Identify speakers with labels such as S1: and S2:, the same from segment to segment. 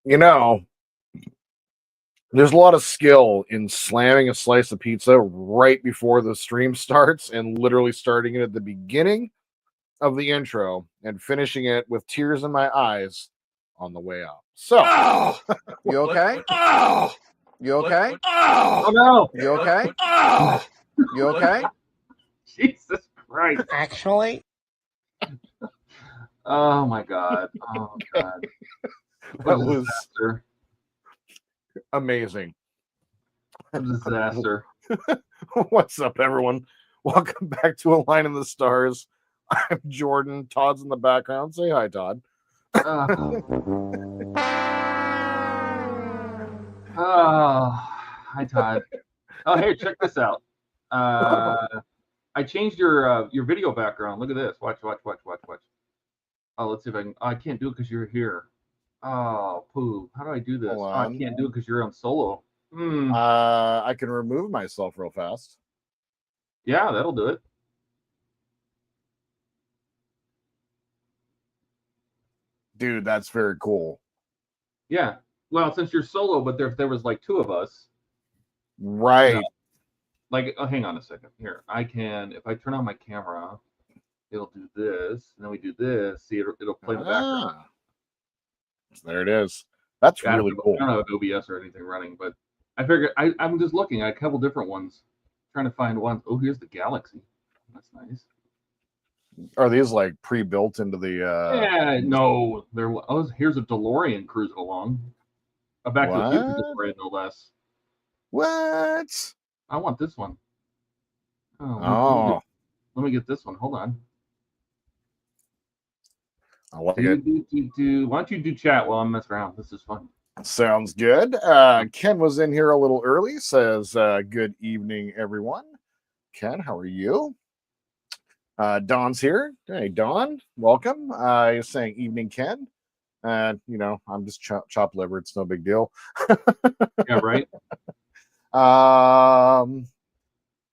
S1: You know, there's a lot of skill in slamming a slice of pizza right before the stream starts and literally starting it at the beginning of the intro and finishing it with tears in my eyes on the way out. So,
S2: You okay? You okay?
S1: oh no,
S2: You okay? You okay?
S3: Jesus Christ.
S4: Actually,
S3: Oh my God. Oh God.
S1: that
S3: What a
S1: was
S3: disaster.
S1: amazing.
S3: What a disaster.
S1: What's up, everyone? Welcome back to A Line in the Stars. I'm Jordan. Todd's in the background. Say hi, Todd.
S3: Hi, Todd. Oh, hey, check this out. I changed your video background. Look at this. Watch. Oh, let's see if I can. Oh, I can't do it because you're here. Oh, poo. How do I do this?
S1: Hold
S3: Oh, I
S1: on.
S3: can't do it because you're on solo.
S1: I can remove myself real fast.
S3: Yeah, that'll do it.
S1: Dude, that's very cool.
S3: Yeah. Well, since you're solo, but if there was like two of us,
S1: Right.
S3: Yeah. Like, oh, hang on a second. Here, I can, if I turn on my camera, it'll do this, and then we do this. See, it'll play the background.
S1: Ah. There it is. That's
S3: Yeah,
S1: really cool.
S3: I don't have OBS or anything running, but I figured I'm just looking at a couple different ones, trying to find ones. Oh, here's the Galaxy. That's nice.
S1: Are these like pre-built into the
S3: Yeah, no, here's a DeLorean cruising along. A Back to the Future DeLorean, no less.
S1: What?
S3: I want this one.
S1: Oh,
S3: let me get this one. Hold on.
S1: I like it.
S3: Why don't you do chat while I'm messing around? This is fun.
S1: Sounds good. Ken was in here a little early. Says, good evening, everyone. Ken, how are you? Don's here. Hey, Don, welcome. He's saying evening, Ken. You know, I'm just chop liver. It's no big deal.
S3: Yeah, right.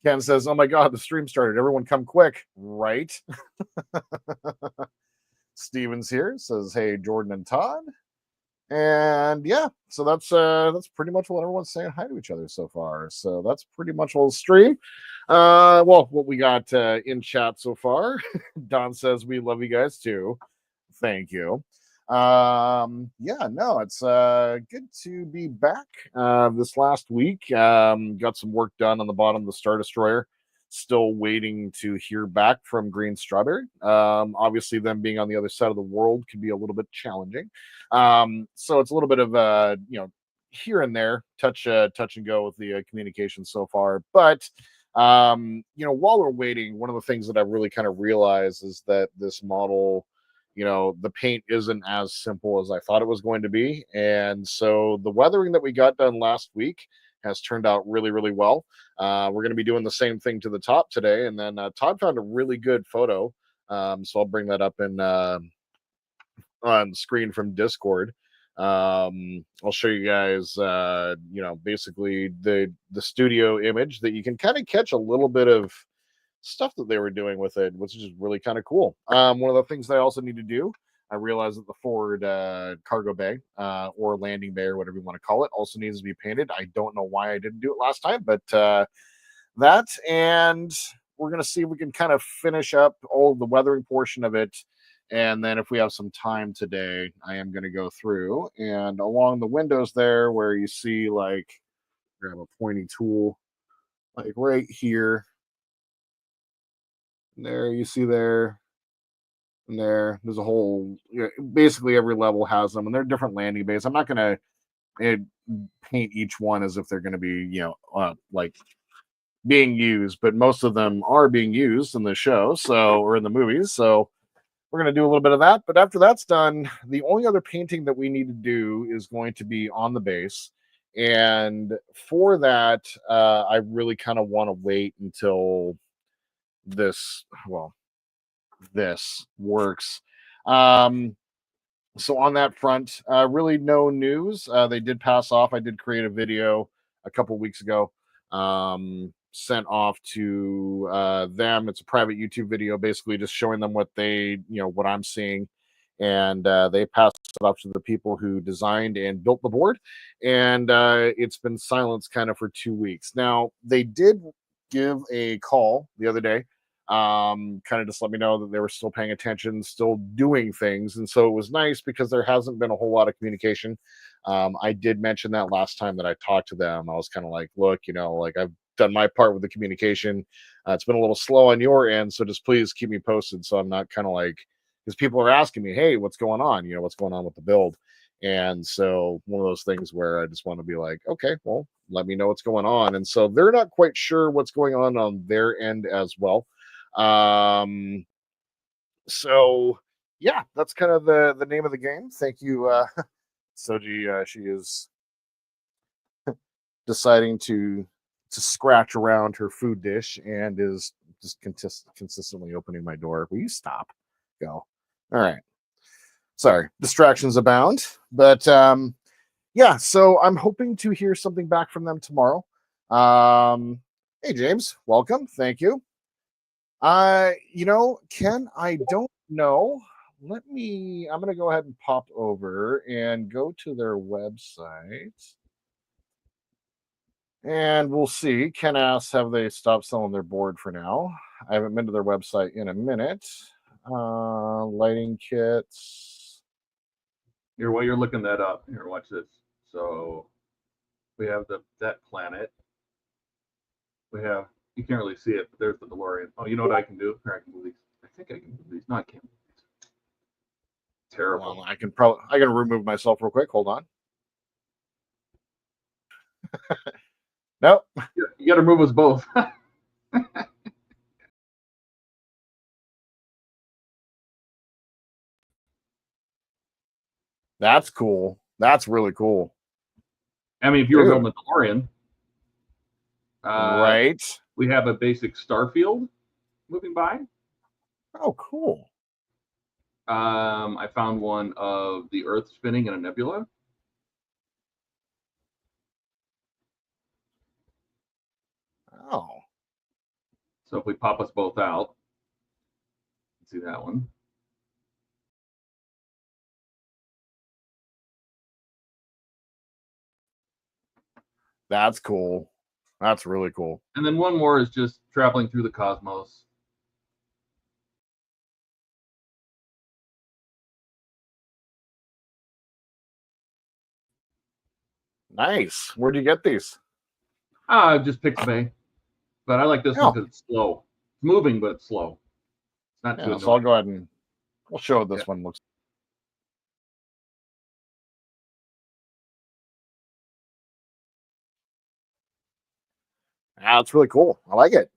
S1: Ken says, oh my God, the stream started. Everyone come quick. Right. Steven's here. Says, hey, Jordan and Todd. And yeah, so that's pretty much what everyone's saying hi to each other so far. So that's pretty much all the stream. Well, what we got in chat so far. Don says we love you guys too. Thank you. Yeah, no, it's good to be back this last week. Got some work done on the bottom of the Star Destroyer. Still waiting to hear back from Green Strawberry. Obviously, them being on the other side of the world could be a little bit challenging. So it's a little bit of you know, here and there, touch and go with the communication so far. But you know, while we're waiting, one of the things that I really kind of realized is that this model, you know, the paint isn't as simple as I thought it was going to be. And so the weathering that we got done last week has turned out really, really well. We're going to be doing the same thing to the top today. And then Todd found a really good photo. So I'll bring that up in on screen from Discord. I'll show you guys, basically the studio image that you can kind of catch a little bit of stuff that they were doing with it, which is really kind of cool. One of the things that I also need to do, I realize that the forward cargo bay or landing bay or whatever you want to call it also needs to be painted. I don't know why I didn't do it last time, but that, and we're going to see if we can kind of finish up all the weathering portion of it. And then if we have some time today, I am going to go through and along the windows there where you see, like, grab a pointy tool, like right here. There, you see there, and there's a whole, basically every level has them, and they're different landing bays. I'm not going to paint each one as if they're going to be, like being used, but most of them are being used in the show, or in the movies. So we're going to do a little bit of that. But after that's done, the only other painting that we need to do is going to be on the base. And for that, I really kind of want to wait until this works. So on that front, really no news. They did pass off. I did create a video a couple weeks ago, sent off to them. It's a private YouTube video, basically just showing them what what I'm seeing. And they passed it off to the people who designed and built the board. And it's been silenced kind of for 2 weeks. Now, they did give a call the other day, kind of just let me know that they were still paying attention, still doing things. And so it was nice because there hasn't been a whole lot of communication. I did mention that last time that I talked to them. I was kind of like, look, like, I've done my part with the communication. It's been a little slow on your end, so just please keep me posted, so I'm not kind of like, because people are asking me, hey, what's going on? What's going on with the build? And so one of those things where I just want to be like, okay, well, let me know what's going on. And so they're not quite sure what's going on their end as well. So yeah, that's kind of the name of the game. Thank you, Soji. She is deciding to scratch around her food dish and is just consistently opening my door. Will you stop? Go. All right. Sorry, distractions abound. But yeah, so I'm hoping to hear something back from them tomorrow. Hey, James, welcome. Thank you. Ken, I don't know. I'm going to go ahead and pop over and go to their website. And we'll see. Ken asks, have they stopped selling their board for now? I haven't been to their website in a minute. Lighting kits.
S3: Here, while you're looking that up, here, watch this. So we have that planet. We have, you can't really see it, but there's the DeLorean. Oh, you know what I can do? Here, I can move these. I think I can move these. No, I can't move these. Terrible.
S1: Well, I can remove myself real quick. Hold on. Nope.
S3: You got to move us both.
S1: That's cool. That's really cool.
S3: I mean, if you were building a DeLorean,
S1: right?
S3: We have a basic starfield moving by.
S1: Oh, cool.
S3: I found one of the Earth spinning in a nebula.
S1: Oh.
S3: So if we pop us both out, see that one.
S1: That's cool. That's really cool.
S3: And then one more is just traveling through the cosmos.
S1: Nice. Where'd you get these?
S3: Just Pixabay. But I like this one because it's slow. It's moving, but it's slow. It's not too annoying.
S1: So I'll go ahead and we'll show what this one looks like. It's really cool. I like it.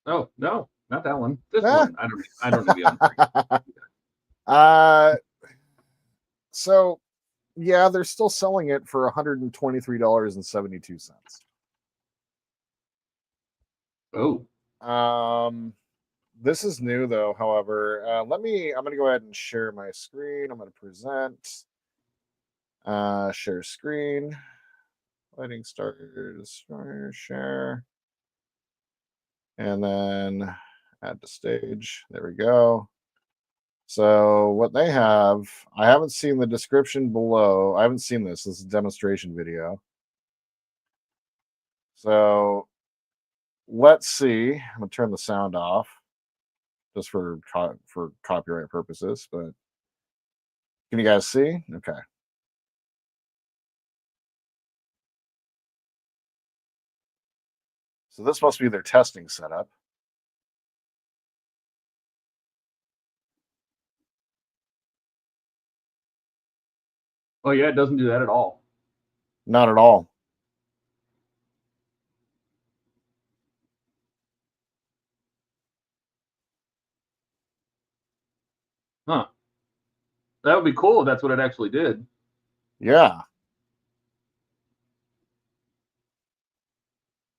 S3: Oh, no, not that one. This one. I don't need the
S1: other. So yeah, they're still selling it for $123.72.
S3: Oh.
S1: This is new though. However, I'm going to go ahead and share my screen. I'm going to present. Share screen. Lighting Star Destroyer, share. And then add to stage. There we go. So what they have, I haven't seen the description below. I haven't seen this. This is a demonstration video. So let's see. I'm gonna turn the sound off just for copyright purposes. But can you guys see? Okay. So this must be their testing setup.
S3: Oh yeah, it doesn't do that at all.
S1: Not at all.
S3: Huh. That would be cool if that's what it actually did.
S1: Yeah.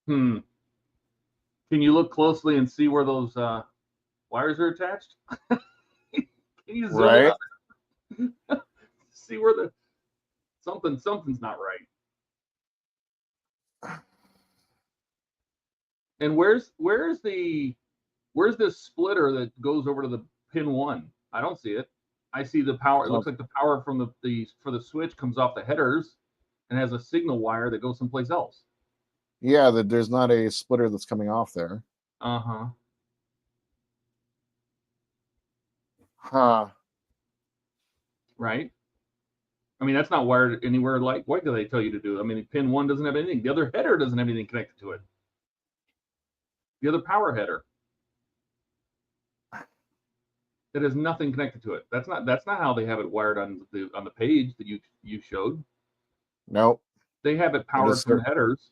S3: Can you look closely and see where those wires are attached? Can you zoom in on it? See where the something's not right. And where's this splitter that goes over to the pin 1? I don't see it. I see the power. It looks like the power from the switch comes off the headers and has a signal wire that goes someplace else.
S1: Yeah, there's not a splitter that's coming off there.
S3: Uh-huh.
S1: Huh.
S3: Right? I mean, that's not wired anywhere. Like, what do they tell you to do? I mean, pin 1 doesn't have anything. The other header doesn't have anything connected to it. The other power header. It has nothing connected to it. That's not how they have it wired on the page that you showed.
S1: Nope.
S3: They have it powered from the headers,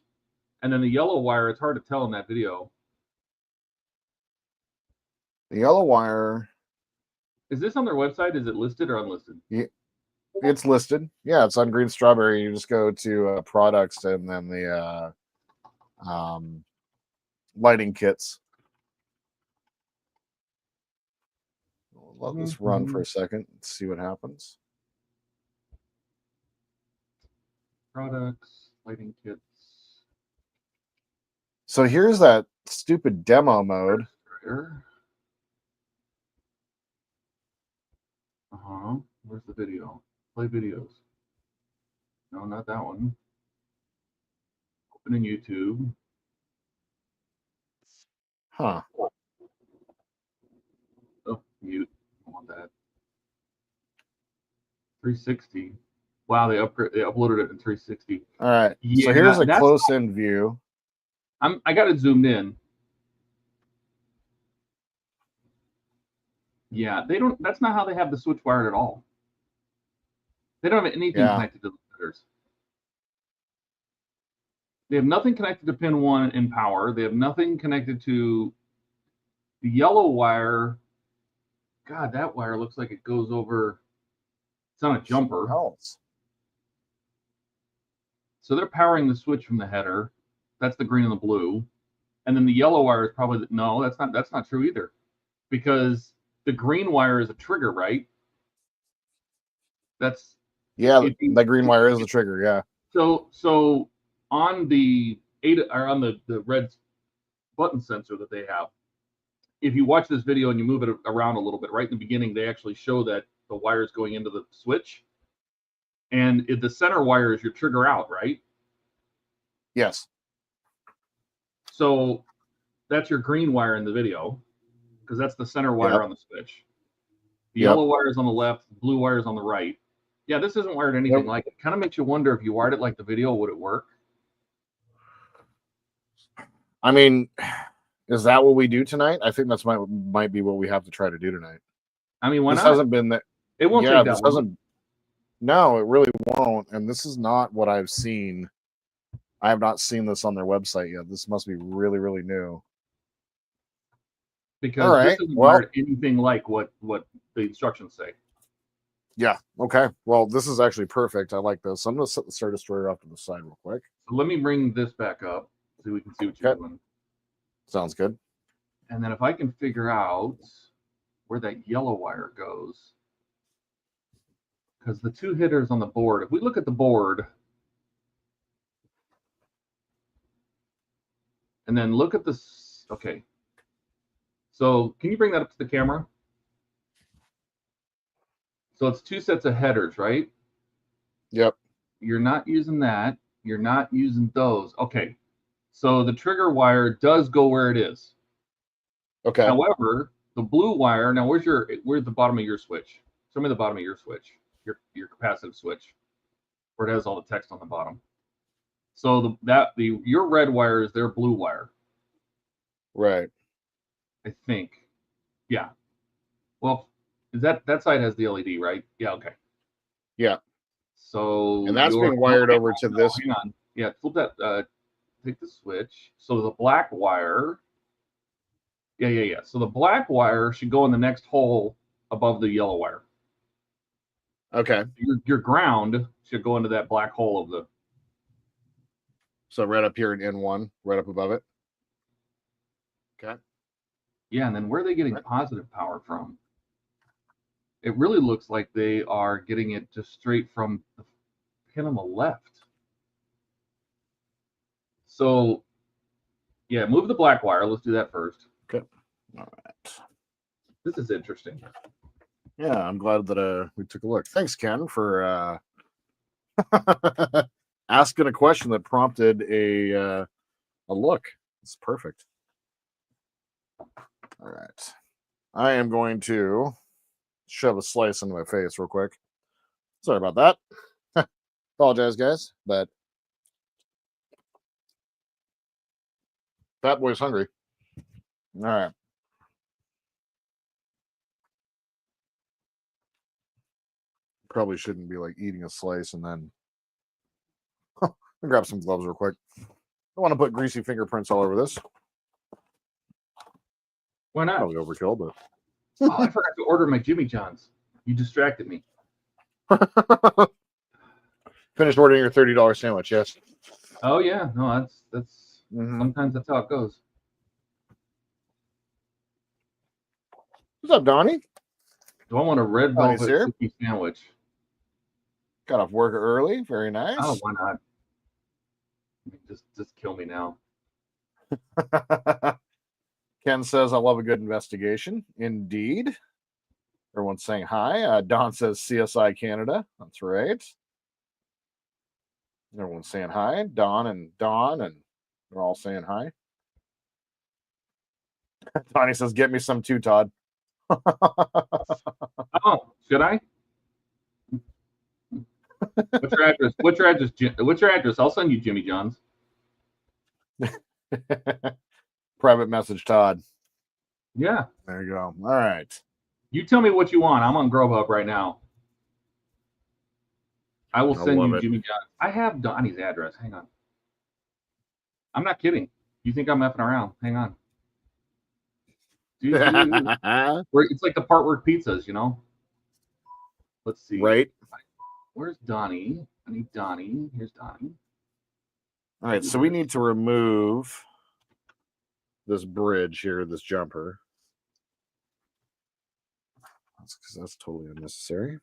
S3: and then the yellow wire. It's hard to tell in that video.
S1: The yellow wire.
S3: Is this on their website? Is it listed or unlisted?
S1: Yeah, it's listed. Yeah, it's on Green Strawberry. You just go to products and then the lighting kits. Let this run for a second and see what happens.
S3: Products, lighting kits.
S1: So here's that stupid demo mode.
S3: Where's the video? Play videos. No, not that one. Open in YouTube.
S1: Huh.
S3: Oh, mute. I want that. 360. Wow, they uploaded it in 360.
S1: All right.
S3: Yeah,
S1: so here's a close-in view.
S3: I got it zoomed in. Yeah, they don't. That's not how they have the switch wired at all. They don't have anything connected to the headers. They have nothing connected to pin 1 in power. They have nothing connected to the yellow wire. God, that wire looks like it goes over. It's on a jumper. So they're powering the switch from the header. That's the green and the blue. And then the yellow wire is probably no. That's not true either, because the green wire is a trigger, right? That's
S1: the green wire is the trigger. Yeah.
S3: So on the the red button sensor that they have, if you watch this video and you move it around a little bit, right in the beginning, they actually show that the wire is going into the switch, and the center wire is your trigger out, right?
S1: Yes.
S3: So that's your green wire in the video, because that's the center wire on the switch. The yellow wire is on the left, the blue wire is on the right. Yeah, this isn't wired anything like it. Kind of makes you wonder, if you wired it like the video, would it work?
S1: I mean, is that what we do tonight? I think that's might be what we have to try to do tonight.
S3: I mean, why
S1: this
S3: not?
S1: hasn't been that.
S3: It won't take that long.
S1: No, it really won't. And this is not what I've seen. I have not seen this on their website yet. This must be really, really new.
S3: Because this isn't wired anything like what the instructions say.
S1: Yeah. Okay. Well, this is actually perfect. I like this. I'm going to set the Star Destroyer off to the side real quick.
S3: So let me bring this back up so we can see what you're doing.
S1: Sounds good.
S3: And then if I can figure out where that yellow wire goes, because the two hitters on the board, if we look at the board and then look at this, okay. So can you bring that up to the camera? So it's two sets of headers, right?
S1: Yep.
S3: You're not using that. You're not using those. Okay. So the trigger wire does go where it is.
S1: Okay.
S3: However, the blue wire, now where's the bottom of your switch? Show me the bottom of your switch, your capacitive switch, where it has all the text on the bottom. So your red wire is their blue wire.
S1: Right.
S3: I think. Yeah. Well, is that side has the LED, right? Yeah, okay.
S1: Yeah.
S3: So
S1: and that's being wired over to this.
S3: Hang on. Yeah, flip that. Take the switch. So the black wire. Yeah. So the black wire should go in the next hole above the yellow wire.
S1: Okay.
S3: Your ground should go into that black hole of the.
S1: So right up here in N1, right up above it. Okay.
S3: Yeah, and then where are they getting positive power from? It really looks like they are getting it just straight from the pin on the left. So, yeah, move the black wire. Let's do that first.
S1: Okay. All right.
S3: This is interesting.
S1: Yeah, I'm glad that we took a look. Thanks, Ken, for asking a question that prompted a look. It's perfect. All right. I am going to shove a slice into my face real quick. Sorry about that. Apologize, guys, but that boy's hungry. All right. Probably shouldn't be like eating a slice and then grab some gloves real quick. Don't want to put greasy fingerprints all over this.
S3: Why not?
S1: Probably overkill, but
S3: Oh, I forgot to order my Jimmy John's. You distracted me.
S1: Finished ordering your $30 sandwich, yes.
S3: Oh yeah, no, that's sometimes that's how it goes.
S1: What's up, Donnie?
S3: Do I want a red
S1: Donnie's
S3: velvet
S1: here.
S3: cookie sandwich?
S1: Got off work early. Very nice.
S3: Oh, why not? Just kill me now.
S1: Ken says, I love a good investigation. Indeed. Everyone's saying hi. Don says CSI Canada. That's right. Everyone's saying hi. Don, and they're all saying hi. Donnie says, get me some too, Todd.
S3: Oh, should I? What's your address? What's your address? What's your address? I'll send you Jimmy John's.
S1: Private message, Todd.
S3: Yeah.
S1: There you go. All right.
S3: You tell me what you want. I'm on Grubhub right now. I will send you Jimmy John's. I have Donnie's address. Hang on. I'm not kidding. You think I'm effing around? Hang on. Dude, it's like the part where pizzas, you know? Let's see.
S1: Right.
S3: Where's Donnie? I need Donnie. Here's Donnie.
S1: All right, so we need to remove this bridge here, this jumper. That's because that's totally unnecessary.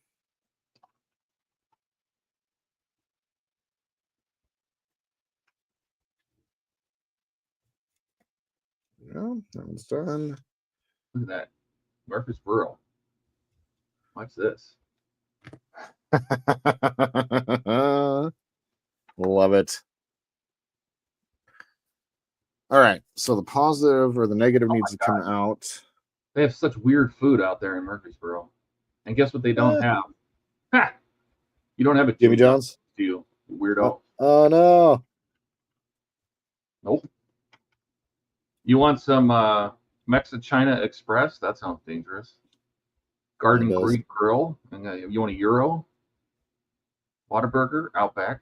S1: Yeah, that one's done.
S3: Look at that. Murfreesboro. Watch this.
S1: Love it. All right, so the positive or the negative needs to come out.
S3: They have such weird food out there in Murfreesboro. And guess what they don't have? Ha! You don't have a
S1: Jimmy John's?
S3: Do you, weirdo?
S1: Oh, no.
S3: Nope. You want some Mexichina Express? That sounds dangerous. Garden Greek Grill. And you want a Euro? Whataburger, Outback.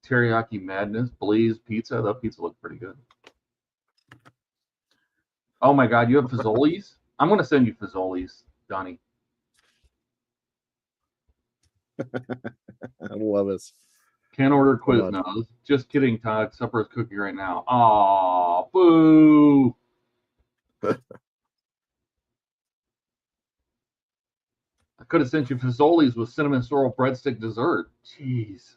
S3: Teriyaki Madness, Blaze Pizza. That pizza looks pretty good. Oh my God, you have Fazoli's? I'm going to send you Fazoli's, Donnie.
S1: I love this.
S3: Can't order Quiznos. Just kidding, Todd. Supper is cooking right now. Aw, boo. could have sent you Fazoli's with cinnamon sorrel breadstick dessert. Jeez.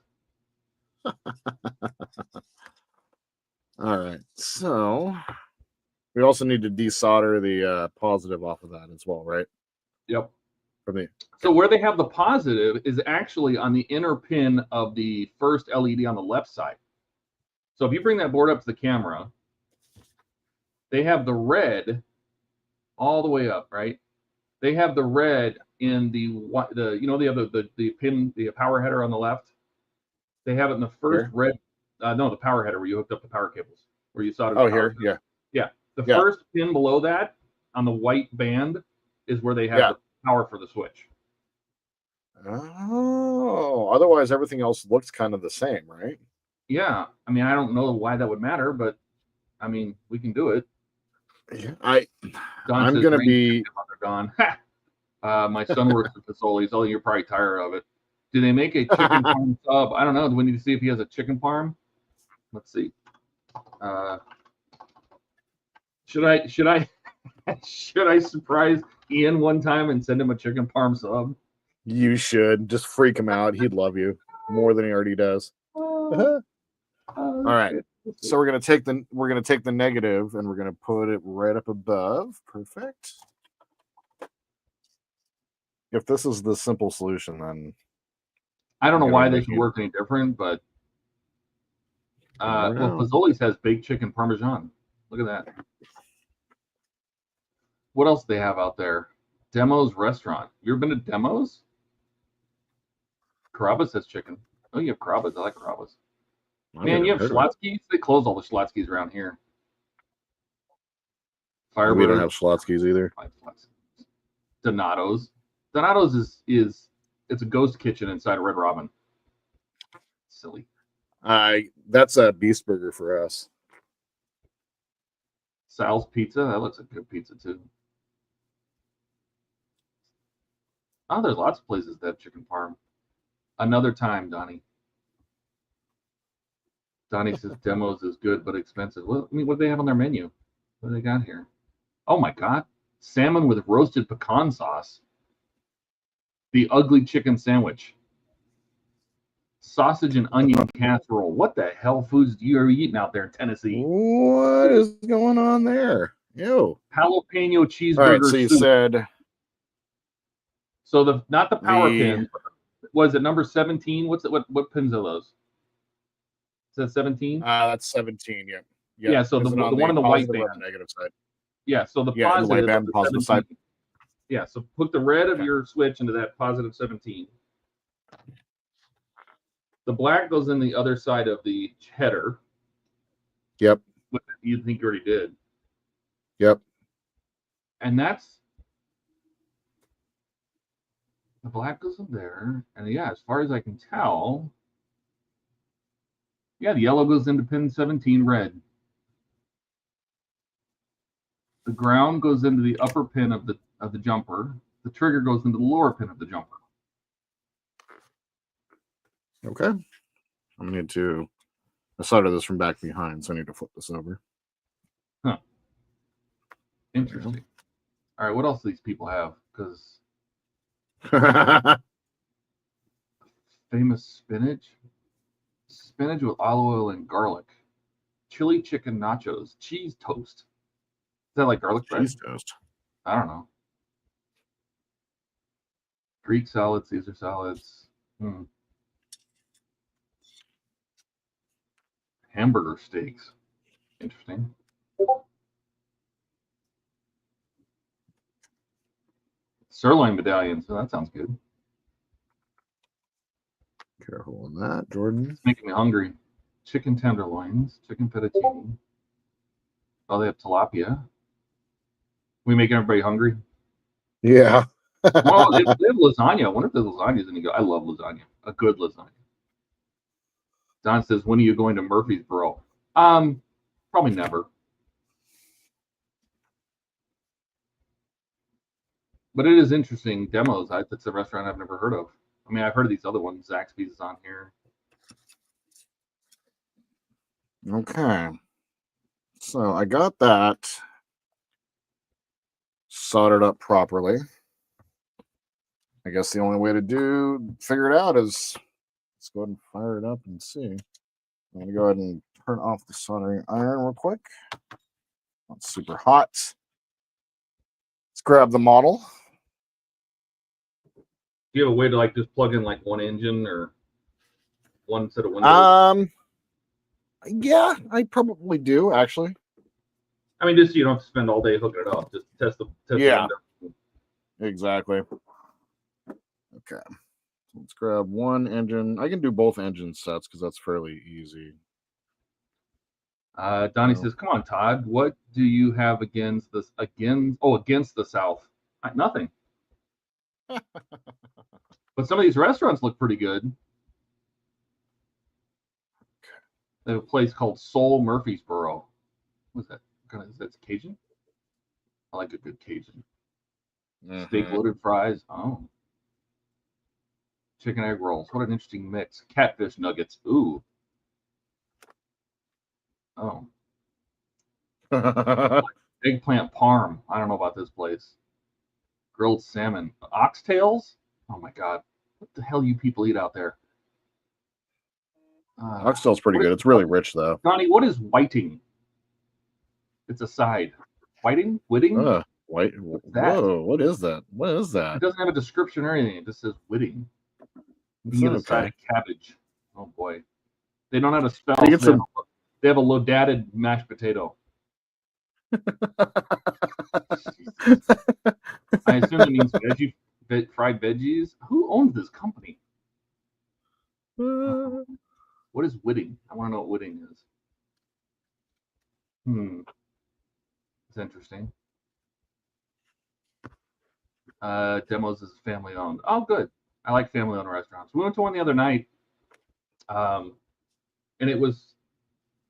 S1: All right. So we also need to desolder the positive off of that as well, right?
S3: Yep.
S1: For me.
S3: So where they have the positive is actually on the inner pin of the first LED on the left side. So if you bring that board up to the camera, they have the red all the way up, right? They have the red in the they have the pin, the power header on the left. They have it in the first red. No, the power header where you hooked up the power cables, where you soldered.
S1: Oh, here, yeah,
S3: yeah. The first pin below that on the white band is where they have the power for the switch.
S1: Oh, otherwise everything else looks kind of the same, right?
S3: Yeah, I mean, I don't know why that would matter, but I mean, we can do it.
S1: Yeah,
S3: I'm gonna be gone. My son works at Fazoli's. Oh, you're probably tired of it. Do they make a chicken parm sub? I don't know. Do we need to see if he has a chicken parm? Let's see. Should I should I surprise Ian one time and send him a chicken parm sub?
S1: You should just freak him out. He'd love you more than he already does. All right. So we're gonna take the negative and we're gonna put it right up above. Perfect. If this is the simple solution, then
S3: I don't know why they should work any different, but well, Fazoli's has baked chicken parmesan. Look at that. What else do they have out there? Demos Restaurant. You ever been to Demos? Carrabba's has chicken. Oh, you have Carrabba's. I like Carrabba's. Man, you have Schlotzsky's? They close all the Schlotzsky's around here.
S1: Firebird. We don't have Schlotzsky's either.
S3: Donato's. Donato's is it's a ghost kitchen inside a Red Robin. Silly.
S1: That's a Beast Burger for us.
S3: Sal's Pizza. That looks like good pizza too. Oh, there's lots of places that have chicken parm. Another time, Donnie. Donnie says Demos is good but expensive. Well, I mean, what do they have on their menu? What do they got here? Oh my God. Salmon with roasted pecan sauce. The ugly chicken sandwich. Sausage and onion casserole. What the hell foods do you are eating out there in Tennessee?
S1: What is going on there? Ew.
S3: Jalapeno cheeseburger.
S1: All right, so you said.
S3: So not the power pins. Was it number 17? What pins are those? Is that 17?
S1: That's 17. Yeah.
S3: Yeah. So the one on the white band.
S1: On the negative side.
S3: Yeah. So the positive,
S1: the white band, positive side.
S3: Yeah. So put the red of your switch into that positive 17. The black goes in the other side of the header.
S1: Yep.
S3: You think you already did.
S1: Yep.
S3: And that's the black goes in there. And yeah, as far as I can tell, yeah, the yellow goes into pin 17 red. The ground goes into the upper pin of the jumper. The trigger goes into the lower pin of the jumper.
S1: Okay. I need to solder this from back behind, so I need to flip this over.
S3: Huh. Interesting. All right, what else do these people have? Because famous spinach with olive oil and garlic, chili chicken nachos, cheese toast. Is that like garlic bread?
S1: Cheese toast.
S3: I don't know. Greek salad, Caesar salads. Hamburger steaks. Interesting. Sirloin medallions. So that sounds good.
S1: Careful on that, Jordan.
S3: It's making me hungry. Chicken tenderloins, chicken fettuccine. Oh, they have tilapia. We making everybody hungry?
S1: Yeah.
S3: Well, they have lasagna. I wonder if there's lasagnas any good. I love lasagna. A good lasagna. Don says, when are you going to Murfreesboro? Probably never. But it is interesting. Demos. That's a restaurant I've never heard of. I mean, I've heard of these other ones. Zaxby's is on here.
S1: Okay. So I got that soldered up properly. I guess the only way to figure it out is let's go ahead and fire it up and see. I'm going to go ahead and turn off the soldering iron real quick. Not super hot. Let's grab the model.
S3: Do you have a way to like just plug in like one engine or one set of windows?
S1: Yeah, I probably do actually.
S3: I mean, just so you don't have to spend all day hooking it up. Just test the window.
S1: Exactly. Okay. Let's grab one engine. I can do both engine sets because that's fairly easy.
S3: Donnie says, "Come on, Todd. What do you have against this? Against the South? Nothing. But some of these restaurants look pretty good. They have a place called Soul Murfreesboro. What's that? Is that Cajun? I like a good Cajun. Steak loaded fries. Oh. Chicken egg rolls. What an interesting mix. Catfish nuggets. Ooh. Oh. Eggplant parm. I don't know about this place. Grilled salmon. Oxtails? Oh my god. What the hell you people eat out there?
S1: Oxtail's pretty good. It's really rich though.
S3: Donnie, what is whiting? It's a side. Whiting? Whiting?
S1: White. Whoa, what is that? What is that?
S3: It doesn't have a description or anything. It just says whitting. You can get a side of cabbage. Oh boy. They don't know how to spell. They have a loaded mashed potato. I assume it means fried veggies. Who owns this company? What is whitting? I want to know what whitting is. It's interesting. Demos is family owned. Oh, good. I like family owned restaurants. We went to one the other night, and it was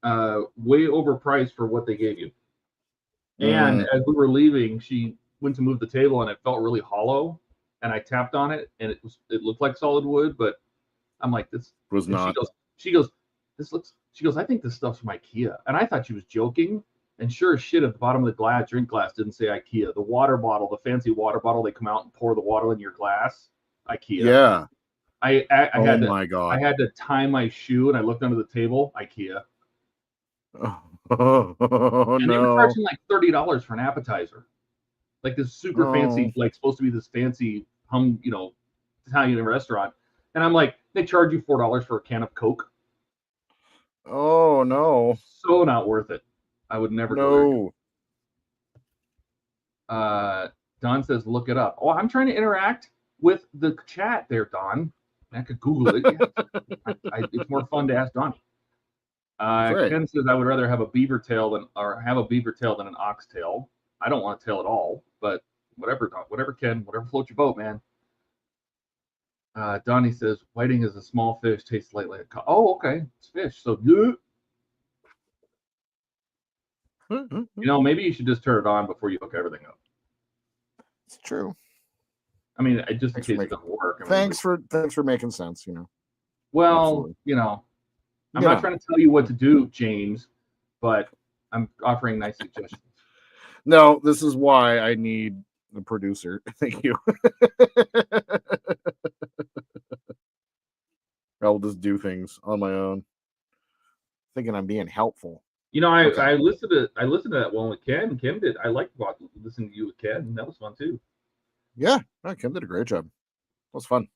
S3: way overpriced for what they gave you. And as we were leaving, she went to move the table, and it felt really hollow. And I tapped on it, and it looked like solid wood, but I'm like, this
S1: was not.
S3: She goes, I think this stuff's from IKEA. And I thought she was joking. And sure as shit, at the bottom of the drink glass didn't say IKEA. The water bottle, the fancy water bottle, they come out and pour the water in your glass. IKEA.
S1: Yeah.
S3: I had to tie my shoe, and I looked under the table. IKEA. And they were charging like $30 for an appetizer, like this super fancy, like supposed to be this fancy Italian restaurant. And I'm like, they charge you $4 for a can of Coke.
S1: Oh no!
S3: So not worth it. I would never go there. Don says, look it up. Oh, I'm trying to interact with the chat there, Don. I could Google it. It's more fun to ask Donnie. Right. Ken says, I would rather have a beaver tail than an oxtail. I don't want a tail at all, but whatever, Ken, whatever floats your boat, man. Donnie says, whiting is a small fish, tastes lightly. Oh, okay. It's fish. So, maybe you should just turn it on before you hook everything up.
S1: It's true.
S3: I mean, just in case it doesn't work.
S1: Thanks for making sense,
S3: Well, absolutely. I'm not trying to tell you what to do, James, but I'm offering nice suggestions.
S1: No, this is why I need a producer. Thank you. I'll just do things on my own, thinking I'm being helpful.
S3: I listened to that one with Ken. Kim did. I liked listening to you with Ken. That was fun too.
S1: Yeah, Kim did a great job. It was fun.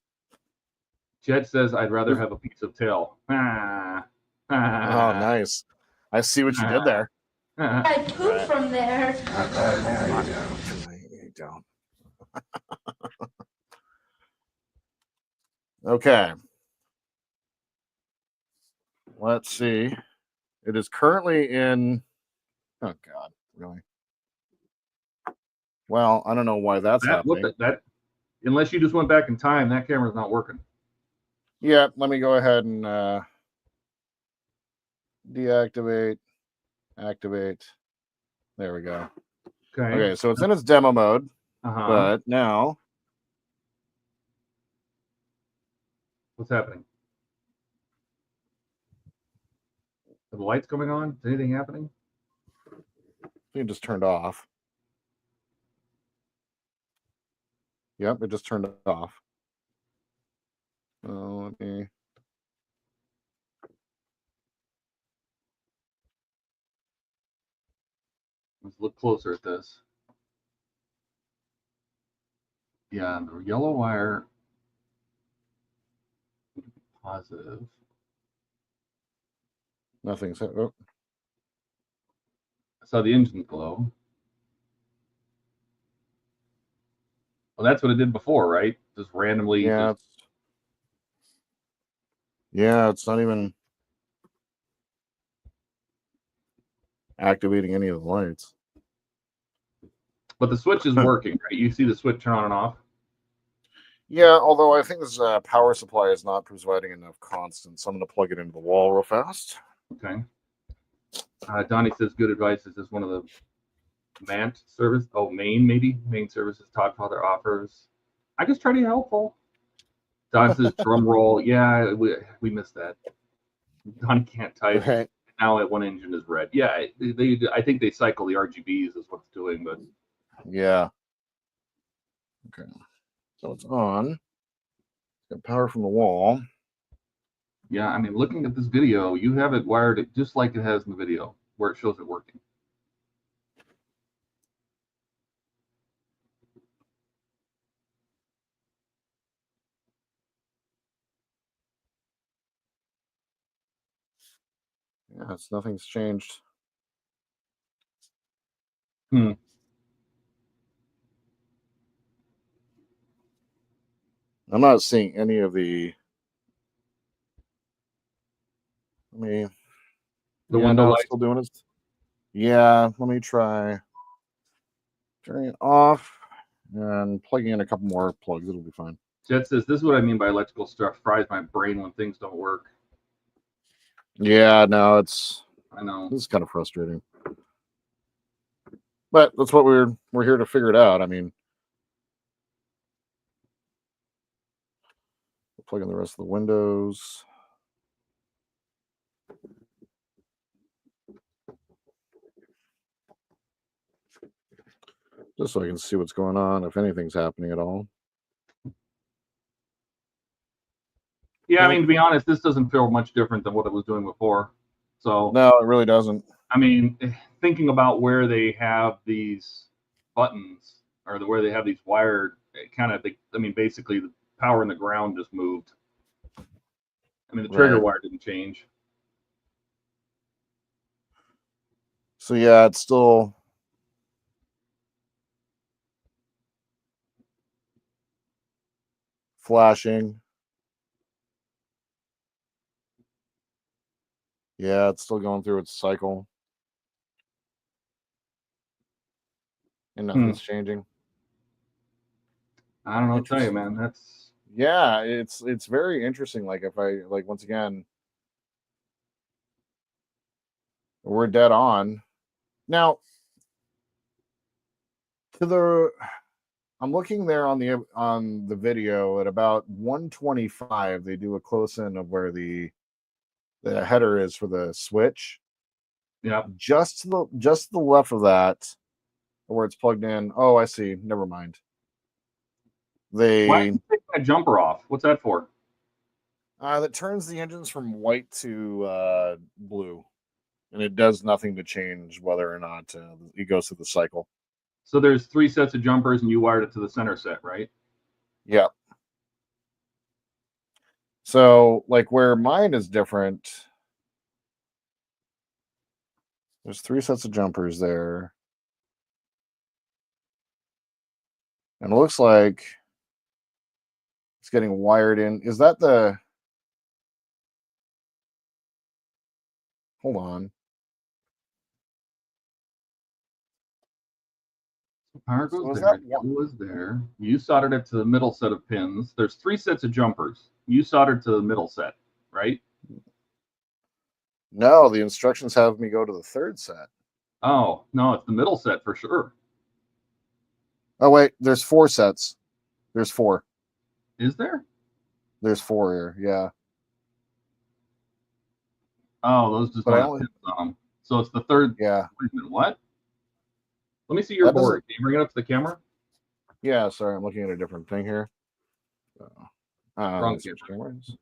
S3: Jed says, I'd rather have a piece of tail.
S1: Oh, nice. I see what you did there.
S4: I poop from there.
S1: You don't. Okay. Let's see. It is currently in... Oh, God. Really? Well, I don't know why that's happening.
S3: Unless you just went back in time, that camera's not working.
S1: Yeah, let me go ahead and deactivate, activate. There we go. Okay, so it's in its demo mode, but now...
S3: What's happening? Are the lights coming on? Is anything happening?
S1: I think it just turned off. Yep, it just turned off. Let me.
S3: Let's look closer at this. Yeah, the yellow wire. Positive.
S1: Nothing's. Oh,
S3: I saw the engine glow. Well, that's what it did before, right? Just randomly.
S1: yeah. Yeah, it's not even activating any of the lights.
S3: But the switch is working, right? You see the switch turn on and off.
S1: Yeah, although I think this power supply is not providing enough constant, so I'm going to plug it into the wall real fast.
S3: Okay. Donnie says good advice is just one of the MANT service. Oh, main services Todd Father offers. I just try to be helpful. Don says drum roll. Yeah, we missed that. Donnie can't type.
S1: Right.
S3: Now one engine is red. Yeah, I think they cycle the RGBs is what it's doing, but
S1: Yeah. Okay. So it's on. Got power from the wall.
S3: yeah, I mean, looking at this video, you have it wired just like it has in the video, where it shows it working.
S1: Yeah, nothing's changed.
S3: Hmm.
S1: I'm not seeing any of the. The
S3: window
S1: no,
S3: light.
S1: it's still doing it. Yeah, let me try turning it off and plugging in a couple more plugs. It'll be fine.
S3: Jet says, this is what I mean by electrical stuff. Fries my brain when things don't work.
S1: Yeah, no,
S3: I know.
S1: This is kind of frustrating. But that's what we're here to figure it out. I mean, plug in the rest of the windows. Just so I can see what's going on, if anything's happening at all.
S3: Yeah, I mean, to be honest, this doesn't feel much different than what it was doing before. So
S1: no, it really doesn't.
S3: I mean, thinking about where they have these buttons or where they have these wired, I mean, basically the power in the ground just moved. I mean, the trigger wire didn't change.
S1: So yeah, it's still flashing. Yeah, it's still going through its cycle. And nothing's changing.
S3: I don't know what to tell you, man. That's
S1: yeah, it's very interesting. Like if I once again, we're dead on. Now I'm looking there on the video at about 125. They do a close in of where the header is for the switch.
S3: Yeah.
S1: Just to the left of that, where it's plugged in. Oh, I see. Never mind.
S3: Why are you taking that jumper off? What's that for?
S1: That turns the engines from white to blue, and it does nothing to change whether or not it goes through the cycle.
S3: So there's 3 sets of jumpers, and you wired it to the center set, right?
S1: Yeah. So, like where mine is different, there's 3 sets of jumpers there. And it looks like it's getting wired in. Is that the... Hold on.
S3: Power goes there. Was there. You soldered it to the middle set of pins. There's 3 sets of jumpers. You soldered to the middle set, right?
S1: No, the instructions have me go to the 3rd set.
S3: Oh, no, it's the middle set for sure.
S1: Oh, wait, there's 4 sets. There's 4.
S3: Is there?
S1: There's 4 here, yeah.
S3: Oh, those just don't have pins on them. So it's the 3rd.
S1: Yeah.
S3: Wait a minute, what? Let me see your board. Can you bring it up to the camera?
S1: Yeah, sorry, I'm looking at a different thing here.
S3: Wrong
S1: Switch cameras.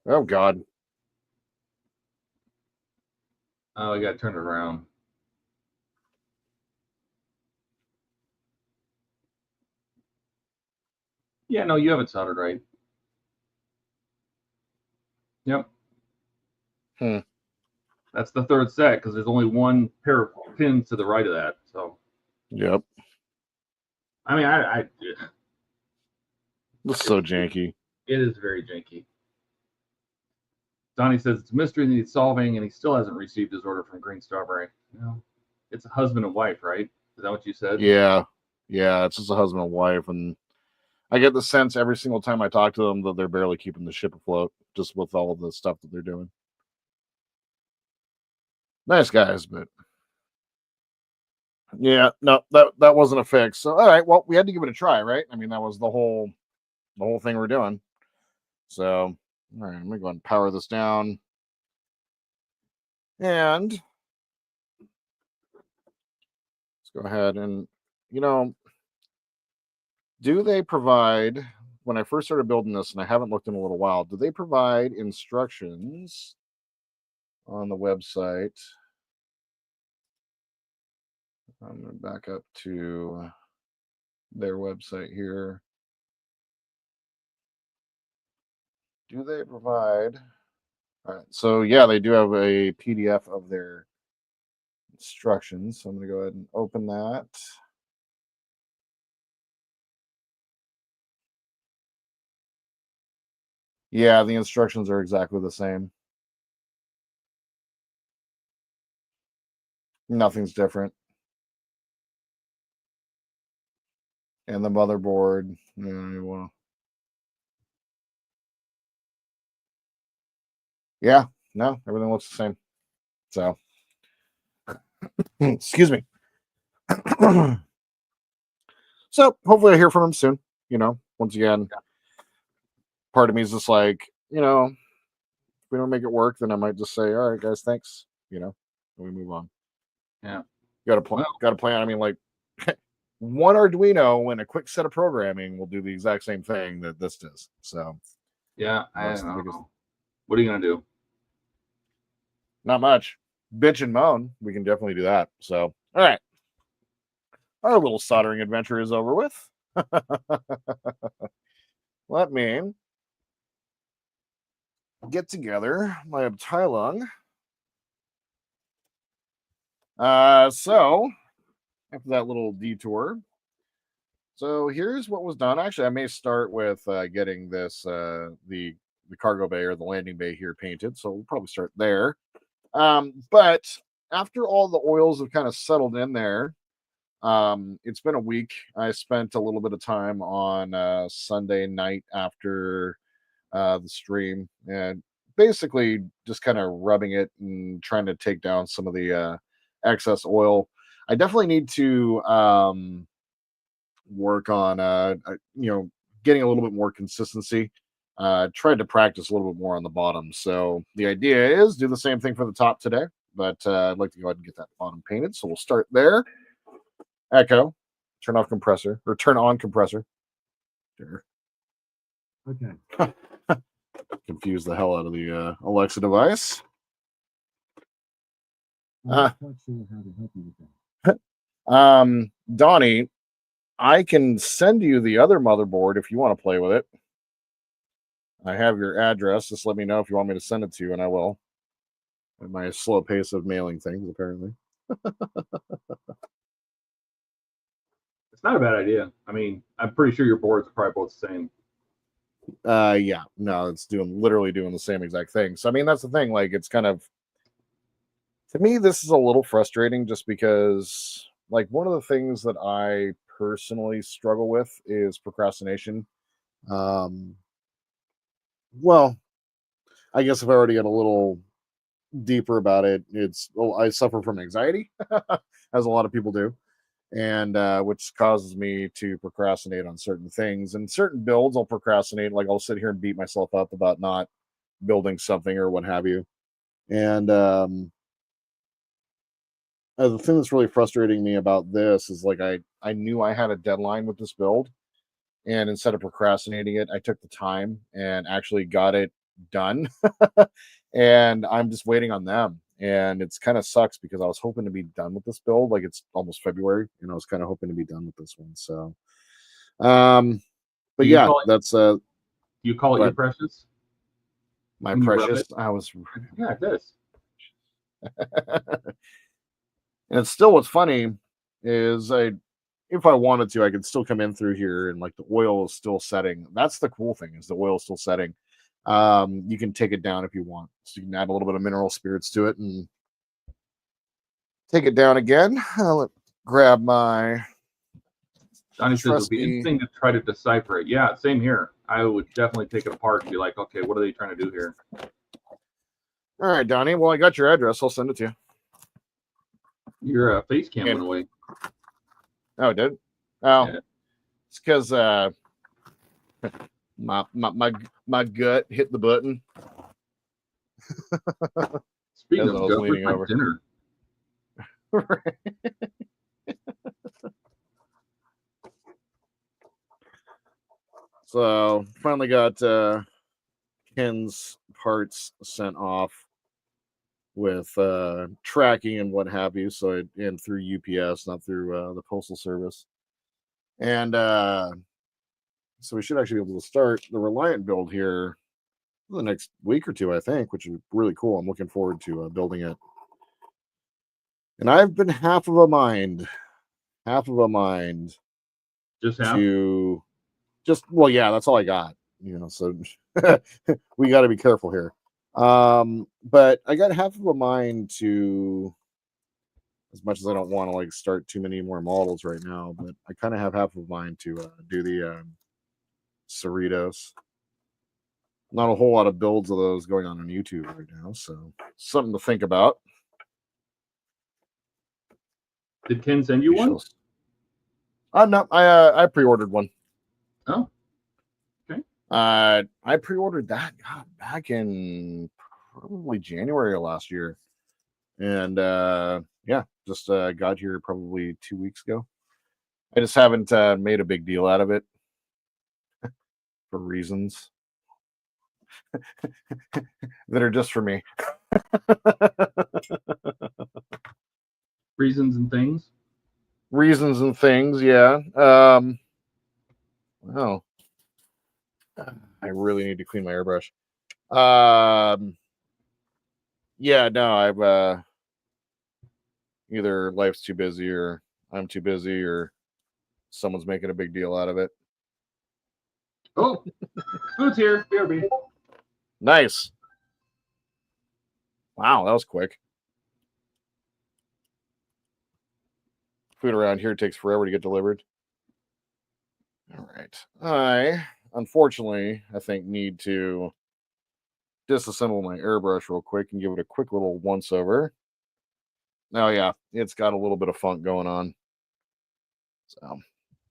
S1: Oh God.
S3: Oh, I got to turn it around. Yeah, no, you have it soldered right. Yep. That's the third set because there's only one pair of pins to the right of that. So.
S1: Yep.
S3: I mean,
S1: It's so janky.
S3: It is very janky. Donnie says it's a mystery that he's solving, and he still hasn't received his order from Green Strawberry. It's a husband and wife, right? Is that what you said?
S1: Yeah. It's just a husband and wife, and I get the sense every single time I talk to them that they're barely keeping the ship afloat, just with all of the stuff that they're doing. Nice guys, but yeah, no, that wasn't a fix. So all right, well, we had to give it a try, right? I mean, that was the whole thing we're doing. So all right, I'm gonna go ahead and power this down. And let's go ahead and, do they provide, when I first started building this, and I haven't looked in a little while, do they provide instructions on the website? I'm going to back up to their website here. Do they provide? All right. So, yeah, they do have a PDF of their instructions. So I'm going to go ahead and open that. Yeah, the instructions are exactly the same. Nothing's different. And the motherboard, yeah, no, everything looks the same. So, excuse me. So hopefully I hear from him soon. Once again, part of me is just like, if we don't make it work, then I might just say, all right, guys, thanks. And we move on.
S3: Yeah.
S1: Got a plan. I mean, like one Arduino and a quick set of programming will do the exact same thing that this does. So
S3: yeah, I don't know. What are you gonna do?
S1: Not much. Bitch and moan. We can definitely do that. So all right. Our little soldering adventure is over with. Let me get together my Abteilung. So after that little detour, so here's what was done. Actually, I may start with getting this the cargo bay or the landing bay here painted. So we'll probably start there. But after all the oils have kind of settled in there, it's been a week. I spent a little bit of time on Sunday night after the stream and basically just kind of rubbing it and trying to take down some of the excess oil. I definitely need to work on getting a little bit more consistency. Tried to practice a little bit more on the bottom. So the idea is do the same thing for the top today, but I'd like to go ahead and get that bottom painted. So we'll start there. Echo, turn off compressor or turn on compressor. Sure. Okay. Confuse the hell out of the Alexa device. Donnie, I can send you the other motherboard if you want to play with it. I have your address. Just let me know if you want me to send it to you, and I will. At my slow pace of mailing things, apparently.
S3: It's not a bad idea. I mean, I'm pretty sure your boards are probably both the same.
S1: Yeah, no, it's literally doing the same exact thing. So I mean, that's the thing. Like, it's kind of, to me, this is a little frustrating just because, like, one of the things that I personally struggle with is procrastination. Well, I guess if I were to get a little deeper about it, I suffer from anxiety, as a lot of people do, and which causes me to procrastinate on certain things. And certain builds, I'll procrastinate. Like, I'll sit here and beat myself up about not building something or what have you. And the thing that's really frustrating me about this is, like, I knew I had a deadline with this build, And instead of procrastinating it, I took the time and actually got it done. And I'm just waiting on them. And it's kind of sucks because I was hoping to be done with this build. Like it's almost February, and I was kind of hoping to be done with this one. So, but
S3: You
S1: yeah,
S3: call it-
S1: that's
S3: You call it
S1: Go
S3: your
S1: ahead.
S3: precious?
S1: my
S3: When you rub
S1: precious.
S3: it?
S1: I was,
S3: Yeah, it does.
S1: and it's still what's funny is if I wanted to, I could still come in through here and like the oil is still setting. That's the cool thing is the oil is still setting. You can take it down if you want. So you can add a little bit of mineral spirits to it and take it down again. I'll grab my
S3: Johnny says it would be
S1: trusty.
S3: interesting to try to decipher it. Yeah, same here. I would definitely take it apart and be like, okay, what are they trying to do here?
S1: All right, Donnie. Well, I got your address. I'll send it to you.
S3: Your face cam
S1: And-
S3: went away.
S1: Oh, it did? Oh,
S3: Yeah.
S1: it's because my gut hit the button.
S3: Speaking
S1: As I
S3: of
S1: was
S3: gut,
S1: leaning
S3: where's my
S1: over.
S3: dinner?
S1: So finally got Ken's parts sent off with tracking and what have you. So and through UPS, not through the postal service. And so we should actually be able to start the Reliant build here in the next week or two, I think, which is really cool. I'm looking forward to building it. And I've been half of a mind
S3: Just half?
S1: to well, yeah, that's all I got. So we got to be careful here. But I got half of a mind to, as much as I don't want to like start too many more models right now, but I kind of have half of a mind to do the Cerritos. Not a whole lot of builds of those going on YouTube right now, so something to think about.
S3: Did Ken send you one?
S1: No, I pre-ordered one.
S3: Oh, okay.
S1: I pre-ordered that back in probably January of last year, and yeah, just got here probably 2 weeks ago. I just haven't made a big deal out of it for reasons that are just for me.
S3: Reasons and things.
S1: Reasons and things, yeah. Well, I really need to clean my airbrush. Yeah, no, I've either life's too busy or I'm too busy or someone's making a big deal out of it.
S3: Oh, food's here. BRB.
S1: Nice. Wow, that was quick. Food around here takes forever to get delivered. All right. I, unfortunately, I think need to disassemble my airbrush real quick and give it a quick little once over. Oh, yeah, it's got a little bit of funk going on. So, I'm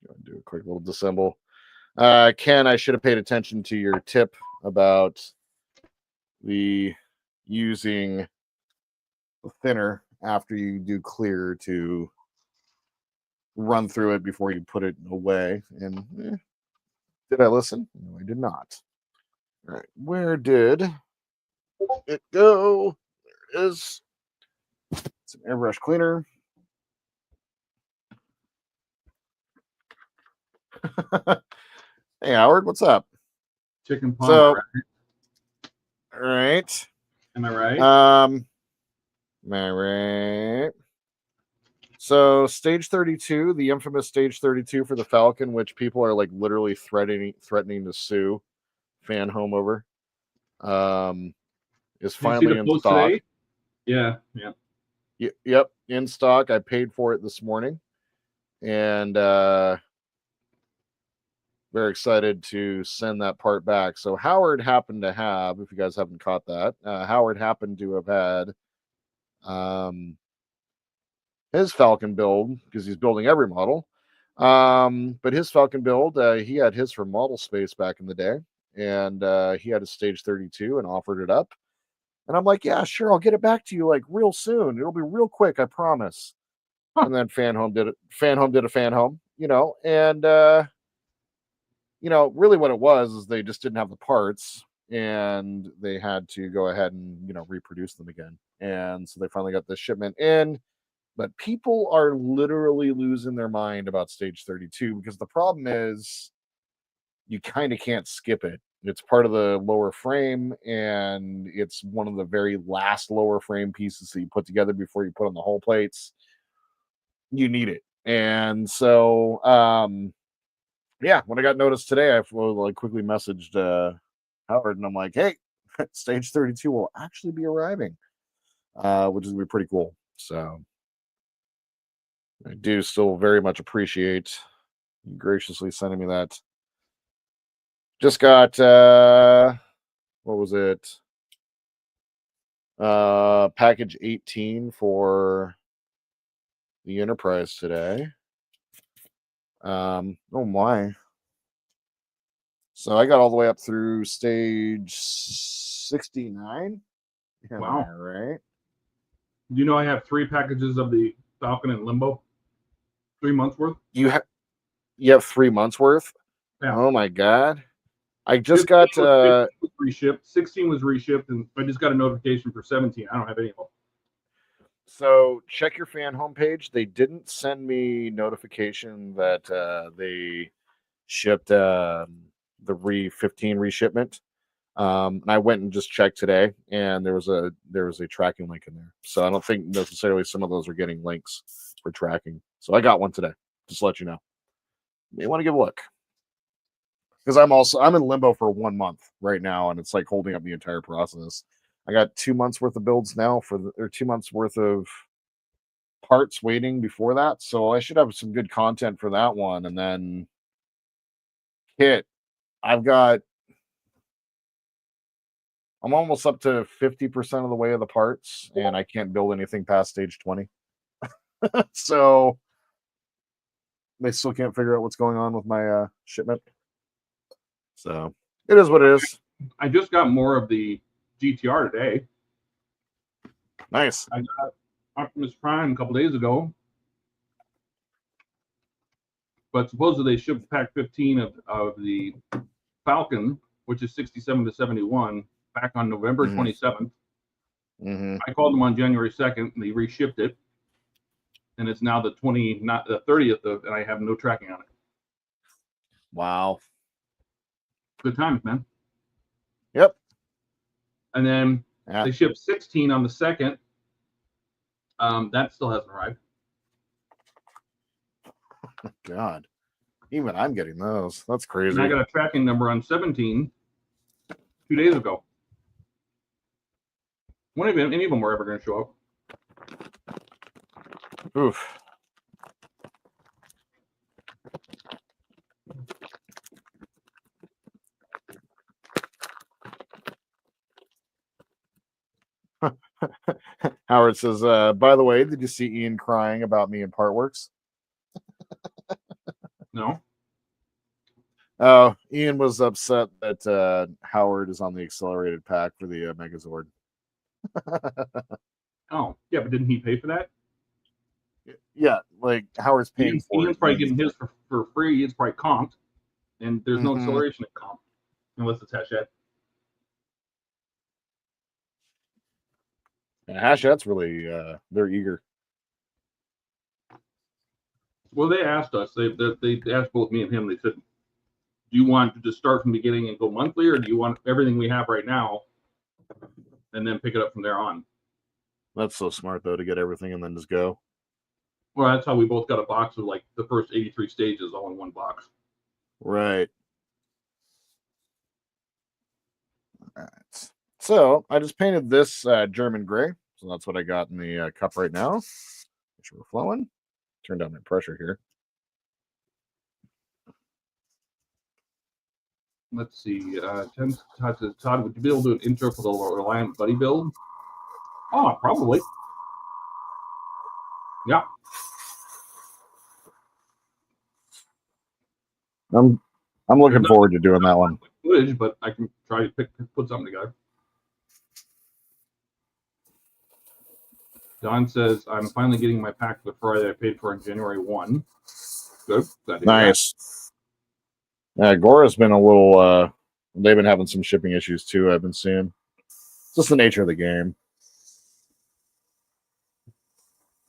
S1: going to do a quick little disassemble. Ken, I should have paid attention to your tip about the using the thinner after you do clear to run through it before you put it away. And did I listen? No, I did not. All right, where did it go? There it is. It's an airbrush cleaner. Hey, Howard, what's up?
S3: Chicken palm.
S1: So, all right.
S3: Am I right?
S1: Am I right? So, stage 32, the infamous stage 32 for the Falcon, which people are like literally threatening to sue Fan Home over, is finally in stock.
S3: Today? Yeah.
S1: Yep, in stock. I paid for it this morning, and very excited to send that part back. So Howard happened to have, if you guys haven't caught that, Howard happened to have had his Falcon build, because he's building every model. But his Falcon build, he had his from Model Space back in the day, and he had a stage 32 and offered it up. And I'm like, yeah, sure, I'll get it back to you like real soon. It'll be real quick, I promise. And then Fan Home did it. Fan Home did a Fan Home, and really what it was is they just didn't have the parts, and they had to go ahead and reproduce them again. And so they finally got this shipment in. But people are literally losing their mind about stage 32 because the problem is you kind of can't skip it. It's part of the lower frame, and it's one of the very last lower frame pieces that you put together before you put on the hull plates. You need it. And so, yeah, when I got noticed today, I quickly messaged Howard, and I'm like, hey, stage 32 will actually be arriving, which is going to be pretty cool. So I do still very much appreciate you graciously sending me that. Just got what was it? Package 18 for the Enterprise today. Oh my. So I got all the way up through stage 69.
S3: Wow.
S1: Right.
S3: Do you know I have 3 packages of the Falcon in limbo? 3 months worth?
S1: You have 3 months worth?
S3: Yeah.
S1: Oh my god. I just got
S3: 15 was reshipped, 16 was reshipped, and I just got a notification for 17. I don't have any of them.
S1: So check your fan homepage. They didn't send me notification that they shipped the 15 reshipment. And I went and just checked today, and there was a tracking link in there. So I don't think necessarily some of those are getting links for tracking. So I got one today. Just to let you know. You may want to give a look. Because I'm in limbo for 1 month right now, and it's like holding up the entire process. I got 2 months worth of builds now or 2 months worth of parts waiting before that. So I should have some good content for that one. And then I'm almost up to 50% of the way of the parts, and I can't build anything past stage 20. So they still can't figure out what's going on with my shipment. So it is what it is.
S3: I just got more of the GTR today.
S1: Nice.
S3: I got Optimus Prime a couple days ago, but supposedly they shipped pack 15 of the Falcon, which is 67 to 71, back on November 27th. I called them on January 2nd, and they reshipped it, and it's now the 30th and I have no tracking on it.
S1: Wow.
S3: Good times, man.
S1: Yep.
S3: And then they shipped 16 on the 2nd. That still hasn't arrived.
S1: God. Even I'm getting those. That's crazy.
S3: And I got a tracking number on 17 2 days ago. When any of them were ever going to show up.
S1: Oof. Howard says, by the way, did you see Ian crying about me in Partworks?
S3: No.
S1: Oh, Ian was upset that Howard is on the accelerated pack for the Megazord.
S3: Oh, yeah, but didn't he pay for that?
S1: Yeah, like Howard's paying for
S3: Ian's
S1: it.
S3: probably getting his for free. It's probably comped, and there's no acceleration at comp unless it's Hachette.
S1: Hachette's really, they're eager.
S3: Well, they asked us. They asked both me and him. They said, "Do you want to just start from the beginning and go monthly, or do you want everything we have right now, and then pick it up from there on?"
S1: That's so smart, though, to get everything and then just go.
S3: Well, that's how we both got a box of like the first 83 stages all in one box.
S1: Right. All right. So I just painted this German gray. So that's what I got in the cup right now. Make sure we're flowing. Turn down my pressure here.
S3: Let's see. Todd says, Todd, would you be able to do an intro for the Reliant Buddy build? Oh, probably. Yeah.
S1: I'm looking forward to doing that one.
S3: Footage, but I can try to put something together. Don says, I'm finally getting my pack for the Friday I paid for on January 1. Good.
S1: Nice. Gora's been a little. They've been having some shipping issues too. I've been seeing. It's just the nature of the game.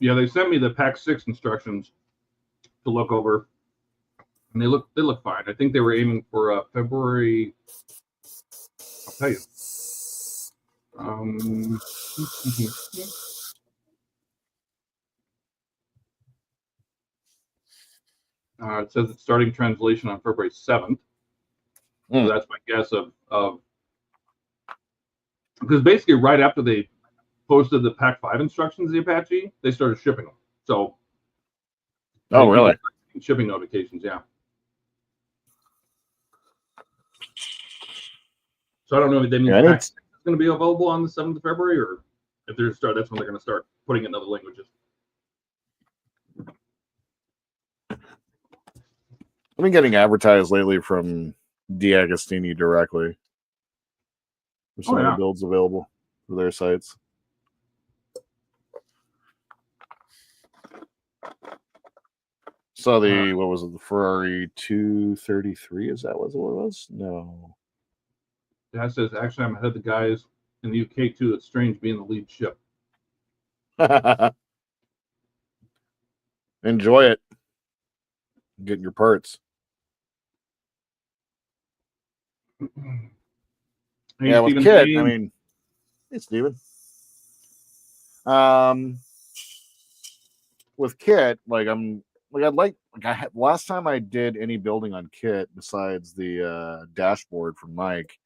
S3: Yeah, they sent me the Pack 6 instructions to look over, and they look fine. I think they were aiming for February. I'll tell you. It says it's starting translation on February 7th. So that's my guess of because basically right after they posted the Pack 5 instructions, the Apache, they started shipping them. So
S1: really?
S3: Shipping notifications, yeah. So I don't know if that means Pack 6 is going to be available on the 7th of February, or if that's when they're going to start putting it in other languages.
S1: I've been getting advertised lately from D'Agostini directly. For some of the builds available for their sites. So what was it? The Ferrari 233? Is that what it was? No.
S3: That says actually I'm ahead of the guys in the UK too. It's strange being the lead ship.
S1: Enjoy it. Getting your parts.
S3: Hey,
S1: with Kit, I mean, hey, Steven. With Kit, last time I did any building on Kit besides the dashboard from Mike,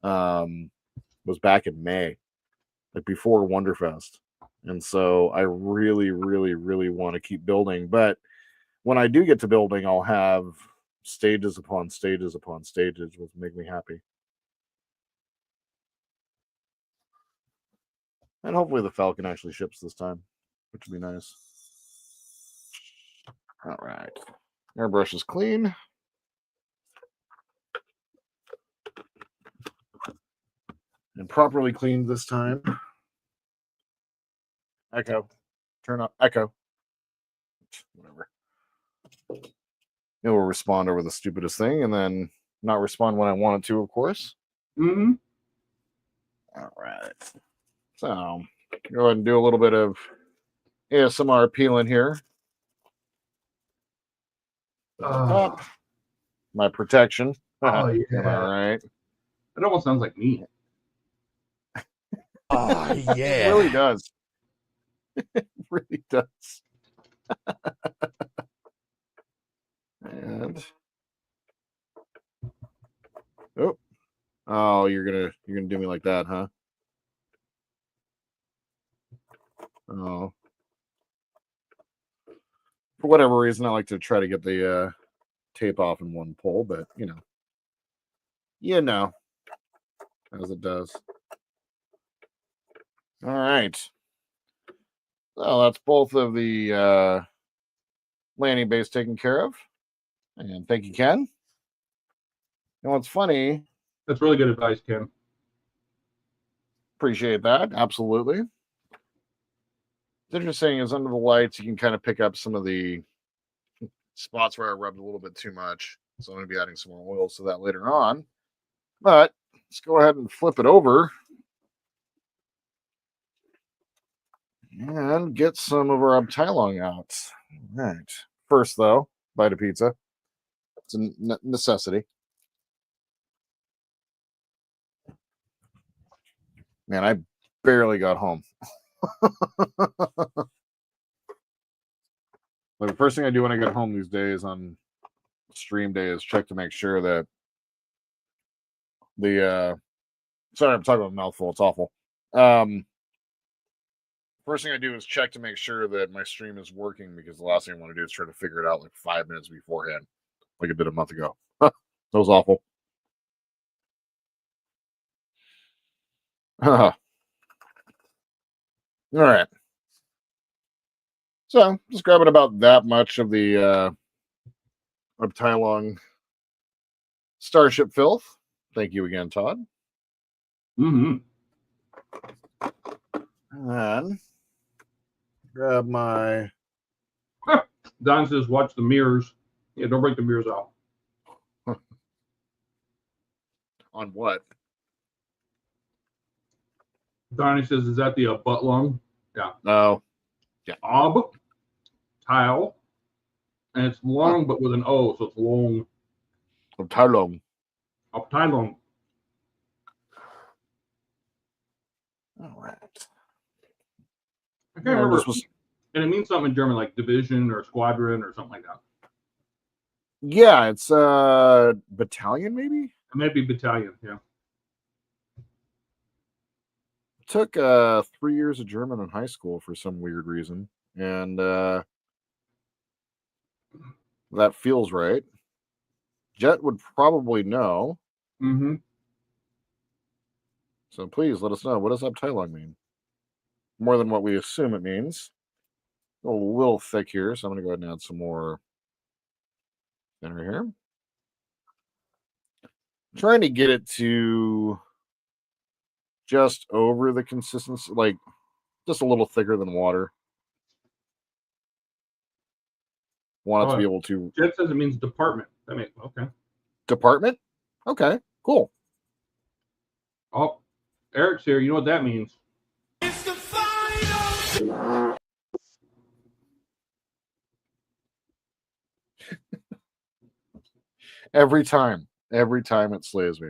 S1: was back in May, like before Wonderfest. And so I really, really, really want to keep building. But when I do get to building, I'll have stages upon stages upon stages, which make me happy. And hopefully the Falcon actually ships this time, which would be nice. All right. Airbrush is clean. And properly cleaned this time. Echo. Turn up echo. Whatever. It will respond over the stupidest thing and then not respond when I want it to, of course.
S3: Mm-hmm.
S1: All right. So go ahead and do a little bit of ASMR peeling here. My protection.
S3: Oh, yeah.
S1: All right.
S3: It almost sounds like me.
S2: Oh, yeah.
S1: It really does. It really does. And oh, you're gonna do me like that, huh? Oh, for whatever reason, I like to try to get the tape off in one pull, but you know, as it does. All right. So that's both of the landing base taken care of, and thank you, Ken. And what's funny?
S3: That's really good advice, Ken.
S1: Appreciate that. Absolutely. What's interesting is under the lights, you can kind of pick up some of the spots where I rubbed a little bit too much. So I'm going to be adding some more oils to that later on. But let's go ahead and flip it over and get some of our Abteilung out. All right. First, though, bite of pizza. It's a necessity. Man, I barely got home. Like the first thing I do when I get home these days on stream day is check to make sure that the sorry, I'm talking about a mouthful. It's awful. First thing I do is check to make sure that my stream is working, because the last thing I want to do is try to figure it out like 5 minutes beforehand, like I did a month ago. That was awful. All right. So just grabbing about that much of the Abteilung Starship Filth. Thank you again, Todd.
S3: Mm-hmm.
S1: And grab my...
S3: Don says, watch the mirrors. Yeah, don't break the mirrors out.
S1: On what?
S3: Donnie says, is that the butt lung? Yeah.
S1: Oh,
S3: Ob, tile, and it's long, but with an O, so it's long.
S1: Abteilung.
S3: Abteilung.
S1: All right.
S3: I can't remember. And it means something in German, like division or squadron or something like that.
S1: Yeah, it's battalion, maybe?
S3: It might be battalion, yeah.
S1: Took 3 years of German in high school for some weird reason, and that feels right. Jet would probably know.
S3: Mm-hmm.
S1: So please let us know. What does Abteilung mean? More than what we assume it means. A little thick here, so I'm going to go ahead and add some more thinner here. Trying to get it to just over the consistency, like just a little thicker than water. Want it to be able to.
S3: Jet says it means department. That makes okay.
S1: Department? Okay, cool.
S3: Oh, Eric's here. You know what that means?
S5: It's the final.
S1: Every time it slays me.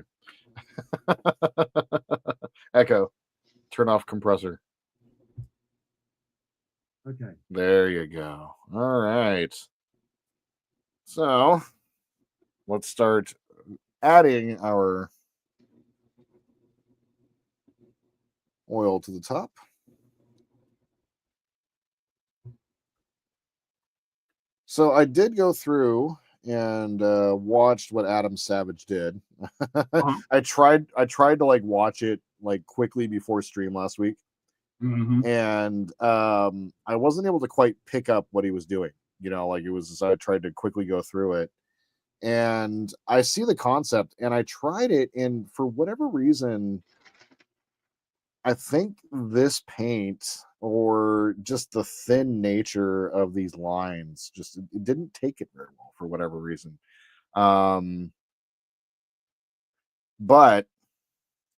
S1: Echo, turn off compressor.
S3: Okay.
S1: There you go. All right. So let's start adding our oil to the top. So I did go through and watched what Adam Savage did. I tried to like watch it like quickly before stream last week.
S3: Mm-hmm.
S1: And I wasn't able to quite pick up what he was doing. You know, like it was, I tried to quickly go through it. And I see the concept and I tried it. And for whatever reason, I think this paint or just the thin nature of these lines, just it didn't take it very well for whatever reason. But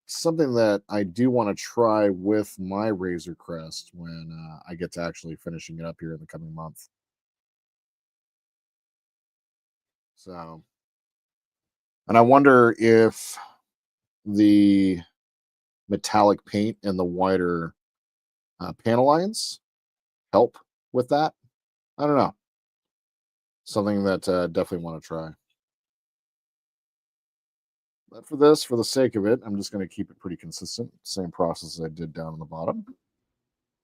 S1: something that I do want to try with my Razor Crest when I get to actually finishing it up here in the coming month. So, and I wonder if the metallic paint and the wider panel lines help with that. I don't know. Something that definitely want to try. But for this, for the sake of it, I'm just going to keep it pretty consistent. Same process as I did down on the bottom.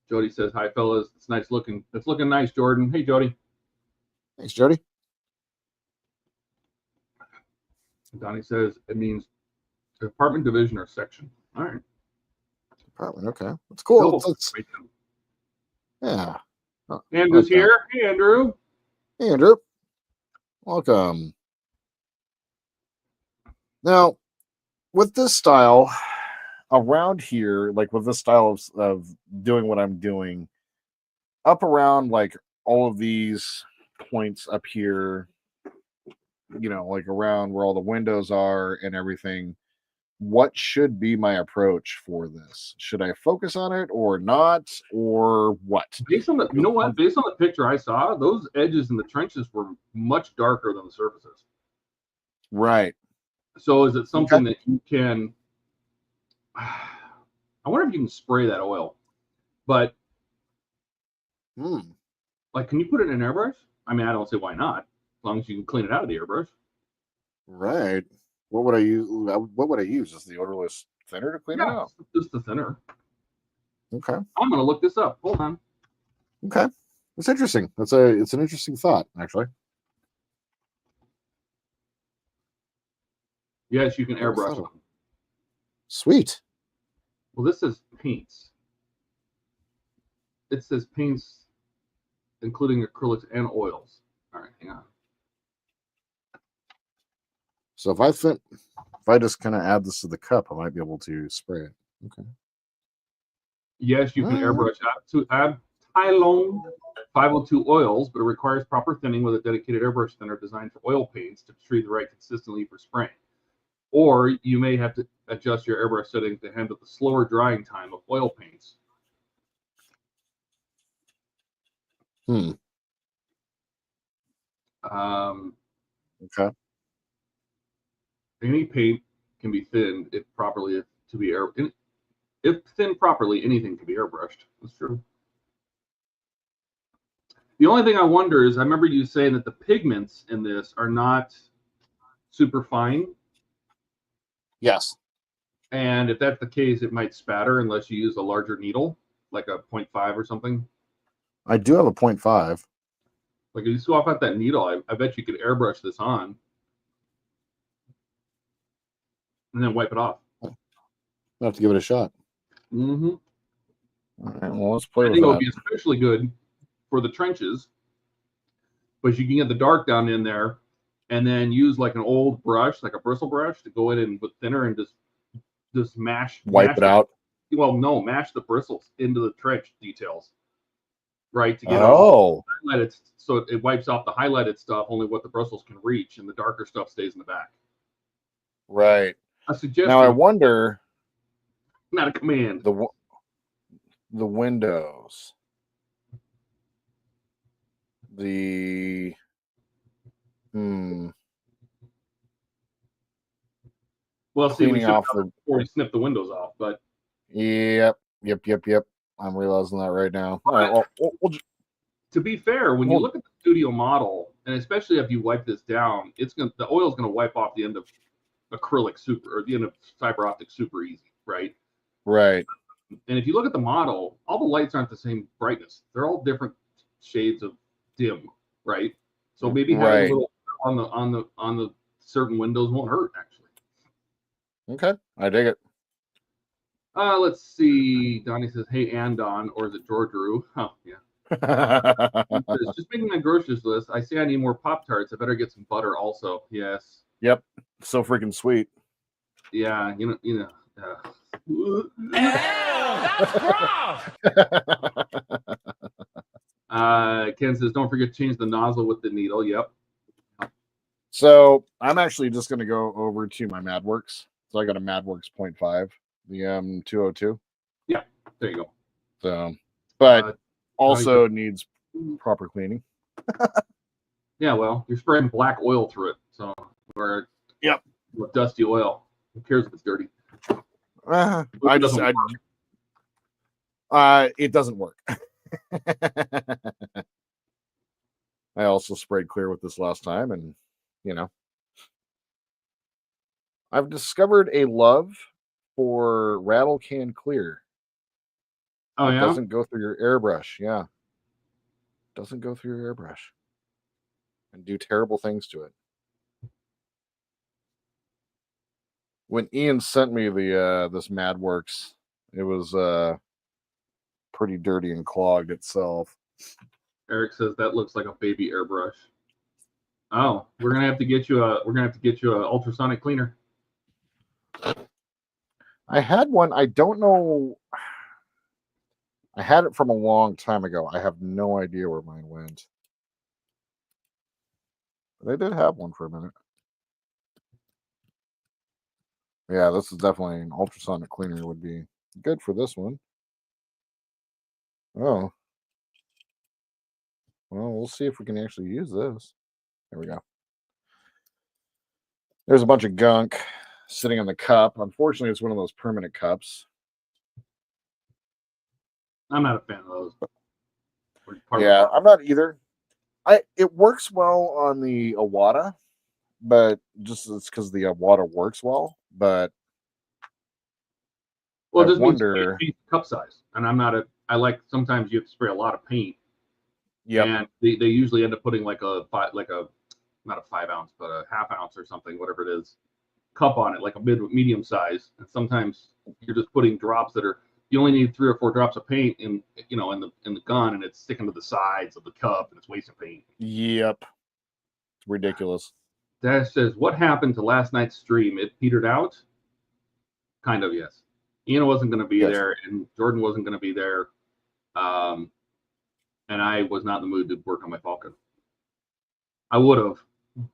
S3: Jody says, hi, fellas. It's nice looking. It's looking nice, Jordan. Hey, Jody.
S1: Thanks, Jody.
S3: Donnie says it means department, division, or section. All right.
S1: Department, okay. That's cool. Yeah. Oh,
S3: Andrew's here. Hey, Andrew.
S1: Hey, Andrew. Welcome. Now, with this style around here, like with this style of doing what I'm doing, up around like all of these points up here, you know, like around where all the windows are and everything, what should be my approach for this? Should I focus on it or not, or what?
S3: Based on the, you know what? Based on the picture I saw, those edges in the trenches were much darker than the surfaces.
S1: Right.
S3: So is it something that you can? I wonder if you can spray that oil, but like, can you put it in an airbrush? I mean, I don't say why not, as long as you can clean it out of the airbrush.
S1: Right. What would I use? What would I use? Just the odorless thinner to clean it out?
S3: Just the thinner.
S1: Okay.
S3: I'm gonna look this up. Hold on.
S1: Okay. It's interesting. It's an interesting thought, actually.
S3: Yes, you can airbrush them.
S1: Sweet.
S3: Well, this says paints. It says paints, including acrylics and oils. All right, hang on.
S1: So if I just kind of add this to the cup, I might be able to spray it. Okay.
S3: Yes, you can airbrush Abteilung 502 oils, but it requires proper thinning with a dedicated airbrush thinner designed for oil paints to treat the right consistently for spraying. or you may have to adjust your airbrush settings to handle the slower drying time of oil paints.
S1: Hmm. Okay.
S3: Any paint can be thinned if properly to be air. If thinned properly, anything can be airbrushed. That's true. The only thing I wonder is, I remember you saying that the pigments in this are not super fine,
S1: Yes.
S3: and if that's the case, it might spatter unless you use a larger needle, like a 0.5 or something.
S1: I do have a 0.5.
S3: Like if you swap out that needle, I bet you could airbrush this on and then wipe it off.
S1: I'll have to give it a shot.
S3: Mm-hmm.
S1: All right, well, let's play
S3: I
S1: with
S3: think it would
S1: that.
S3: be especially good for the trenches, but you can get the dark down in there and then use like an old brush, like a bristle brush, to go in and with thinner and just mash
S1: Wipe it out.
S3: Well, no, mash the bristles into the trench details, right? To get all highlighted, so it wipes off the highlighted stuff, only what the bristles can reach, and the darker stuff stays in the back.
S1: Right.
S3: A suggestion.
S1: Now I wonder,
S3: Not a command.
S1: the windows, the
S3: Well, see, we
S1: cleaning
S3: should
S1: off
S3: have
S1: the.
S3: already snipped the windows off, but
S1: Yep. I'm realizing that right now. All right. Well, we'll
S3: to be fair, when you look at the studio model, and especially if you wipe this down, the oil's gonna wipe off the end of acrylic super, or the end of fiber optic super easy, right?
S1: right.
S3: And if you look at the model, all the lights aren't the same brightness. They're all different shades of dim, right? So maybe having a little on the certain windows won't hurt, actually.
S1: Okay, I dig it.
S3: Let's see. Donnie says, "Hey, Andon," or is it George Rue? Oh, yeah. Says, just making my groceries list. I say I need more Pop-Tarts. I better get some butter also. Yes.
S1: Yep. So freaking sweet.
S3: Yeah. You know.
S5: Ew, that's gross.
S3: Ken says, "Don't forget to change the nozzle with the needle." Yep.
S1: So I'm actually just going to go over to my MadWorks. So I got a MadWorks 0.5, the M202.
S3: Yeah, there you go.
S1: So, but also needs proper cleaning.
S3: Yeah, well, you're spraying black oil through it, so or with dusty oil. Who cares if it's dirty?
S1: It doesn't work. I also sprayed clear with this last time, and I've discovered a love for rattle can clear.
S3: Oh,
S1: it
S3: yeah?
S1: doesn't go through your airbrush. Yeah, doesn't go through your airbrush and do terrible things to it. When Ian sent me the this MadWorks, it was pretty dirty and clogged itself.
S3: Eric says that looks like a baby airbrush. Oh, we're gonna have to get you a ultrasonic cleaner.
S1: I had one. I don't know. I had it from a long time ago. I have no idea where mine went. But I did have one for a minute. Yeah, this is definitely an ultrasonic cleaner would be good for this one. Oh. Well, we'll see if we can actually use this. There we go. There's a bunch of gunk sitting on the cup. Unfortunately, it's one of those permanent cups.
S3: I'm not a fan of those.
S1: Yeah, I'm not either. It works well on the Awada, but just it's because the Awada works well. But
S3: well,
S1: I
S3: this
S1: wonder
S3: means cup size, and I'm not a. I like sometimes you have to spray a lot of paint.
S1: Yeah,
S3: and they usually end up putting like a not a 5 ounce, but a half ounce or something, whatever it is, cup on it, like a medium size. And sometimes you're just putting drops that are, you only need 3 or 4 drops of paint in the gun, and it's sticking to the sides of the cup, and it's wasting paint.
S1: Yep, it's ridiculous.
S3: Dash says, "What happened to last night's stream? It petered out." Kind of, yes. Ian wasn't going to be there, and Jordan wasn't going to be there, and I was not in the mood to work on my Falcon. I would have,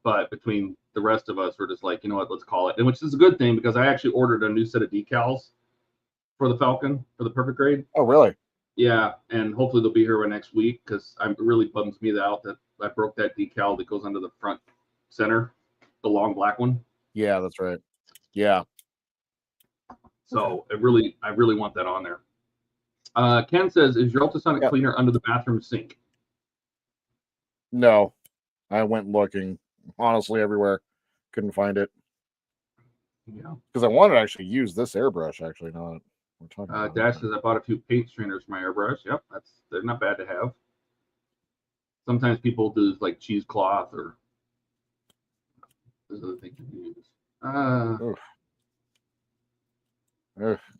S3: But between the rest of us, we're just like, you know what, let's call it. And which is a good thing because I actually ordered a new set of decals for the Falcon for the Perfect Grade.
S1: Oh, really?
S3: Yeah, and hopefully they'll be here by next week because it really bums me out that I broke that decal that goes under the front center, the long black one.
S1: Yeah, that's right. Yeah.
S3: So I really want that on there. Ken says, "Is your ultrasonic cleaner under the bathroom sink?"
S1: No, I went looking honestly everywhere, couldn't find it.
S3: Yeah,
S1: because I wanted to actually use this airbrush. Actually, not we're talking about
S3: Dash says, "I bought a few paint strainers for my airbrush." Yep, they're not bad to have. Sometimes people do like cheesecloth or there's other things you can use.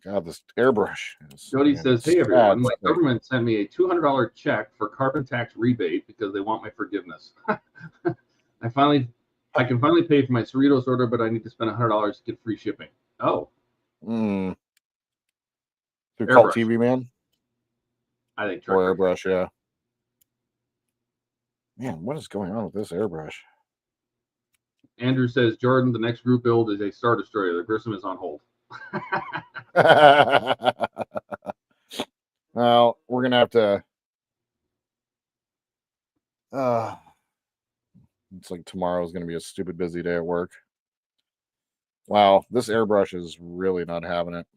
S1: God, this airbrush.
S3: Jody says, "Hey everyone, my government sent me a $200 check for carbon tax rebate because they want my forgiveness. I can finally pay for my Cerritos order, but I need to spend $100 to get free shipping." Oh,
S1: through Cult TV Man.
S3: I think
S1: or airbrush, yeah. Man, what is going on with this airbrush?
S3: Andrew says, "Jordan, the next group build is a Star Destroyer. The Grissom is on hold."
S1: Well, we're gonna have to. It's like tomorrow's gonna be a stupid busy day at work. Wow, this airbrush is really not having it.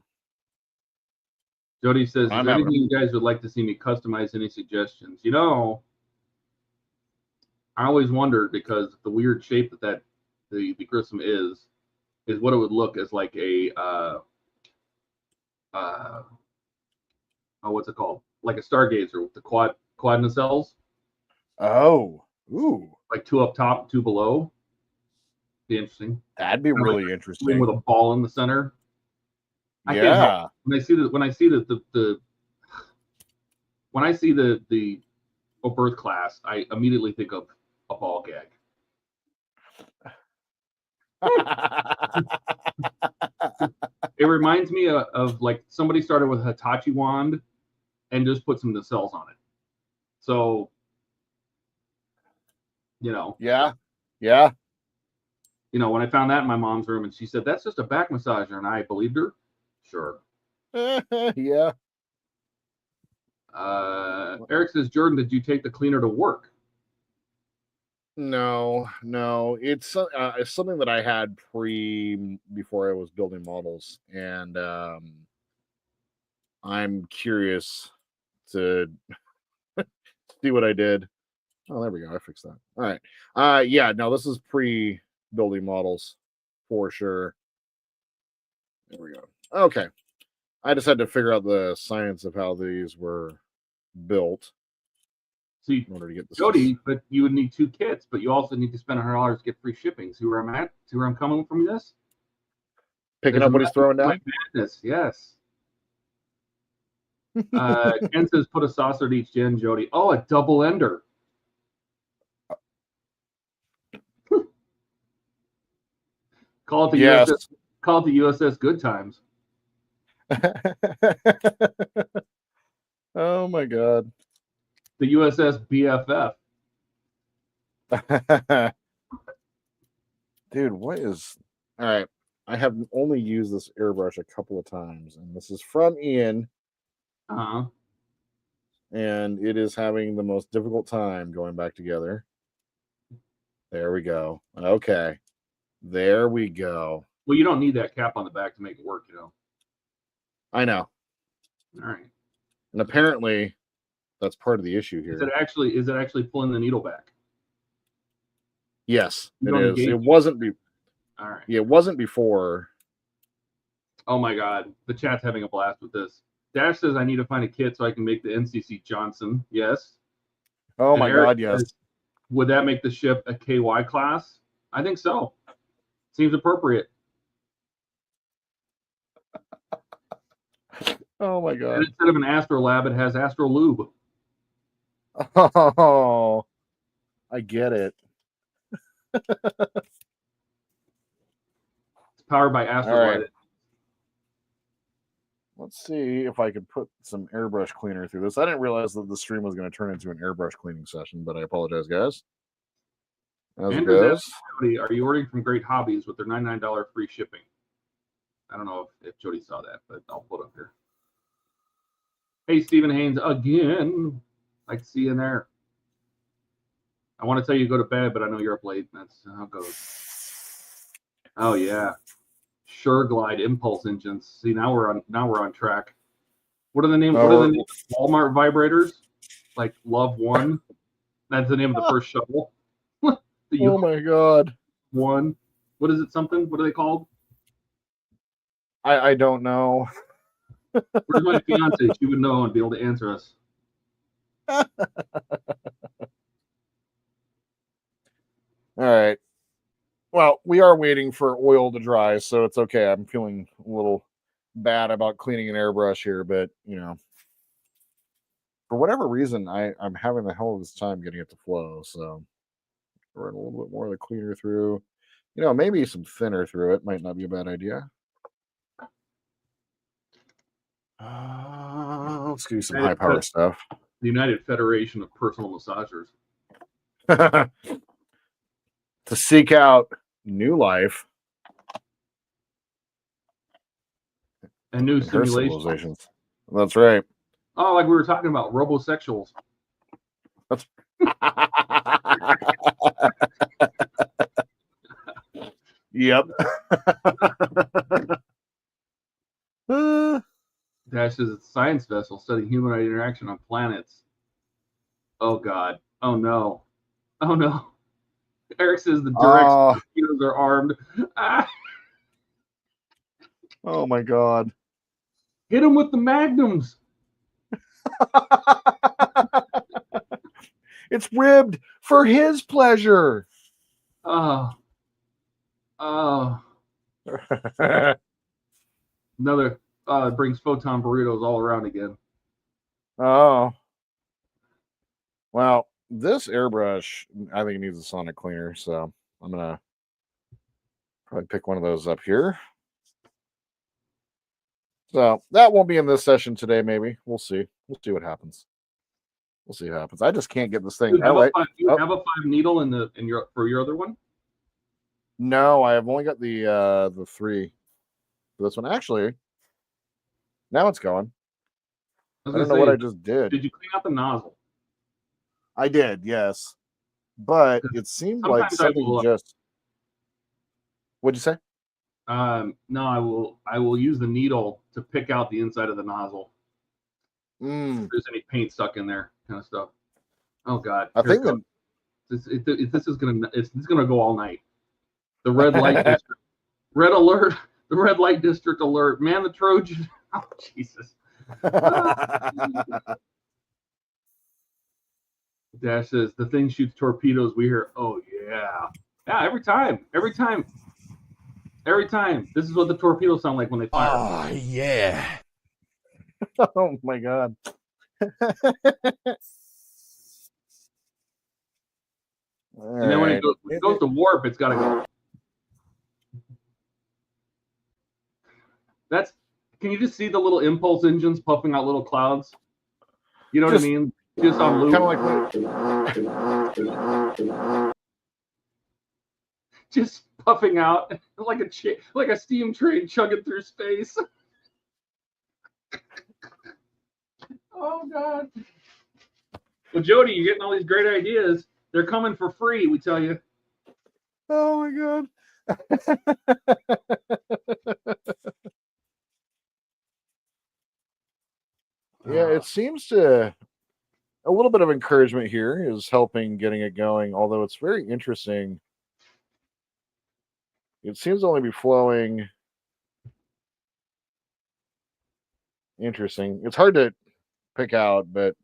S3: Jody says, "Is there anything you guys would like to see me customize? Any suggestions?" You know, I always wondered because the weird shape that the Grissom is what it would look as like a what's it called? Like a Stargazer with the quad nacelles.
S1: Oh, ooh,
S3: like 2 up top, 2 below. Be interesting.
S1: That'd be really interesting
S3: with a ball in the center. I
S1: yeah.
S3: can't help when I see the birth class, I immediately think of a ball gag. It reminds me of like somebody started with a Hitachi wand and just put some nacelles on it. So, you know.
S1: Yeah.
S3: You know, when I found that in my mom's room and she said, "That's just a back massager," and I believed her. Sure.
S1: Yeah.
S3: Eric says, "Jordan, did you take the cleaner to work?"
S1: No. It's something that I had before I was building models, and I'm curious to see what I did. Oh, there we go. I fixed that. All right. Yeah. No, this is pre-building models for sure. There we go. Okay. I just had to figure out the science of how these were built.
S3: See,
S1: in order to get this,
S3: Jody, but you would need 2 kits, but you also need to spend $100 to get free shipping. See where I'm at? See where I'm coming from this?
S1: Picking up what he's throwing down?
S3: Madness, yes. Ken says, "Put a saucer at each gen, Jody." Oh, a double ender. Call it the USS. Call it the USS Good Times.
S1: Oh my God.
S3: The USS BFF.
S1: Dude, what is... All right. I have only used this airbrush a couple of times, and this is from Ian.
S3: Uh-huh.
S1: And it is having the most difficult time going back together. There we go. Okay. There we go.
S3: Well, you don't need that cap on the back to make it work, you know.
S1: I know.
S3: All right.
S1: And apparently that's part of the issue here.
S3: Is it actually pulling the needle back?
S1: Yes, it is. It wasn't
S3: all right.
S1: It wasn't before.
S3: Oh my God. The chat's having a blast with this. Dash says, "I need to find a kit so I can make the NCC Johnson." Yes.
S1: Oh my God, yes.
S3: Says, "Would that make the ship a KY class?" I think so. Seems appropriate.
S1: Oh my God.
S3: And instead of an Astrolab, it has Astrolube.
S1: Oh, I get it.
S3: It's powered by Astrolite.
S1: Right. Let's see if I could put some airbrush cleaner through this. I didn't realize that the stream was going to turn into an airbrush cleaning session, but I apologize, guys. As it
S3: Andrew
S1: goes.
S3: Jody, are you ordering from Great Hobbies with their $99 free shipping? I don't know if Jody saw that, but I'll put it up here. Hey, Stephen Haynes, again. Like to see you in there. I want to tell you to go to bed, but I know you're up late. That's how it goes. Oh yeah, Sure Glide impulse engines. See, now we're on track. What are the names? What are the names of Walmart vibrators? Like Love One. That's the name of the first shovel.
S1: Oh my god.
S3: One. What is it? Something? What are they called?
S1: I don't know.
S3: Where's my fiance? She would know and be able to answer us.
S1: All right. Well, we are waiting for oil to dry, so it's okay. I'm feeling a little bad about cleaning an airbrush here, but for whatever reason, I'm having the hell of this time getting it to flow. So run a little bit more of the cleaner through. Maybe some thinner through it might not be a bad idea. Let's do some high power stuff.
S3: The United Federation of Personal Massagers.
S1: To seek out new life
S3: and new
S1: civilizations. That's right.
S3: Oh, like we were talking about robosexuals.
S1: That's yep.
S3: Dash is a science vessel studying humanoid interaction on planets. Oh God. Oh no. Oh no. Eric says the Durex mosquitoes are armed.
S1: Oh my God.
S3: Hit him with the magnums.
S1: It's ribbed for his pleasure.
S3: Oh. Another brings photon burritos all around again.
S1: Oh. Well, this airbrush, I think it needs a sonic cleaner, so I'm going to probably pick one of those up here. So that won't be in this session today, maybe. We'll see. We'll see what happens. We'll see what happens. I just can't get this thing.
S3: You have a 5 needle for your other one?
S1: No, I have only got the 3 for this one. Actually, now it's going. I don't know what I just did.
S3: Did you clean out the nozzle?
S1: I did, yes. But it seemed like something just. What'd you say?
S3: No, I will use the needle to pick out the inside of the nozzle. If there's any paint stuck in there, kind of stuff. Oh God!
S1: I think
S3: this is gonna go all night. The red light district, red alert, the red light district alert. Man, the Trojan. Oh Jesus! Dash says the thing shoots torpedoes. We hear, oh yeah, yeah. Every time. This is what the torpedoes sound like when they fire.
S2: Oh yeah.
S1: Oh my God.
S3: And then when it goes to warp, it's got to go. Can you just see the little impulse engines puffing out little clouds? You know what I mean? Just on loop.
S1: Kind of like
S3: just puffing out like a steam train chugging through space. Oh God. Well, Jody, you're getting all these great ideas. They're coming for free, we tell you.
S1: Oh my God. Yeah, it seems to a little bit of encouragement here is helping getting it going, although it's very interesting. It seems to only be flowing. Interesting. It's hard to pick out, but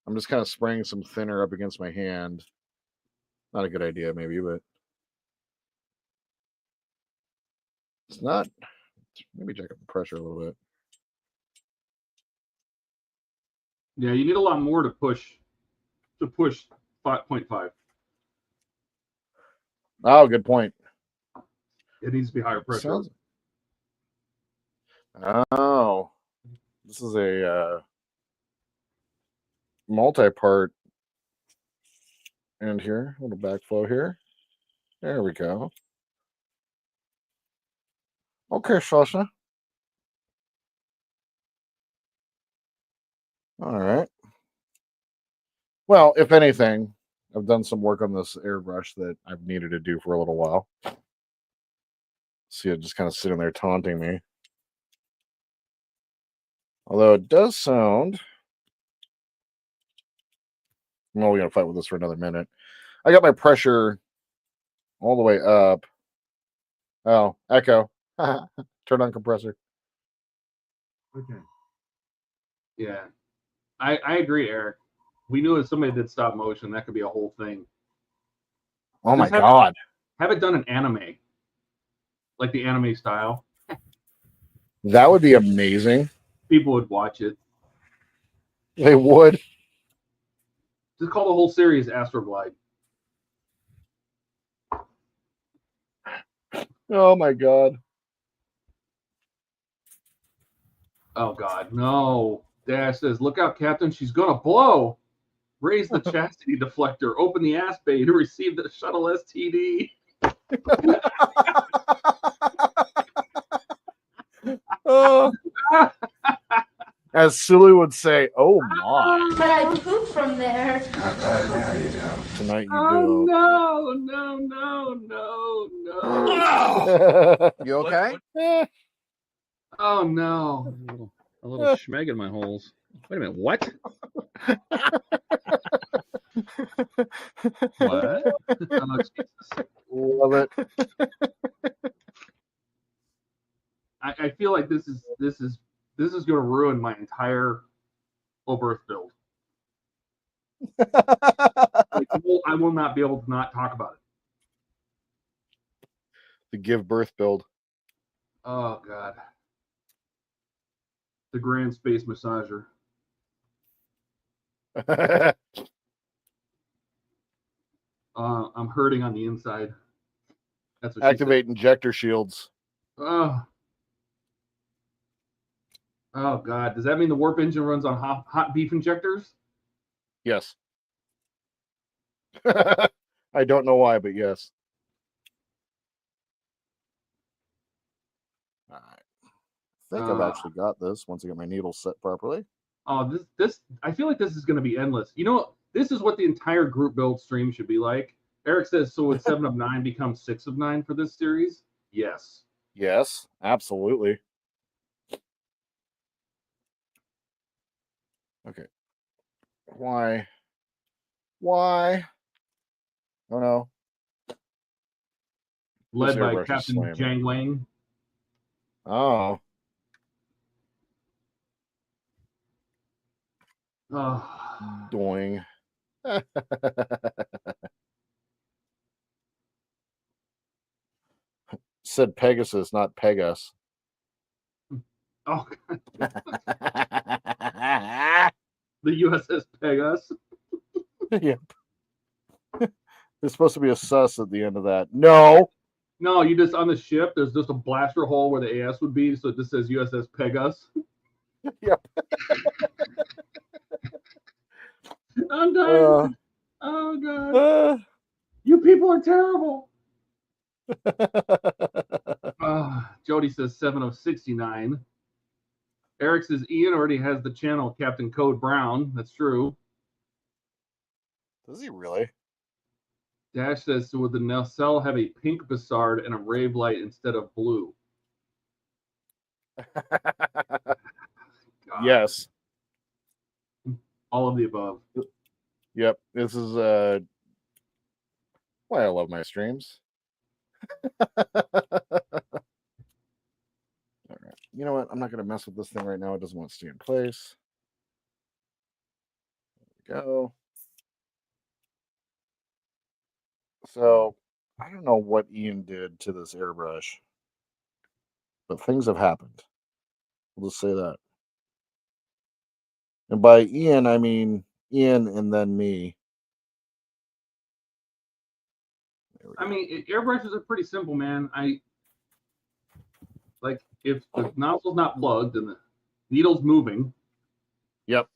S1: I'm just kind of spraying some thinner up against my hand. Not a good idea, maybe, but it's not. Maybe check up the pressure a little bit.
S3: Yeah, you need a lot more to push 5.5.
S1: Oh, good point.
S3: It needs to be higher pressure.
S1: Oh, this is a multi-part end here, a little backflow here. There we go. Okay, Sasha. All right. Well, if anything, I've done some work on this airbrush that I've needed to do for a little while. See it just kind of sitting there taunting me. Although it does sound... Well, we're going to fight with this for another minute. I got my pressure all the way up. Oh, echo. Turn on compressor.
S3: Okay. Yeah. I agree, Eric. We knew if somebody did stop motion, that could be a whole thing.
S1: Oh my
S3: Just have-
S1: God.
S3: Have it done in anime. Like the anime style.
S1: That would be amazing.
S3: People would watch it.
S1: They would.
S3: Just call the whole series Astroglide.
S1: Oh my God.
S3: Oh God, no. Dash says, look out, Captain, she's gonna blow. Raise the chastity deflector, open the ass bay to receive the shuttle STD.
S1: Oh. As Sulu would say, oh my.
S4: But I poop from there.
S1: Tonight you
S3: Oh
S1: do.
S3: no, no, no, no, no.
S2: You okay?
S3: Oh no.
S5: A little schmeg in my holes. Wait a minute, what? What?
S3: Oh, Jesus.
S1: Love it.
S3: I feel like this is going to ruin my entire Birth build. Like, I will not be able to not talk about it.
S1: The give birth build.
S3: Oh God. The Grand Space Massager. I'm hurting on the inside. That's what
S1: Activate injector shields.
S3: Oh God. Does that mean the warp engine runs on hot beef injectors?
S1: Yes. I don't know why, but yes. All right. I think I've actually got this once I get my needles set properly.
S3: Oh, this I feel like this is going to be endless. You know, this is what the entire group build stream should be like. Eric says, so would 7 of 9 become 6 of 9 for this series? Yes.
S1: Yes, absolutely. Okay. Why? Oh no.
S3: Led
S1: This
S3: by
S1: airbrush is
S3: Captain
S1: slamming.
S3: Jang Wang.
S1: Oh.
S3: Oh.
S1: Doing. Said Pegasus, not Pegas.
S3: Oh, the USS Pegasus.
S1: Yep. There's supposed to be a sus at the end of that. No.
S3: No, you just on the ship. There's just a blaster hole where the AS would be, so it just says USS Pegasus.
S1: Yep.
S3: I'm dying. Oh God. You people are terrible. Jody says 7 of 69. Eric says Ian already has the channel Captain Code Brown. That's true.
S1: Does he really?
S3: Dash says, so would the nacelle have a pink Bassard and a rave light instead of blue? God.
S1: Yes.
S3: All of the above.
S1: Yep. This is why I love my streams. All right. You know what? I'm not going to mess with this thing right now. It doesn't want to stay in place. There we go. So, I don't know what Ian did to this airbrush, but things have happened. We'll just say that. And by Ian, I mean Ian and then me.
S3: I mean, airbrushes are pretty simple, man. Like if the nozzle's not plugged and the needle's moving.
S1: Yep.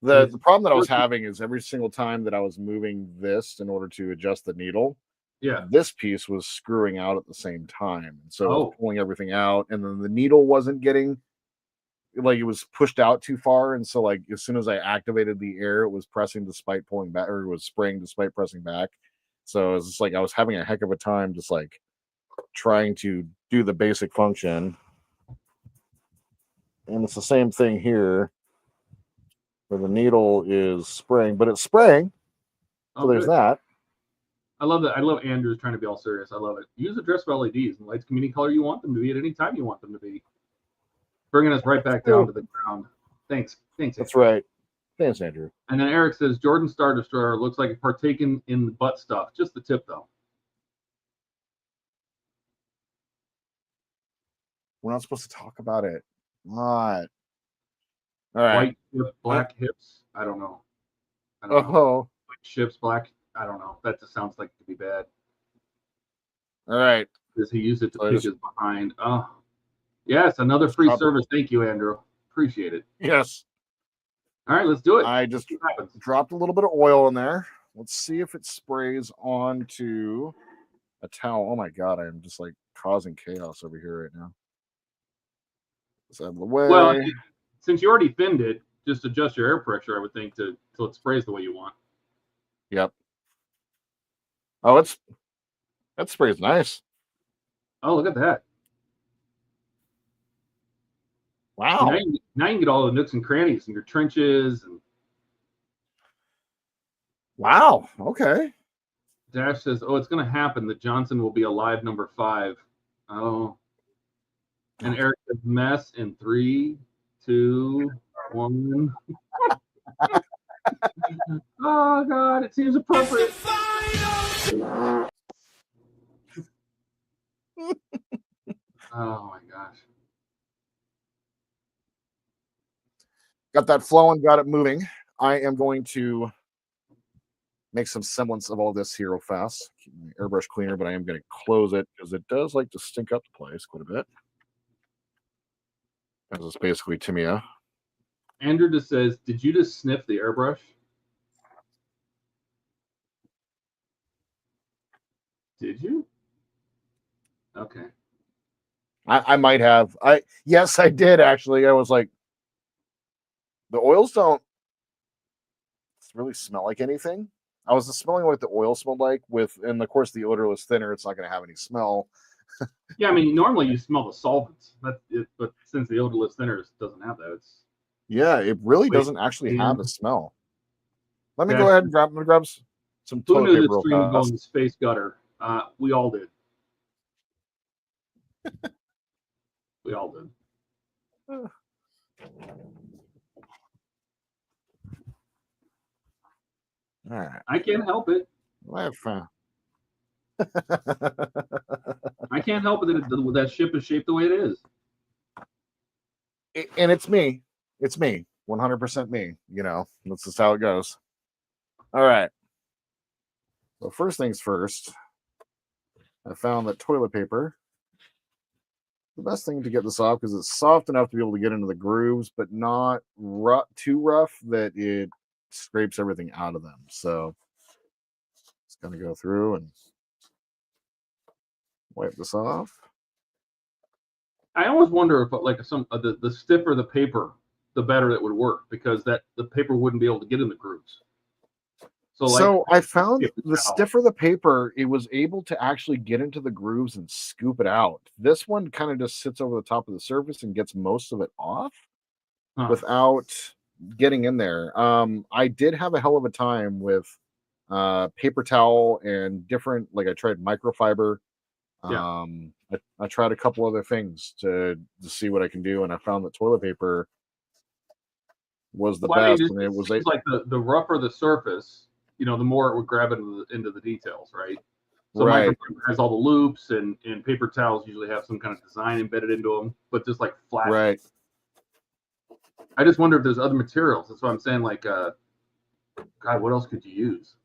S1: The problem that I was having is every single time that I was moving this in order to adjust the needle,
S3: Yeah.
S1: this piece was screwing out at the same time. And so I was
S3: Oh.
S1: pulling everything out, and then the needle wasn't getting, like, it was pushed out too far. And so, like, as soon as I activated the air, it was pressing despite pulling back, or it was spraying despite pressing back. So it was just like I was having a heck of a time just like trying to do the basic function. And it's the same thing here, where the needle is spraying, but it's spraying. So there's
S3: good.
S1: that.
S3: I love that. I love Andrew's trying to be all serious. I love it. Use a dress for LEDs and lights community color you want them to be at any time you want them to be. Bringing us right back down to the ground. Thanks.
S1: That's right. Thanks, Andrew.
S3: And then Eric says, Jordan Star Destroyer looks like it partaken in the butt stuff. Just the tip, though.
S1: We're not supposed to talk about it. Not. All right.
S3: White hip, black hips. I don't know.
S1: Oh.
S3: White ships, black. I don't know. That just sounds like it could be bad.
S1: All right.
S3: Does he use it to pick his behind? Oh, yes. Another free service. Thank you, Andrew. Appreciate it.
S1: Yes.
S3: All right, let's do it.
S1: I just dropped a little bit of oil in there. Let's see if it sprays onto a towel. Oh my God, I'm just like causing chaos over here right now. Let's out of the way.
S3: Well, since you already thinned it, just adjust your air pressure, I would think, till it sprays the way you want.
S1: Yep. Oh, that sprays nice.
S3: Oh, look at that.
S1: Wow.
S3: Now you can get all the nooks and crannies in your trenches. And
S1: wow. Okay.
S3: Dash says, oh, it's going to happen. The Johnson will be alive number 5. Oh. And Eric says, mess in 3, 2, 1. Oh, God, it seems appropriate. Oh, my gosh.
S1: Got that flowing, got it moving. I am going to make some semblance of all this here real fast. Keep my airbrush cleaner, but I am going to close it because it does like to stink up the place quite a bit. This is basically Timia.
S3: Andrew just says, did you just sniff the airbrush? Did you? Okay.
S1: I might have. Yes, I did actually. I was like, the oils don't really smell like anything. I was smelling what the oil smelled like and of course the odorless thinner, it's not going to have any smell.
S3: Yeah, I mean, normally you smell the solvents, but since the odorless thinner doesn't have that,
S1: yeah, it really doesn't actually have a smell. Let me go ahead and grab some
S3: Who
S1: toilet
S3: knew
S1: paper
S3: that stream would go in the space gutter? We all did. We all did.
S1: All right.
S3: I can't help it.
S1: I found.
S3: I can't help it that ship is shaped the way it is.
S1: And it's me. It's me. 100% me. You know, that's just how it goes. All right. So first things first, I found that toilet paper. The best thing to get this off because it's soft enough to be able to get into the grooves, but not too rough that it scrapes everything out of them. So just gonna go through and wipe this off.
S3: I always wonder if, like, the stiffer the paper, the better it would work, because the paper wouldn't be able to get in the grooves.
S1: So I found the stiffer the paper, it was able to actually get into the grooves and scoop it out. This one kind of just sits over the top of the surface and gets most of it off without getting in there. I did have a hell of a time with paper towel and different, like I tried microfiber. I tried a couple other things to see what I can do, and I found that toilet paper was the best. And it was
S3: like the rougher the surface, the more it would grab into the details, right? So microfiber has all the loops, and paper towels usually have some kind of design embedded into them, but just like flat.
S1: Right.
S3: I just wonder if there's other materials. That's what I'm saying. Like, God, what else could you use?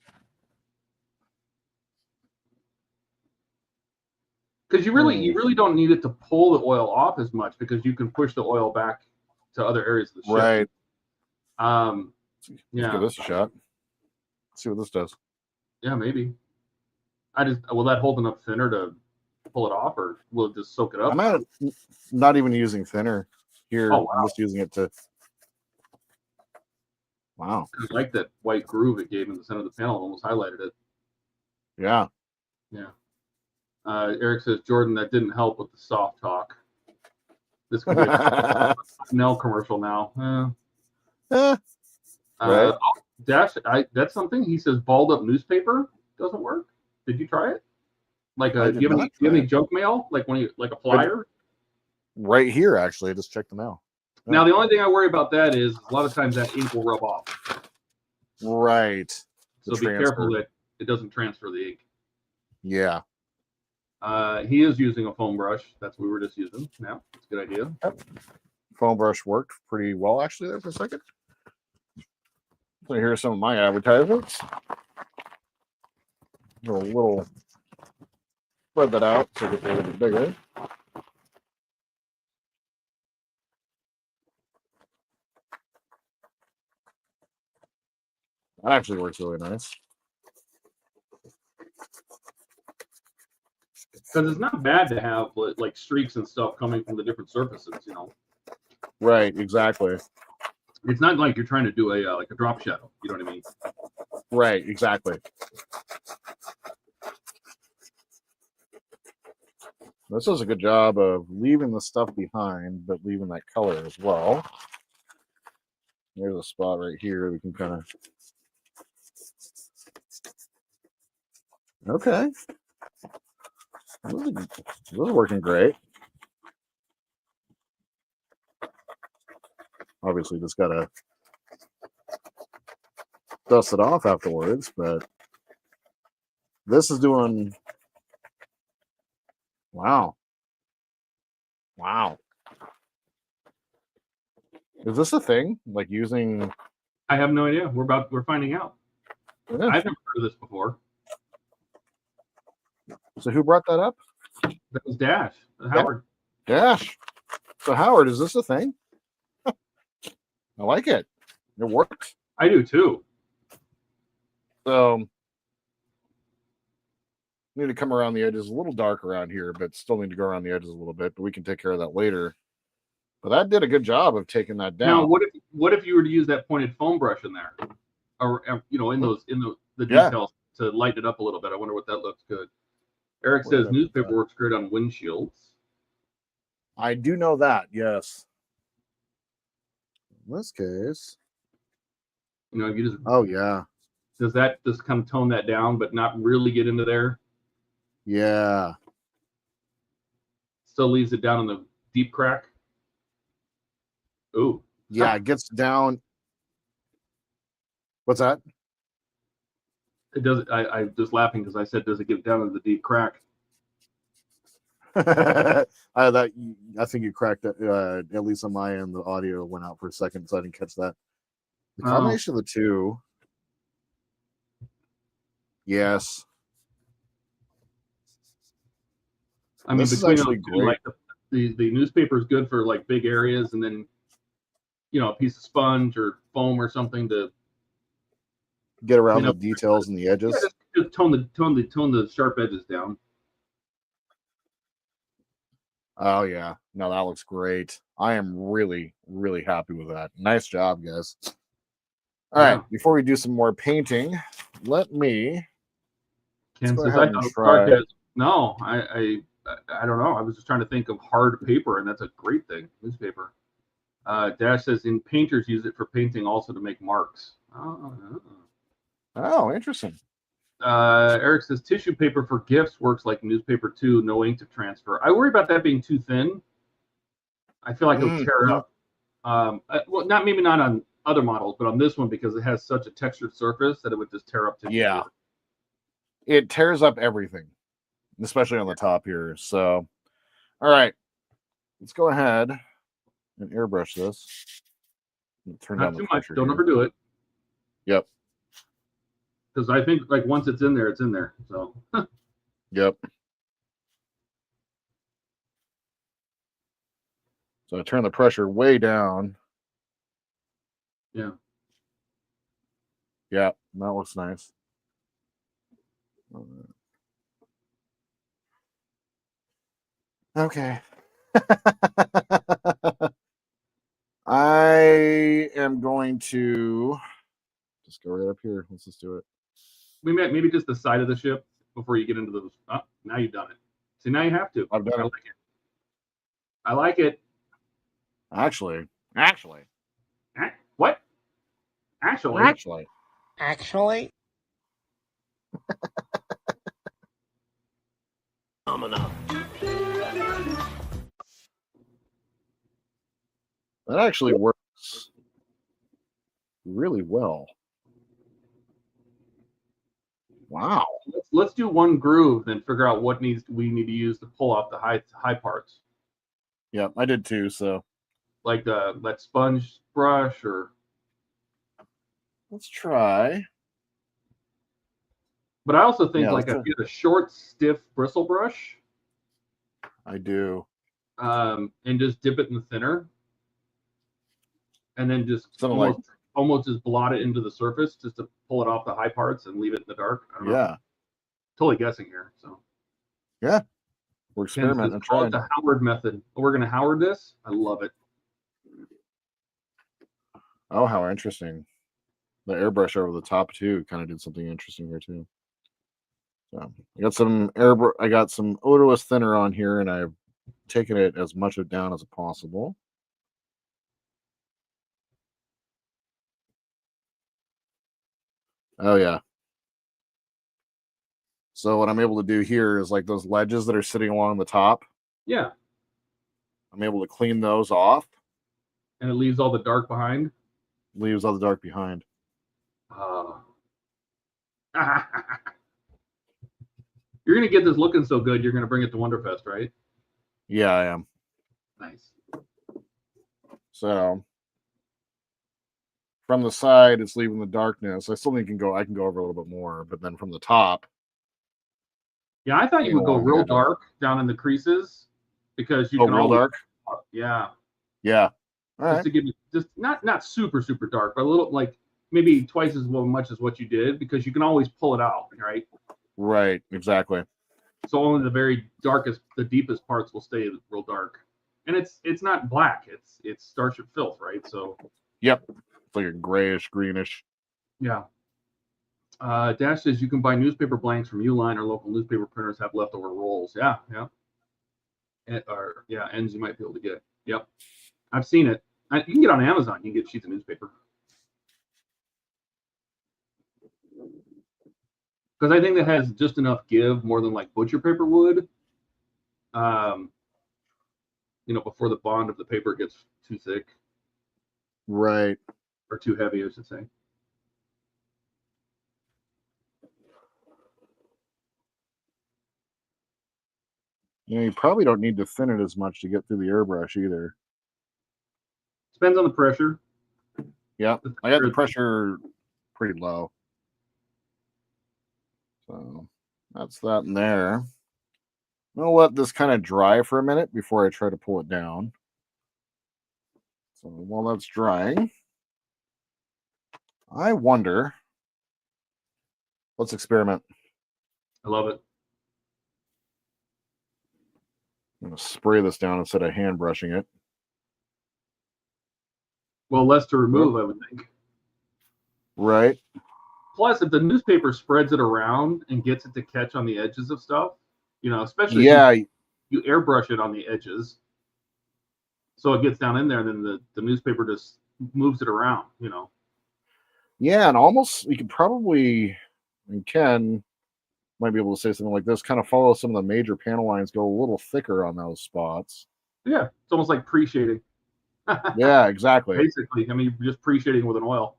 S3: Because you really don't need it to pull the oil off as much, because you can push the oil back to other areas of the ship.
S1: Right. Let's
S3: Yeah.
S1: give this a shot. See what this does.
S3: Yeah, maybe. Will that hold enough thinner to pull it off, or will it just soak it up?
S1: I'm not even using thinner here.
S3: Oh, wow.
S1: I'm just using it to. Wow.
S3: I like that white groove it gave in the center of the panel. It almost highlighted it.
S1: Yeah.
S3: Yeah. Eric says, Jordan, that didn't help with the soft talk. This could be a Snell commercial now.
S1: Right.
S3: Dash, that's something. He says balled up newspaper doesn't work. Did you try it? Like, do you have any junk mail? Like like a flyer?
S1: Right here, actually. I just checked the mail.
S3: Now, the only thing I worry about that is a lot of times that ink will rub off.
S1: Right.
S3: So be careful that it doesn't transfer the ink.
S1: Yeah.
S3: He is using a foam brush. That's what we were just using. Yeah, it's a good idea.
S1: Yep. Foam brush worked pretty well, actually, there for a second. So here's some of my advertisements. A little spread that out so it's a little bit bigger. That actually works really nice.
S3: Because it's not bad to have like streaks and stuff coming from the different surfaces, you know.
S1: Right, exactly.
S3: It's not like you're trying to do a like a drop shadow. You know what I mean?
S1: Right, exactly. This does a good job of leaving the stuff behind, but leaving that color as well. There's a spot right here we can kind of. Okay. This is working great. Obviously, just gotta dust it off afterwards, but this is doing. Wow. Wow. Is this a thing? Like using.
S3: I have no idea. We're finding out.
S1: Yeah.
S3: I've never heard of this before.
S1: So who brought that up?
S3: That was Dash. Howard.
S1: Dash. So Howard, is this a thing? I like it. It works.
S3: I do too.
S1: So need to come around the edges a little dark around here, but still need to go around the edges a little bit. But we can take care of that later. But that did a good job of taking that down.
S3: Now, what if you were to use that pointed foam brush in there, or you know, in the details to lighten it up a little bit? I wonder what that looks good. Eric says newspaper works great on windshields.
S1: I do know that. Yes. In this case,
S3: you know, if you just does that just kind of tone that down, but not really get into there?
S1: Yeah.
S3: Still leaves it down in the deep crack. Ooh.
S1: Yeah, it gets down. What's that?
S3: It does. I'm just laughing because I said, does it get down in the deep crack?
S1: I think you cracked it. At least on my end, the audio went out for a second, so I didn't catch that. The combination of the two. Yes.
S3: I mean,
S1: this is
S3: between
S1: actually great.
S3: Like the newspaper is good for like big areas, and then you know, a piece of sponge or foam or something to
S1: get around the details and the edges.
S3: Yeah, just tone the sharp edges down.
S1: Oh yeah, no, that looks great. I am really, really happy with that. Nice job, guys. All right, before we do some more painting, let me.
S3: Ken says, I try. No, I don't know. I was just trying to think of hard paper, and that's a great thing. Newspaper. Dash says, in painters use it for painting, also to make marks.
S1: Oh, interesting.
S3: Eric says, tissue paper for gifts works like newspaper too. No ink to transfer. I worry about that being too thin. I feel like it would tear up. Well, maybe not on other models, but on this one because it has such a textured surface that it would just tear up tissue.
S1: Yeah, it tears up everything, especially on the top here. So, all right, let's go ahead and airbrush this. Turn
S3: not
S1: down
S3: too
S1: the
S3: much.
S1: pressure
S3: Don't
S1: here.
S3: overdo it.
S1: Yep.
S3: Because I think like once it's in there, it's in there. So.
S1: Yep. So I turn the pressure way down.
S3: Yeah.
S1: Yeah, that looks nice. Okay. I am going to just go right up here. Let's just do it.
S3: Maybe just the side of the ship before you get into those. Oh, now you've done it. See, now you have to.
S1: I've done it.
S3: Like it. I like it.
S1: Actually.
S3: What? Actually.
S1: That actually works really well. Wow.
S3: Let's do one groove, then figure out what we need to use to pull off the high parts.
S1: Yeah, I did too. So
S3: Like that sponge brush, or
S1: let's try.
S3: but I also think
S1: Yeah,
S3: like if you had a short, stiff bristle brush,
S1: I do.
S3: and just dip it in the thinner, and then just
S1: Something
S3: almost just blot it into the surface just to pull it off the high parts and leave it in the dark. I don't know.
S1: Yeah.
S3: Totally guessing here. So
S1: Yeah. We're experimenting and trying.
S3: The Howard method. We're gonna Howard this. I love it.
S1: Oh, how interesting. The airbrush over the top too kind of did something interesting here too. So I got some odorless thinner on here, and I've taken it as much of down as possible. Oh yeah. So what I'm able to do here is like those ledges that are sitting along the top.
S3: Yeah.
S1: I'm able to clean those off.
S3: And it leaves all the dark behind.
S1: Leaves all the dark behind.
S3: You're gonna get this looking so good. You're gonna bring it to Wonderfest, right?
S1: Yeah, I am.
S3: Nice.
S1: So from the side, it's leaving the darkness. I still think I can go over a little bit more, but then from the top.
S3: Yeah, I thought you would go real dark down in the creases because you can
S1: real dark.
S3: Yeah.
S1: Yeah. All right.
S3: Just to give you just not super dark, but a little like maybe twice as much as what you did, because you can always pull it out, right?
S1: Right. Exactly.
S3: So only the very darkest, the deepest parts will stay real dark, and it's not black. It's Starship Filth, right? So.
S1: Yep. It's like a grayish, greenish.
S3: Yeah. Dash says you can buy newspaper blanks from Uline, or local newspaper printers have leftover rolls. Yeah. Ends you might be able to get. Yep. I've seen it. You can get on Amazon. You can get sheets of newspaper. Because I think that has just enough give, more than like butcher paper would. Before the bond of the paper gets too thick.
S1: Right.
S3: Or too heavy, I should say.
S1: You probably don't need to thin it as much to get through the airbrush either.
S3: Depends on the pressure.
S1: Yeah, I got the pressure pretty low. So that's that in there. I'll let this kind of dry for a minute before I try to pull it down. So while that's drying, I wonder. Let's experiment.
S3: I love it.
S1: I'm going to spray this down instead of hand brushing it.
S3: Well, less to remove, I would think.
S1: Right.
S3: Plus, if the newspaper spreads it around and gets it to catch on the edges of stuff, especially if you airbrush it on the edges, so it gets down in there, and then the newspaper just moves it around,
S1: Yeah, and almost you could probably, and Ken might be able to say something like this, kind of follow some of the major panel lines, go a little thicker on those spots.
S3: Yeah, it's almost like pre-shading.
S1: Yeah, exactly.
S3: Basically, you're just pre-shading with an oil.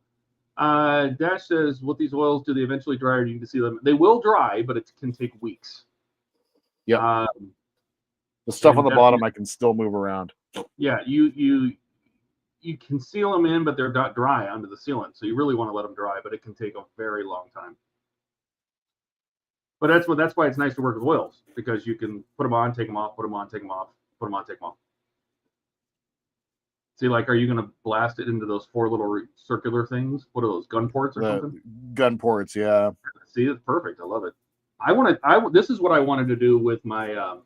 S3: Dash says, with these oils, do they eventually dry, or do you can see them? They will dry, but it can take weeks.
S1: Yeah. The stuff on the bottom I can still move around.
S3: Yeah, you can seal them in, but they're not dry under the sealant, so you really want to let them dry, but it can take a very long time. But that's why it's nice to work with oils, because you can put them on, take them off, put them on, take them off, put them on, take them off. See, like, are you going to blast it into those 4 little circular things? What are those, gun ports or something?
S1: Gun ports, yeah.
S3: See, it's perfect. I love it. This is what I wanted to do with my,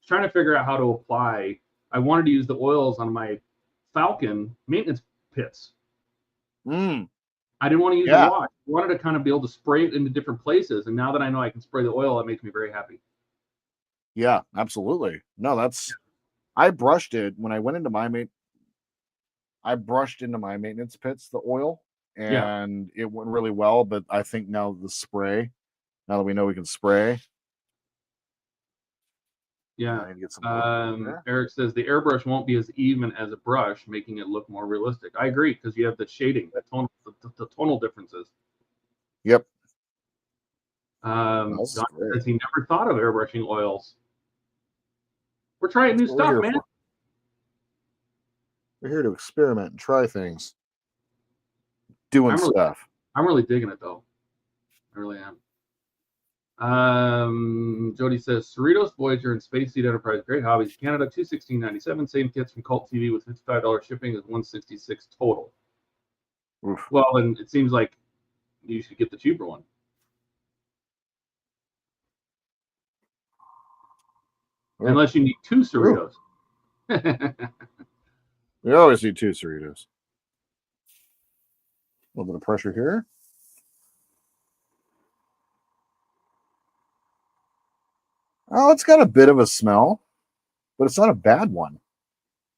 S3: trying to figure out how to apply. I wanted to use the oils on my Falcon maintenance pits.
S1: Mm.
S3: I didn't want to use
S1: Yeah.
S3: a wash. I wanted to kind of be able to spray it into different places. And now that I know I can spray the oil, that makes me very happy.
S1: Yeah, absolutely. No, I brushed it when I went into I brushed into my maintenance pits, the oil, and it went really well. But I think now now that we know we can spray.
S3: Yeah.
S1: I need to get some
S3: Eric says the airbrush won't be as even as a brush, making it look more realistic. I agree, because you have the shading, the tonal differences.
S1: Yep.
S3: Don says he never thought of airbrushing oils. We're trying new stuff, man.
S1: We're here to experiment and try things. Doing stuff.
S3: I'm really digging it, though. I really am. Jody says Cerritos, Voyager, and Space Seed Enterprise, great hobbies. Canada, $216.97. Same kits from Cult TV with $55 shipping is $166 total.
S1: Oof.
S3: Well, and it seems like you should get the cheaper one. Oof. Unless you need 2 Cerritos.
S1: We always need 2 Cerritos. A little bit of pressure here. Oh, it's got a bit of a smell, but it's not a bad one.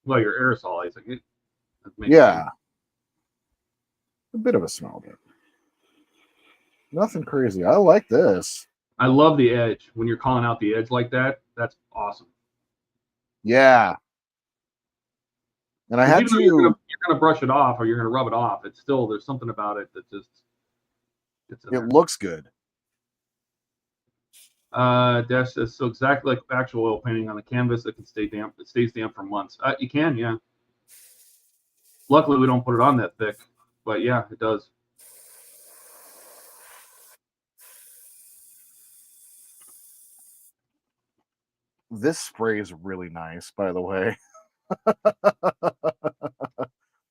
S3: Well, your aerosol, I think.
S1: Yeah. Sense. A bit of a smell, but nothing crazy. I like this.
S3: I love the edge. When you're calling out the edge like that, that's awesome.
S1: Yeah. And I had to.
S3: You're gonna brush it off, or you're gonna rub it off. It's still, there's something about it that just.
S1: It looks good.
S3: Dash says, so exactly like actual oil painting on the canvas, it can stay damp. It stays damp for months. You can, yeah. Luckily, we don't put it on that thick, but yeah, it does.
S1: This spray is really nice, by the way.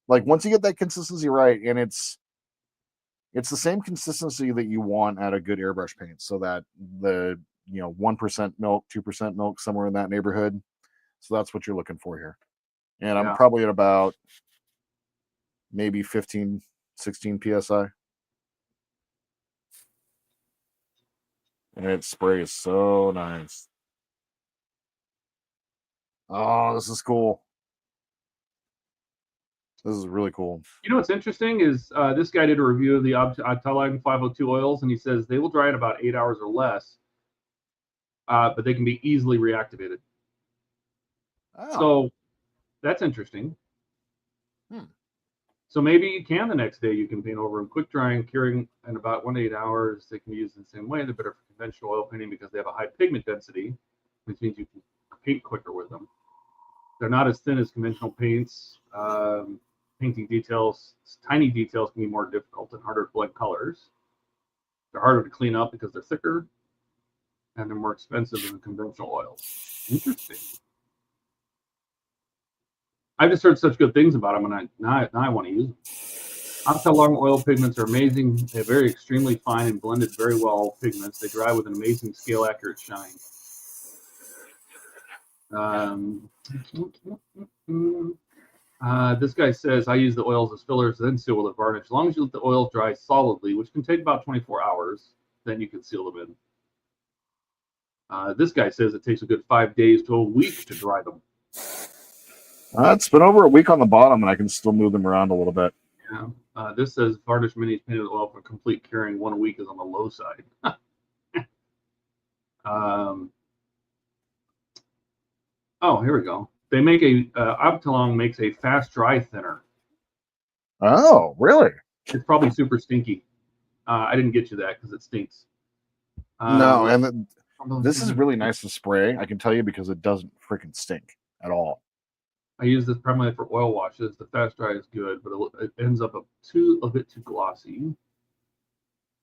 S1: Like, once you get that consistency right, and it's the same consistency that you want at a good airbrush paint, so that the 1% milk, 2% milk, somewhere in that neighborhood. So that's what you're looking for here. And I'm probably at about maybe 15, 16 psi. And it sprays so nice. Oh, this is cool. This is really cool.
S3: You know what's interesting is this guy did a review of the Abteilung 502 oils, and he says they will dry in about 8 hours or less, but they can be easily reactivated. Oh. So that's interesting. So maybe you can the next day, you can paint over them. Quick drying, curing in about 1 to 8 hours. They can be used in the same way. They're better for conventional oil painting because they have a high pigment density, which means you can paint quicker with them. They're not as thin as conventional paints. Painting details, tiny details can be more difficult and harder to blend colors. They're harder to clean up because they're thicker, and they're more expensive than conventional oils. Interesting. I've just heard such good things about them, and now I want to use them. Abteilung oil pigments are amazing. They're very extremely fine and blended very well pigments. They dry with an amazing scale-accurate shine. This guy says, I use the oils as fillers, then seal with a varnish. As long as you let the oils dry solidly, which can take about 24 hours, then you can seal them in. This guy says it takes a good 5 days to a week to dry them.
S1: It's been over a week on the bottom, and I can still move them around a little bit.
S3: Yeah. This says varnish minis painted with oil for complete curing. 1 week is on the low side. Oh, here we go. They make Abteilung makes a fast dry thinner.
S1: Oh, really?
S3: It's probably super stinky. I didn't get you that because it stinks.
S1: No, and this is really nice to spray. I can tell you, because it doesn't freaking stink at all.
S3: I use this primarily for oil washes. The fast dry is good, but it ends up a bit too glossy.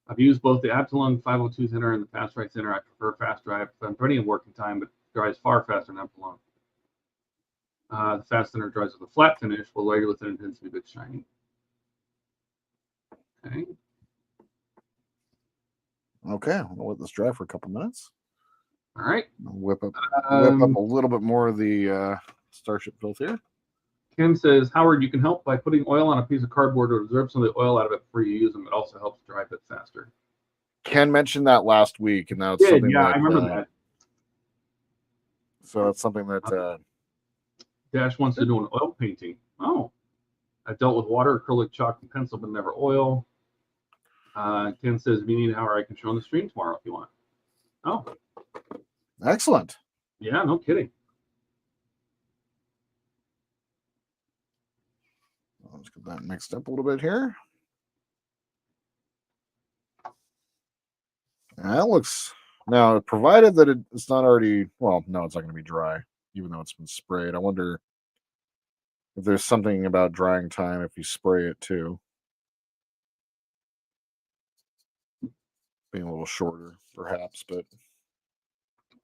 S3: I've used both the Abteilung 502 thinner and the fast dry thinner. I prefer fast dry. I'm plenty of working time, but dries far faster than Abteilung. The fast thinner dries with a flat finish, while regular thinner tends to be a bit shiny. Okay.
S1: Okay, I'll let this dry for a couple minutes.
S3: All right.
S1: I'll whip up a little bit more of the Starship Filth here.
S3: Ken says, Howard, you can help by putting oil on a piece of cardboard to absorb some of the oil out of it before you use them. It also helps dry a bit faster.
S1: Ken mentioned that last week, and now it's something
S3: Yeah,
S1: that,
S3: I remember that.
S1: So it's something that
S3: Dash wants to do an oil painting. Oh, I dealt with water, acrylic, chalk, and pencil, but never oil. Ken says, if you need an hour, I can show on the stream tomorrow if you want. Oh,
S1: excellent.
S3: yeah, no kidding.
S1: Let's get that mixed up a little bit here. That looks now, provided that it's not already, well, no, it's not going to be dry, even though it's been sprayed. I wonder if there's something about drying time if you spray it too. Being a little shorter, perhaps, but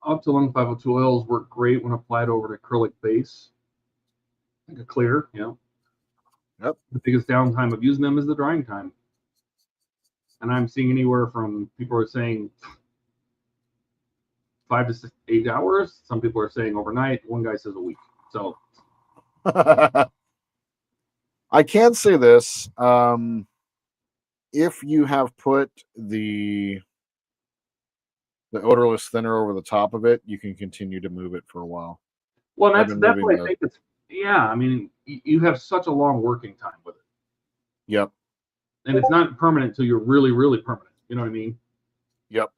S3: Abteilung 502 oils work great when applied over an acrylic base. Like a clear, yeah.
S1: Yep.
S3: The biggest downtime of using them is the drying time. And I'm seeing anywhere from people are saying 5 to 8 hours. Some people are saying overnight. One guy says a week. So
S1: I can say this. If you have put the odorless thinner over the top of it, you can continue to move it for a while.
S3: well, that's what I think it's. Yeah, I mean, you have such a long working time with it.
S1: Yep.
S3: And it's not permanent until you're really, really permanent. You know what I mean?
S1: Yep.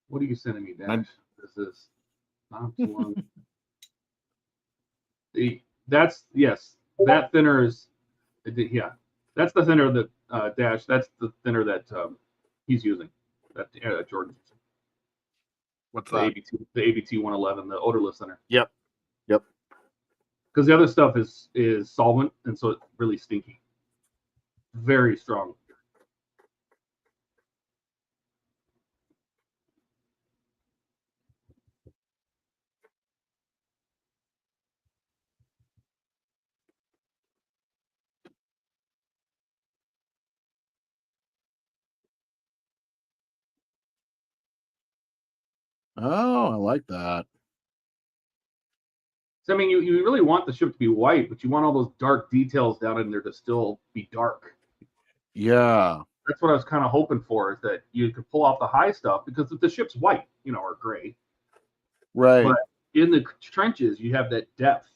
S3: What are you sending me, Dash? This is not too long. Yes, that thinner is, yeah, that's the thinner that Dash. That's the thinner that he's using. That Jordan's using.
S1: What's
S3: The
S1: that?
S3: ABT 111, the odorless thinner.
S1: Yep. Yep.
S3: Because the other stuff is solvent, and so it's really stinky. Very strong.
S1: Oh, I like that.
S3: So, I mean, you really want the ship to be white, but you want all those dark details down in there to still be dark.
S1: Yeah.
S3: That's what I was kind of hoping for, is that you could pull off the high stuff, because if the ship's white, or gray,
S1: Right.
S3: but in the trenches you have that depth.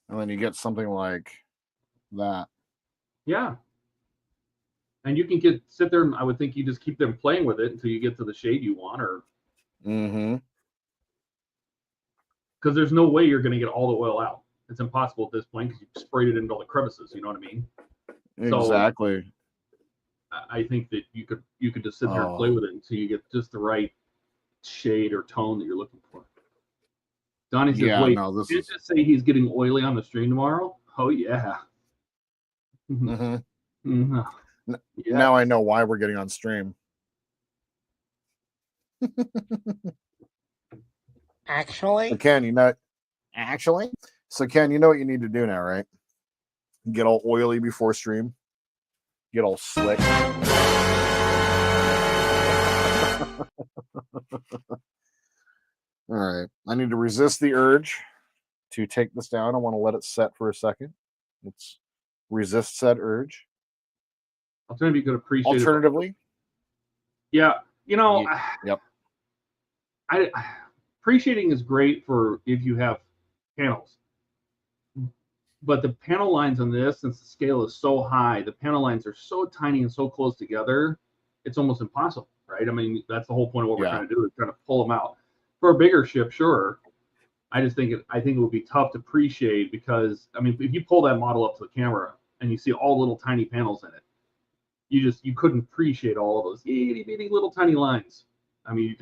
S1: And then you get something like that.
S3: Yeah. And you can sit there, and I would think you just keep them playing with it until you get to the shade you want, or
S1: Mm-hmm.
S3: because there's no way you're going to get all the oil out. It's impossible at this point because you've sprayed it into all the crevices. You know what I mean?
S1: Exactly.
S3: So I think that you could just sit there and play with it until you get just the right shade or tone that you're looking for. Donnie says,
S1: Yeah,
S3: "Wait,
S1: no, this
S3: did you
S1: is
S3: just say he's getting oily on the stream tomorrow?" Oh yeah.
S1: mm-hmm.
S3: Mhm. Yeah.
S1: Now I know why we're getting on stream.
S2: Actually,
S1: So Ken, So Ken, you know what you need to do now, right? Get all oily before stream. Get all slick. All right. I need to resist the urge to take this down. I want to let it set for a second. Let's resist said urge.
S3: Alternatively, you could appreciate it.
S1: Alternatively,
S3: Yeah,
S1: yep.
S3: I appreciating is great for if you have panels, but the panel lines on this, since the scale is so high, the panel lines are so tiny and so close together, it's almost impossible, right? I mean, that's the whole point of what we're trying to do, is trying to pull them out. For a bigger ship, sure. I think it would be tough to appreciate, because I mean, if you pull that model up to the camera and you see all little tiny panels in it, you couldn't appreciate all of those itty bitty little tiny lines. I mean,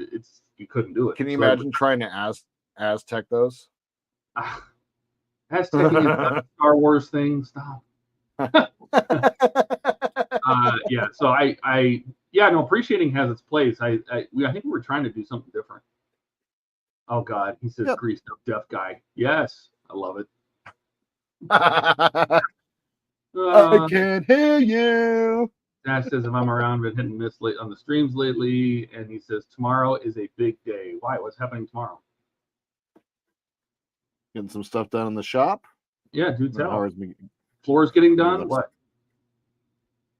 S3: you couldn't do it.
S1: Can you imagine trying to Aztec those?
S3: Aztecing is a Star Wars thing. Stop. Yeah. So appreciating has its place. I think we were trying to do something different. Oh God, he says
S1: Yep.
S3: greased up deaf guy. Yes, I love it.
S1: I can't hear you.
S3: Dash says if I'm around, been hitting miss late on the streams lately, and he says tomorrow is a big day. Why? What's happening tomorrow?
S1: Getting some stuff done in the shop.
S3: Yeah, do
S1: How
S3: tell.
S1: is me,
S3: Floor's getting done. What?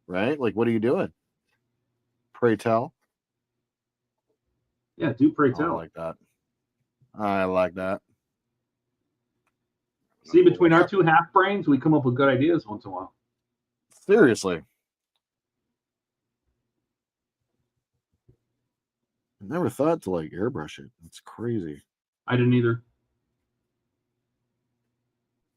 S1: right? Like, what are you doing? Pray tell.
S3: Yeah, do pray
S1: Oh, I
S3: tell.
S1: like that. I like that.
S3: See, between our two half brains, we come up with good ideas once in a while.
S1: Seriously. I never thought to like airbrush it. It's crazy.
S3: I didn't either.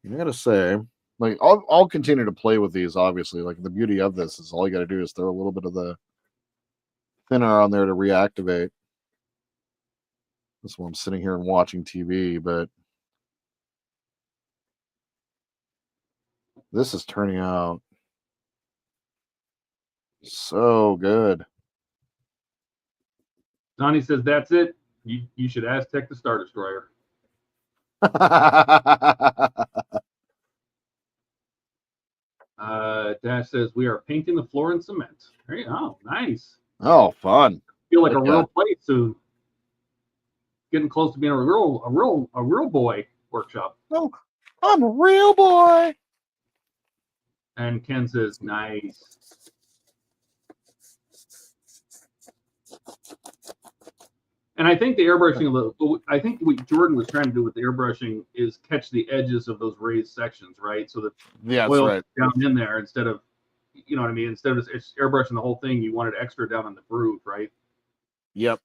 S1: I gotta say, like, I'll continue to play with these. Obviously, like the beauty of this is all you gotta do is throw a little bit of the thinner on there to reactivate. That's why I'm sitting here and watching TV, but this is turning out so good.
S3: Donnie says that's it. You should Aztec the Star Destroyer. Dash says we are painting the floor in cement. There you go. Nice.
S1: Oh, fun.
S3: Feel like a
S1: Okay.
S3: real place soon. Getting close to being a real boy workshop.
S1: Oh, I'm a real boy.
S3: And Ken says nice. And I think the airbrushing I think what Jordan was trying to do with the airbrushing is catch the edges of those raised sections, right? So that
S1: Yeah, that's
S3: oil
S1: right.
S3: down in there instead of, you know what I mean? Instead of it's airbrushing the whole thing, you wanted extra down on the groove, right?
S1: Yep.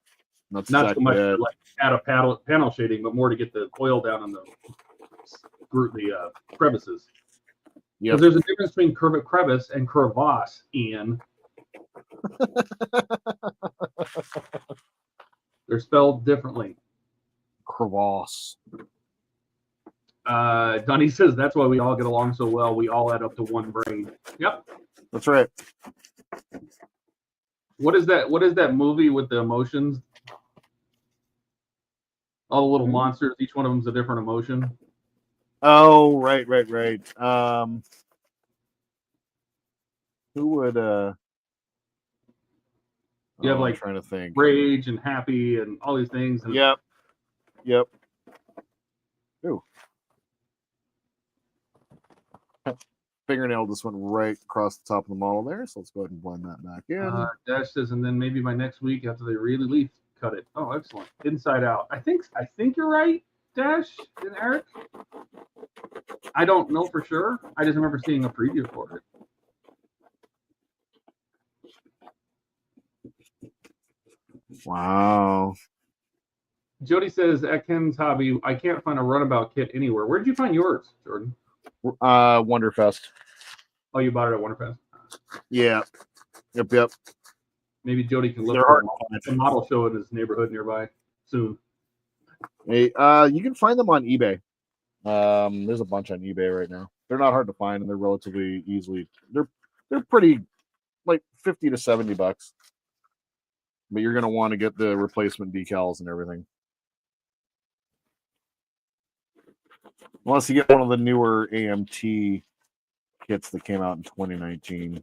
S1: That's
S3: Not
S1: exactly
S3: so much
S1: it.
S3: to like add a panel shading, but more to get the oil down on the crevices.
S1: Yep.
S3: Because there's a difference between crevice and crevasse, Ian. They're spelled differently.
S1: Crevasse.
S3: Dunny says that's why we all get along so well. We all add up to one brain. Yep.
S1: That's right.
S3: What is that? What is that movie with the emotions? All the little monsters. Each one of them's a different emotion.
S1: Oh, right. Who would
S3: You have
S1: I'm
S3: like
S1: trying to think.
S3: rage and happy and all these things. And
S1: Yep. Ooh. Fingernail just went right across the top of the model there, so let's go ahead and blend that back in.
S3: Dash says, and then maybe by next week after they really leaf cut it. Oh, excellent. Inside out. I think you're right, Dash and Eric. I don't know for sure. I just remember seeing a preview for it.
S1: Wow.
S3: Jody says at Ken's Hobby, I can't find a runabout kit anywhere. Where did you find yours, Jordan?
S1: Wonderfest.
S3: Oh, you bought it at Wonderfest.
S1: Yeah. Yep.
S3: Maybe Jody can look
S1: They're
S3: for
S1: hard to
S3: a model show in his neighborhood nearby soon.
S1: Hey, you can find them on eBay. There's a bunch on eBay right now. They're not hard to find, and they're relatively easily. They're pretty, like $50 to $70, but you're gonna want to get the replacement decals and everything. Unless you get one of the newer AMT kits that came out in 2019.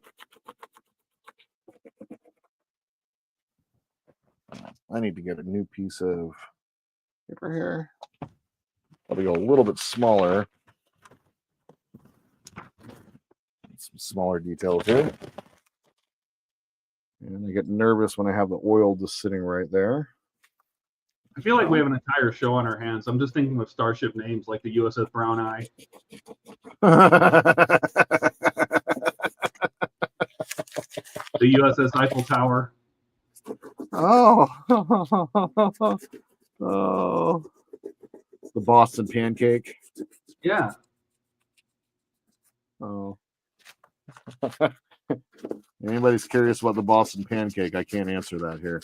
S1: I need to get a new piece of paper here. Probably go a little bit smaller. Some smaller details here. And I get nervous when I have the oil just sitting right there.
S3: I feel like we have an entire show on our hands. I'm just thinking of Starship names like the USS Brown Eye. The USS Eiffel Tower.
S1: Oh. Oh. The Boston Pancake.
S3: Yeah.
S1: Oh. Anybody's curious about the Boston Pancake, I can't answer that here.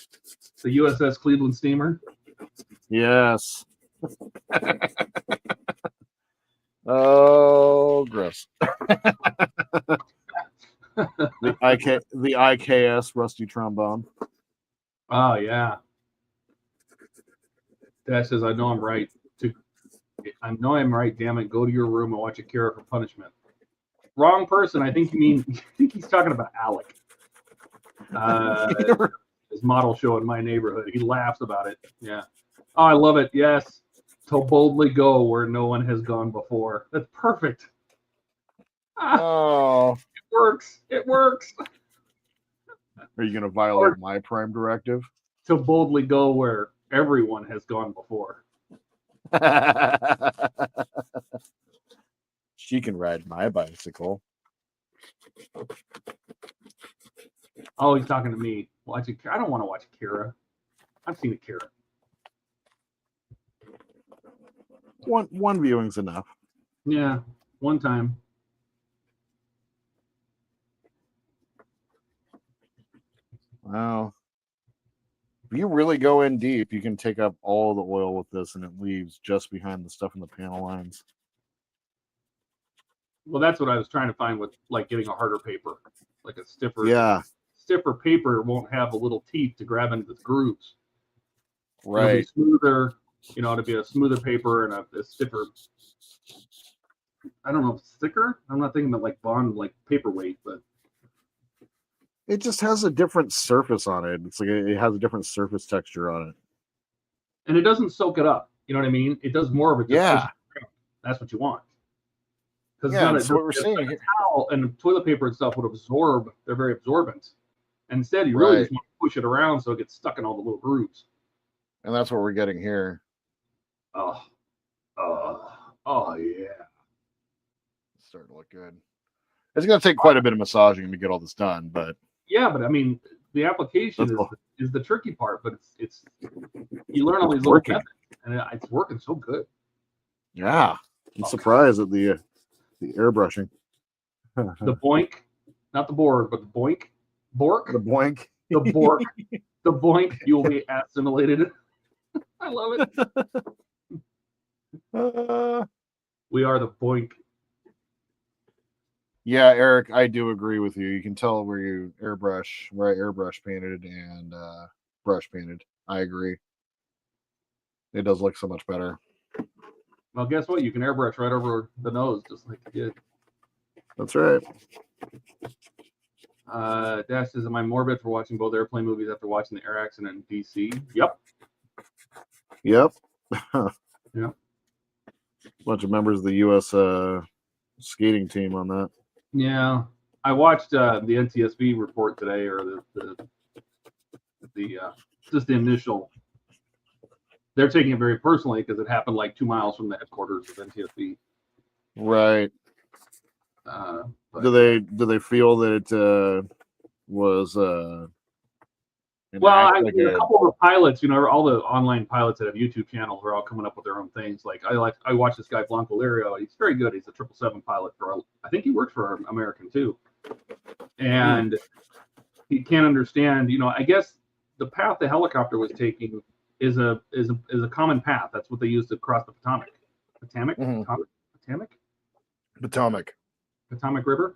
S3: The USS Cleveland Steamer.
S1: Yes. Oh, gross. the IKS Rusty Trombone.
S3: Oh, yeah. Dash says, I know I'm right. I know I'm right, damn it. Go to your room and watch Akira for punishment. Wrong person. I think he's talking about Alec. His model show in my neighborhood. He laughs about it. Yeah. Oh, I love it. Yes. To boldly go where no one has gone before. That's perfect.
S1: Oh.
S3: It works. It works.
S1: Are you going to violate my Prime directive?
S3: To boldly go where everyone has gone before.
S1: She can ride my bicycle.
S3: Oh, he's talking to me. I don't want to watch Akira. I've seen Akira.
S1: One viewing's enough.
S3: Yeah, one time.
S1: Wow. If you really go in deep, you can take up all the oil with this, and it leaves just behind the stuff in the panel lines.
S3: Well, that's what I was trying to find with like getting a harder paper, like a stiffer.
S1: Yeah.
S3: Stiffer paper won't have the little teeth to grab into the grooves.
S1: Right.
S3: It'll be smoother, to be a smoother paper and a stiffer. I don't know, thicker. I'm not thinking about like bond, like paperweight, but
S1: it just has a different surface on it. It's like it has a different surface texture on it,
S3: and it doesn't soak it up. You know what I mean? It does more of it.
S1: Yeah.
S3: That's what you want. Because
S1: that's what we're seeing here.
S3: Towel and toilet paper and stuff would absorb. They're very absorbent. And instead, you really just want to push it around so it gets stuck in all the little grooves.
S1: And that's what we're getting here.
S3: Oh yeah.
S1: It's starting to look good. It's going to take quite a bit of massaging to get all this done, but
S3: yeah, but I mean, the application is the tricky part. But it's you learn all these little methods, and it's working so good.
S1: Yeah, I'm surprised at the airbrushing.
S3: The boink, not the board, but the boink, bork,
S1: the boink,
S3: the bork, the boink. You will be assimilated. I love it. We are the boink.
S1: Yeah, Eric, I do agree with you. You can tell where I airbrush painted and brush painted. I agree. It does look so much better.
S3: Well, guess what? You can airbrush right over the nose, just like you did.
S1: That's right.
S3: Dash says, am I morbid for watching both airplane movies after watching the air accident in DC? Yep.
S1: Yeah.
S3: Bunch
S1: of members of the U.S. skating team on that.
S3: Yeah. I watched the NTSB report today, or just the initial. They're taking it very personally because it happened like 2 miles from the headquarters of NTSB.
S1: Right. Do they feel that it was
S3: well, I mean, a couple of the pilots, all the online pilots that have YouTube channels are all coming up with their own things. Like I watch this guy Blanco Lirio. He's very good. He's a 777 pilot I think he worked for American too. And he can't understand, I guess the path the helicopter was taking is a common path. That's what they used to cross the Potomac. Potomac River.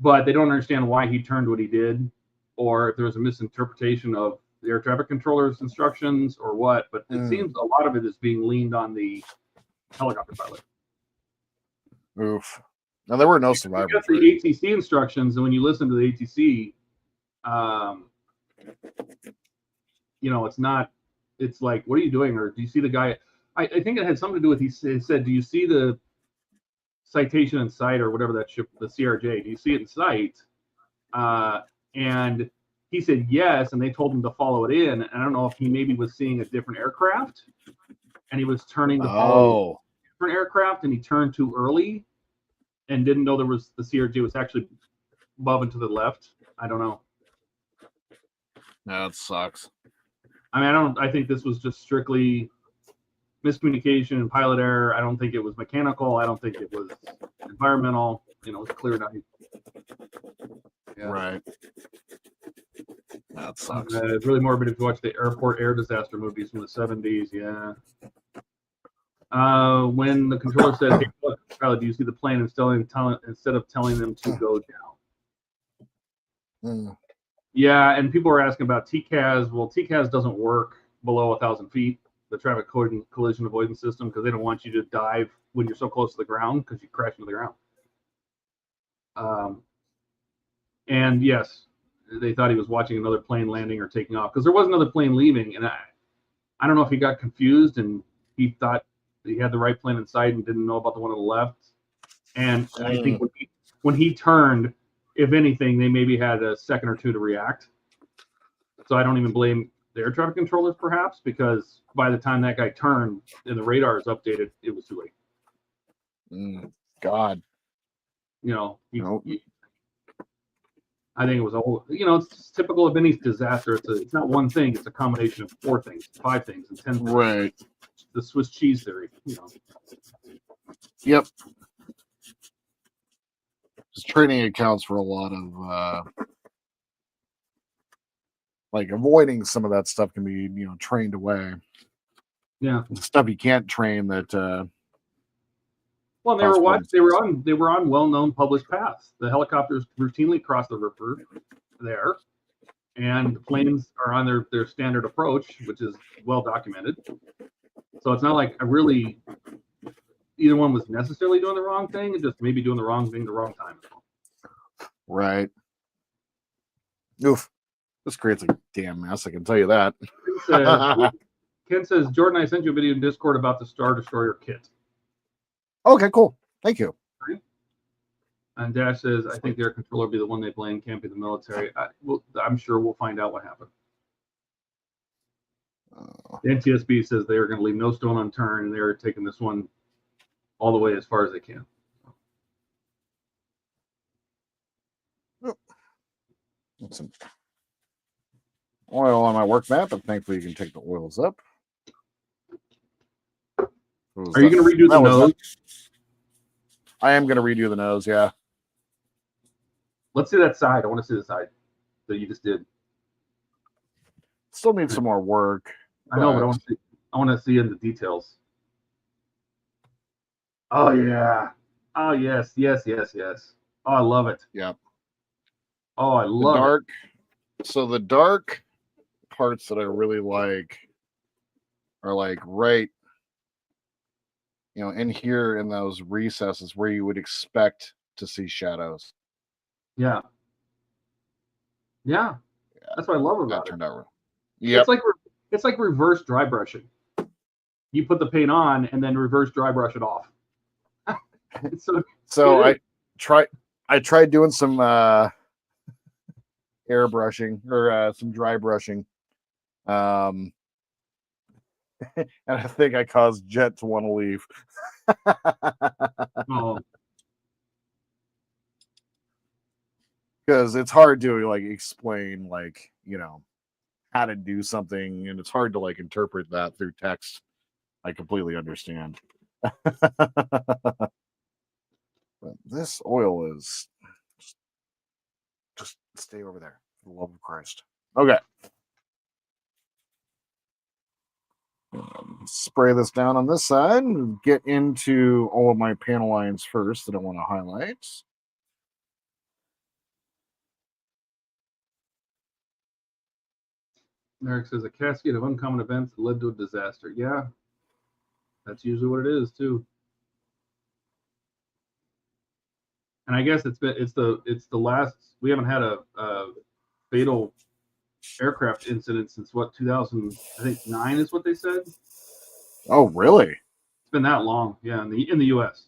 S3: But they don't understand why he turned what he did, or if there was a misinterpretation of the air traffic controller's instructions or what. But it seems a lot of it is being leaned on the helicopter pilot.
S1: Oof. Now, there were no survivors.
S3: You get the ATC instructions, and when you listen to the ATC, it's not, it's like, what are you doing? Or do you see the guy? I think it had something to do with, he said, do you see the citation in sight, or whatever that ship, the CRJ? Do you see it in sight? And he said yes, and they told him to follow it in. And I don't know if he maybe was seeing a different aircraft, and he was turning to follow a different aircraft, and he turned too early and didn't know the CRJ was actually above and to the left. I don't know.
S1: That sucks.
S3: I mean, I think this was just strictly miscommunication and pilot error. I don't think it was mechanical. I don't think it was environmental. It was clear night. Yeah.
S1: Right. That sucks.
S3: It's really morbid if you watch the airport air disaster movies from the 70s. Yeah. When the controller said, "Hey, look, pilot, do you see the plane?" instead of telling them to go down. Yeah, and people were asking about TCAS. Well, TCAS doesn't work below 1,000 feet, the traffic collision avoidance system, because they don't want you to dive when you're so close to the ground because you crash into the ground. And yes, they thought he was watching another plane landing or taking off, because there was another plane leaving, and I don't know if he got confused and he thought he had the right plane in sight and didn't know about the one on the left. And I think when he turned, if anything, they maybe had a second or two to react. So I don't even blame the air traffic controllers, perhaps, because by the time that guy turned and the radar is updated, it was too late.
S1: God.
S3: You know,
S1: Nope.
S3: I think it was it's typical of any disaster. It's not one thing. It's a combination of 4 things, 5 things, and 10 things.
S1: Right.
S3: The Swiss cheese theory,
S1: Yep. Just training accounts for a lot of like avoiding some of that stuff can be, trained away.
S3: Yeah.
S1: Stuff you can't train that
S3: Well, they were on well-known published paths. The helicopters routinely cross the river there, and the planes are on their standard approach, which is well documented. So it's not like either one was necessarily doing the wrong thing, and just maybe doing the wrong thing the wrong time.
S1: Right. Oof. This creates a damn mess, I can tell you that.
S3: Ken says, Jordan, I sent you a video in Discord about the Star Destroyer kit.
S1: Okay, cool. Thank you.
S3: And Dash says, I think their controller will be the one they blame, can't be the military. I'm sure we'll find out what happened. The NTSB says they are going to leave no stone unturned, and they're taking this one all the way as far as they can.
S1: Some oil on my work map, but thankfully you can take the oils up.
S3: Are you going to redo the nose?
S1: I am going to redo the nose, yeah.
S3: Let's see that side. I want to see the side that you just did.
S1: Still need some more work.
S3: I know, but I want to see in the details. Oh yeah. Oh yes. Oh, I love it.
S1: Yeah.
S3: Oh, I love it.
S1: So the dark parts that I really like are like right, in here in those recesses where you would expect to see shadows.
S3: Yeah. That's what I love about it.
S1: Turned out. Yeah.
S3: It's like reverse dry brushing. You put the paint on and then reverse dry brush it off.
S1: So I tried doing some airbrushing or some dry brushing. And I think I caused Jet to want to leave.
S3: Oh.
S1: Because it's hard to explain how to do something, and it's hard to interpret that through text. I completely understand. But this oil is just stay over there, for the love of Christ. Okay. Spray this down on this side and get into all of my panel lines first that I want to highlight.
S3: Eric says a cascade of uncommon events that led to a disaster. Yeah, that's usually what it is too. And I guess it's the last. We haven't had a fatal aircraft incident since 2009 is what they said.
S1: Oh, really?
S3: It's been that long, yeah, in the U.S.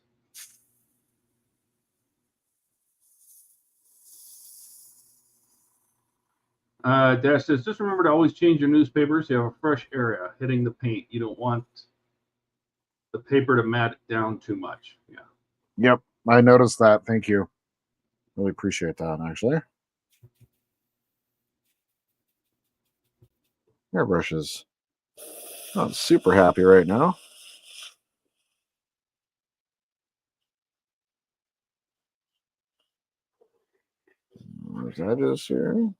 S3: Dash says, just remember to always change your newspaper so you have a fresh area hitting the paint. You don't want the paper to mat down too much. Yeah.
S1: Yep, I noticed that. Thank you. Really appreciate that, actually. Airbrush is not super happy right now. There's edges here.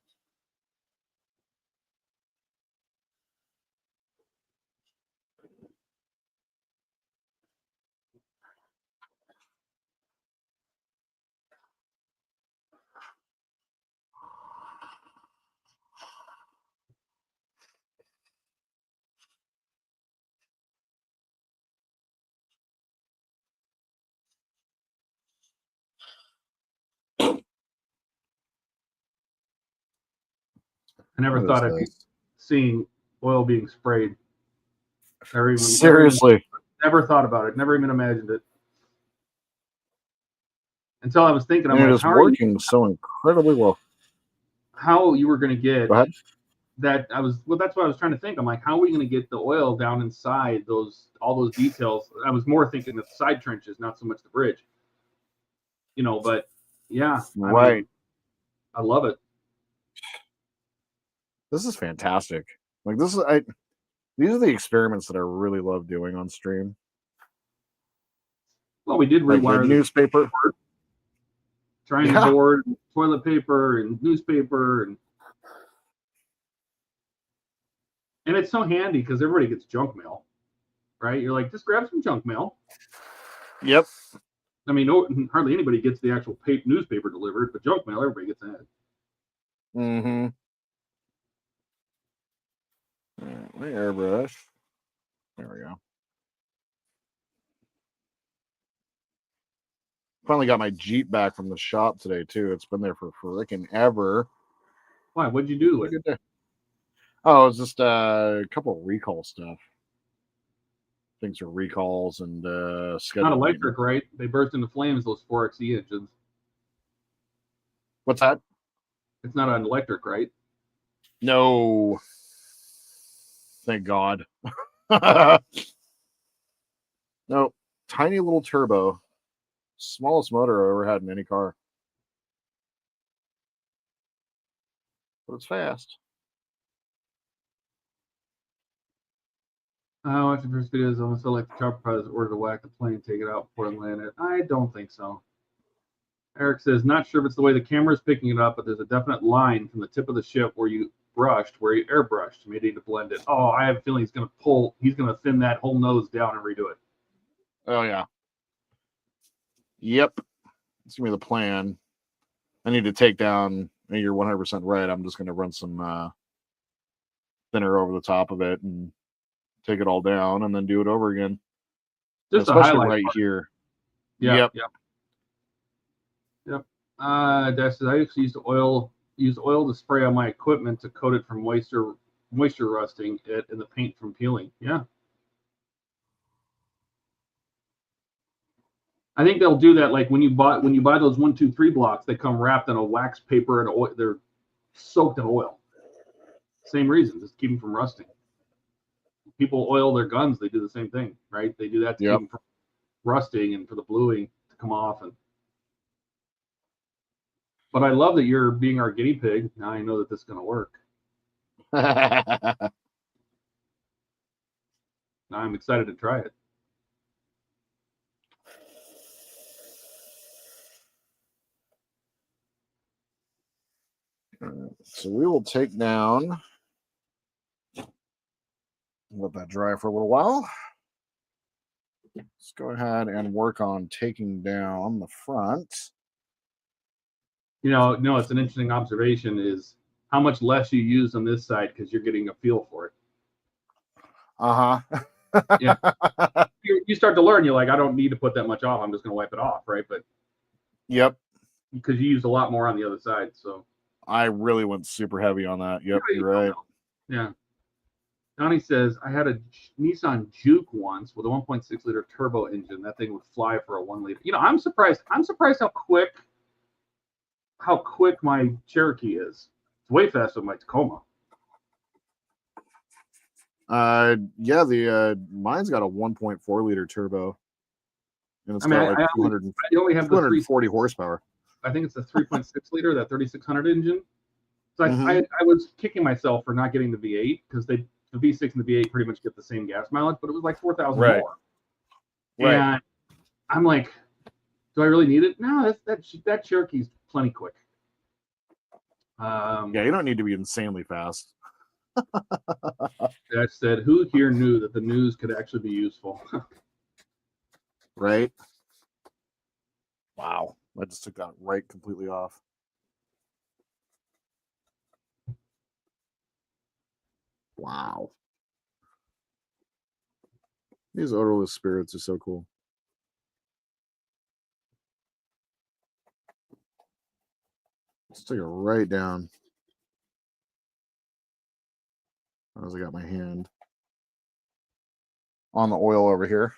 S3: I never
S1: What
S3: thought
S1: is
S3: I'd be
S1: this?
S3: seeing oil being sprayed.
S1: Seriously.
S3: Never thought about it. Never even imagined it. Until I was thinking, I'm
S1: And it
S3: like,
S1: is working so incredibly well.
S3: how you were going to get
S1: Go ahead.
S3: that? That's what I was trying to think. I'm like, how are we going to get the oil down inside all those details? I was more thinking of the side trenches, not so much the bridge. But yeah,
S1: Right.
S3: I mean, I love it.
S1: This is fantastic. Like these are the experiments that I really love doing on stream.
S3: Well, we did
S1: Like the
S3: rewire the
S1: newspaper.
S3: triangle
S1: Yeah.
S3: board, toilet paper, and newspaper, and it's so handy because everybody gets junk mail, right? You're like, just grab some junk mail.
S1: Yep.
S3: I mean, hardly anybody gets the actual newspaper delivered, but junk mail, everybody gets that.
S1: Mm-hmm. Let me airbrush. There we go. Finally got my Jeep back from the shop today too. It's been there for freaking ever.
S3: Why? What'd you do with it?
S1: Oh, it was just a couple of recall stuff. Things are recalls and schedule.
S3: Not electric, right? They burst into flames, those 4xe engines.
S1: What's that?
S3: It's not an electric, right?
S1: No. Thank God. No. Tiny little turbo. Smallest motor I ever had in any car. But it's fast.
S3: I watched the first videos. I almost felt like the chopper pilots ordered to whack the plane, take it out before it landed. I don't think so. Eric says, not sure if it's the way the camera is picking it up, but there's a definite line from the tip of the ship where you airbrushed, maybe to blend it. Oh, I have a feeling he's going to thin that whole nose down and redo it.
S1: Oh, yeah. Yep. It's going to be the plan. I need to take down, you're 100% right. I'm just going to run some thinner over the top of it and take it all down and then do it over again.
S3: Just a
S1: especially
S3: highlight
S1: right
S3: part.
S1: here.
S3: Yeah,
S1: Yep.
S3: Dash says, I used to use oil to spray on my equipment to coat it from moisture rusting it and the paint from peeling. Yeah. I think they'll do that like when you buy those 1, 2, 3 blocks, they come wrapped in a wax paper and oil, they're soaked in oil. Same reason, just keep them from rusting. People oil their guns, they do the same thing, right? They do that to keep them from rusting and for the bluing to come off. But I love that you're being our guinea pig. Now I know that this is going to work. Now I'm excited to try it.
S1: So we will take down, let that dry for a little while. Let's go ahead and work on taking down the front.
S3: No, it's an interesting observation is how much less you use on this side because you're getting a feel for it.
S1: Uh-huh.
S3: Yeah. You start to learn, you're like, I don't need to put that much off. I'm just going to wipe it off, right? But
S1: Yep.
S3: Because you used a lot more on the other side, so.
S1: I really went super heavy on that. Yep, you're right.
S3: Yeah. Donnie says, I had a Nissan Juke once with a 1.6 liter turbo engine. That thing would fly for a 1 liter. I'm surprised how quick my Cherokee is. It's way faster than my Tacoma.
S1: Yeah, the mine's got a 1.4 liter turbo. And it's got like 240 horsepower.
S3: I think it's the 3.6 liter, that 3600 engine. So I was kicking myself for not getting the V8 because the V6 and the V8 pretty much get the same gas mileage, but it was like 4,000 more.
S1: Right.
S3: And I'm like, do I really need it? No, that Cherokee's plenty quick.
S1: Yeah, you don't need to be insanely fast.
S3: That said, who here knew that the news could actually be useful?
S1: Right? Wow. I just took that right completely off. Wow. These odorless spirits are so cool. Let's take it right down. As I got my hand on the oil over here.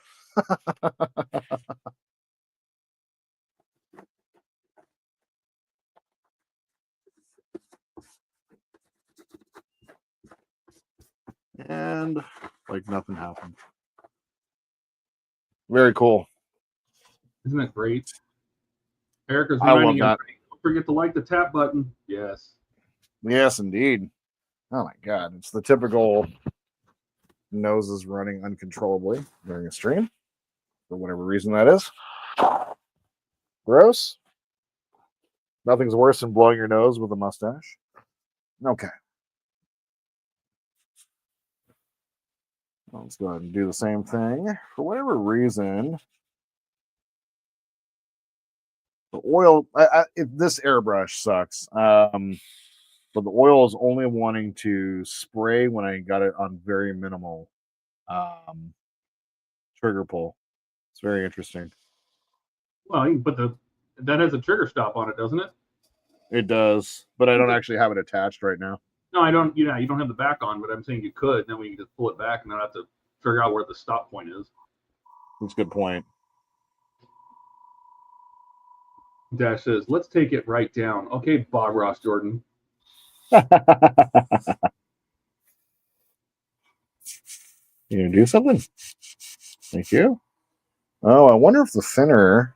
S1: And like nothing happened. Very cool.
S3: Isn't that great? Erica's
S1: I love
S3: reminding
S1: that.
S3: everybody, don't forget to like the tap button. Yes.
S1: Yes, indeed. Oh my God. It's the typical noses running uncontrollably during a stream for whatever reason that is. Gross. Nothing's worse than blowing your nose with a mustache. Okay. Let's go ahead and do the same thing. For whatever reason, the oil, this airbrush sucks. But the oil is only wanting to spray when I got it on very minimal trigger pull. It's very interesting.
S3: Well, you can put that has a trigger stop on it, doesn't it?
S1: It does, but I don't actually have it attached right now.
S3: No, I don't. You don't have the back on, but I'm saying you could. Then we can just pull it back and not have to figure out where the stop point is.
S1: That's a good point.
S3: Dash says, "Let's take it right down." Okay, Bob Ross Jordan.
S1: You gonna do something? Thank you. Oh, I wonder if the thinner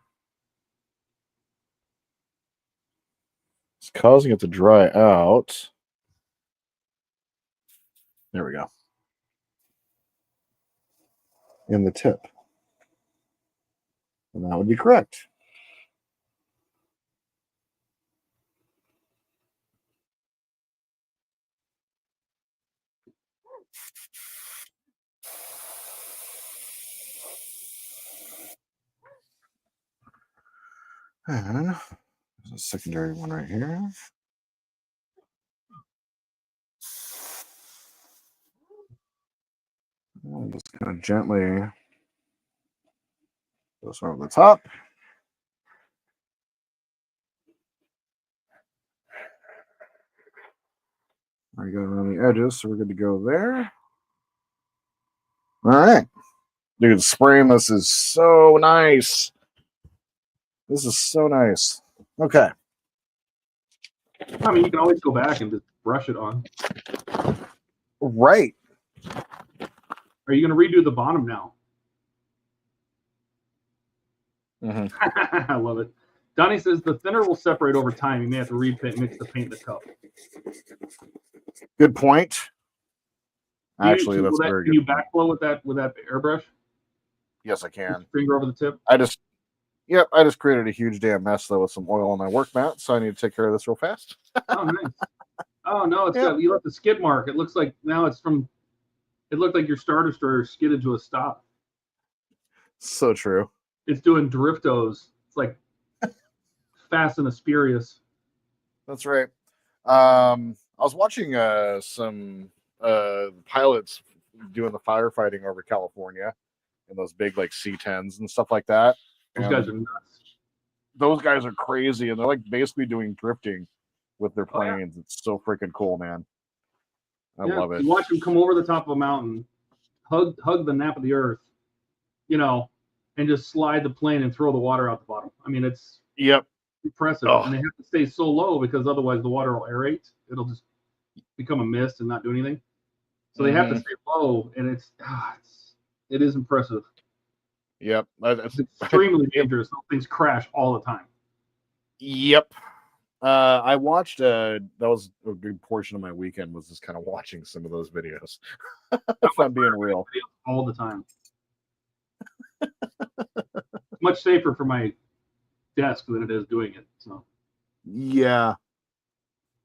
S1: is causing it to dry out. There we go. In the tip. And that would be correct. And there's a secondary one right here. And just kind of gently go start on the top. I got around the edges, so we're good to go there. All right. Dude, spraying this is so nice. This is so nice. Okay.
S3: I mean, you can always go back and just brush it on.
S1: Right.
S3: Are you going to redo the bottom now?
S1: Mm-hmm.
S3: I love it. Donnie says the thinner will separate over time. You may have to mix the paint in the cup.
S1: Good point. Actually, that's very good.
S3: Can you backflow with that airbrush?
S1: Yes, I can.
S3: Finger over the tip.
S1: I just created a huge damn mess though with some oil on my work mat, so I need to take care of this real fast.
S3: Oh, nice. Oh no, it's got you left the skid mark. It looks like now it's from. It looked like your Star Destroyer skidded to a stop.
S1: So true.
S3: It's doing driftos. It's like Fast and Furious.
S1: That's right. I was watching some pilots doing the firefighting over California in those big like C-10s and stuff like that.
S3: Those guys are nuts.
S1: Those guys are crazy, and they're like basically doing drifting with their planes. Oh, yeah. It's so freaking cool, man. I love it.
S3: You watch them come over the top of a mountain, hug the nap of the earth, and just slide the plane and throw the water out the bottom. I mean, it's impressive. Oh. And they have to stay so low because otherwise the water will aerate. It'll just become a mist and not do anything. So they have to stay low, and it is impressive.
S1: Yep.
S3: It's extremely dangerous. Those things crash all the time.
S1: Yep. I watched that was a good portion of my weekend was just kind of watching some of those videos. If I'm being real.
S3: All the time. Much safer for my desk than it is doing it. So
S1: yeah.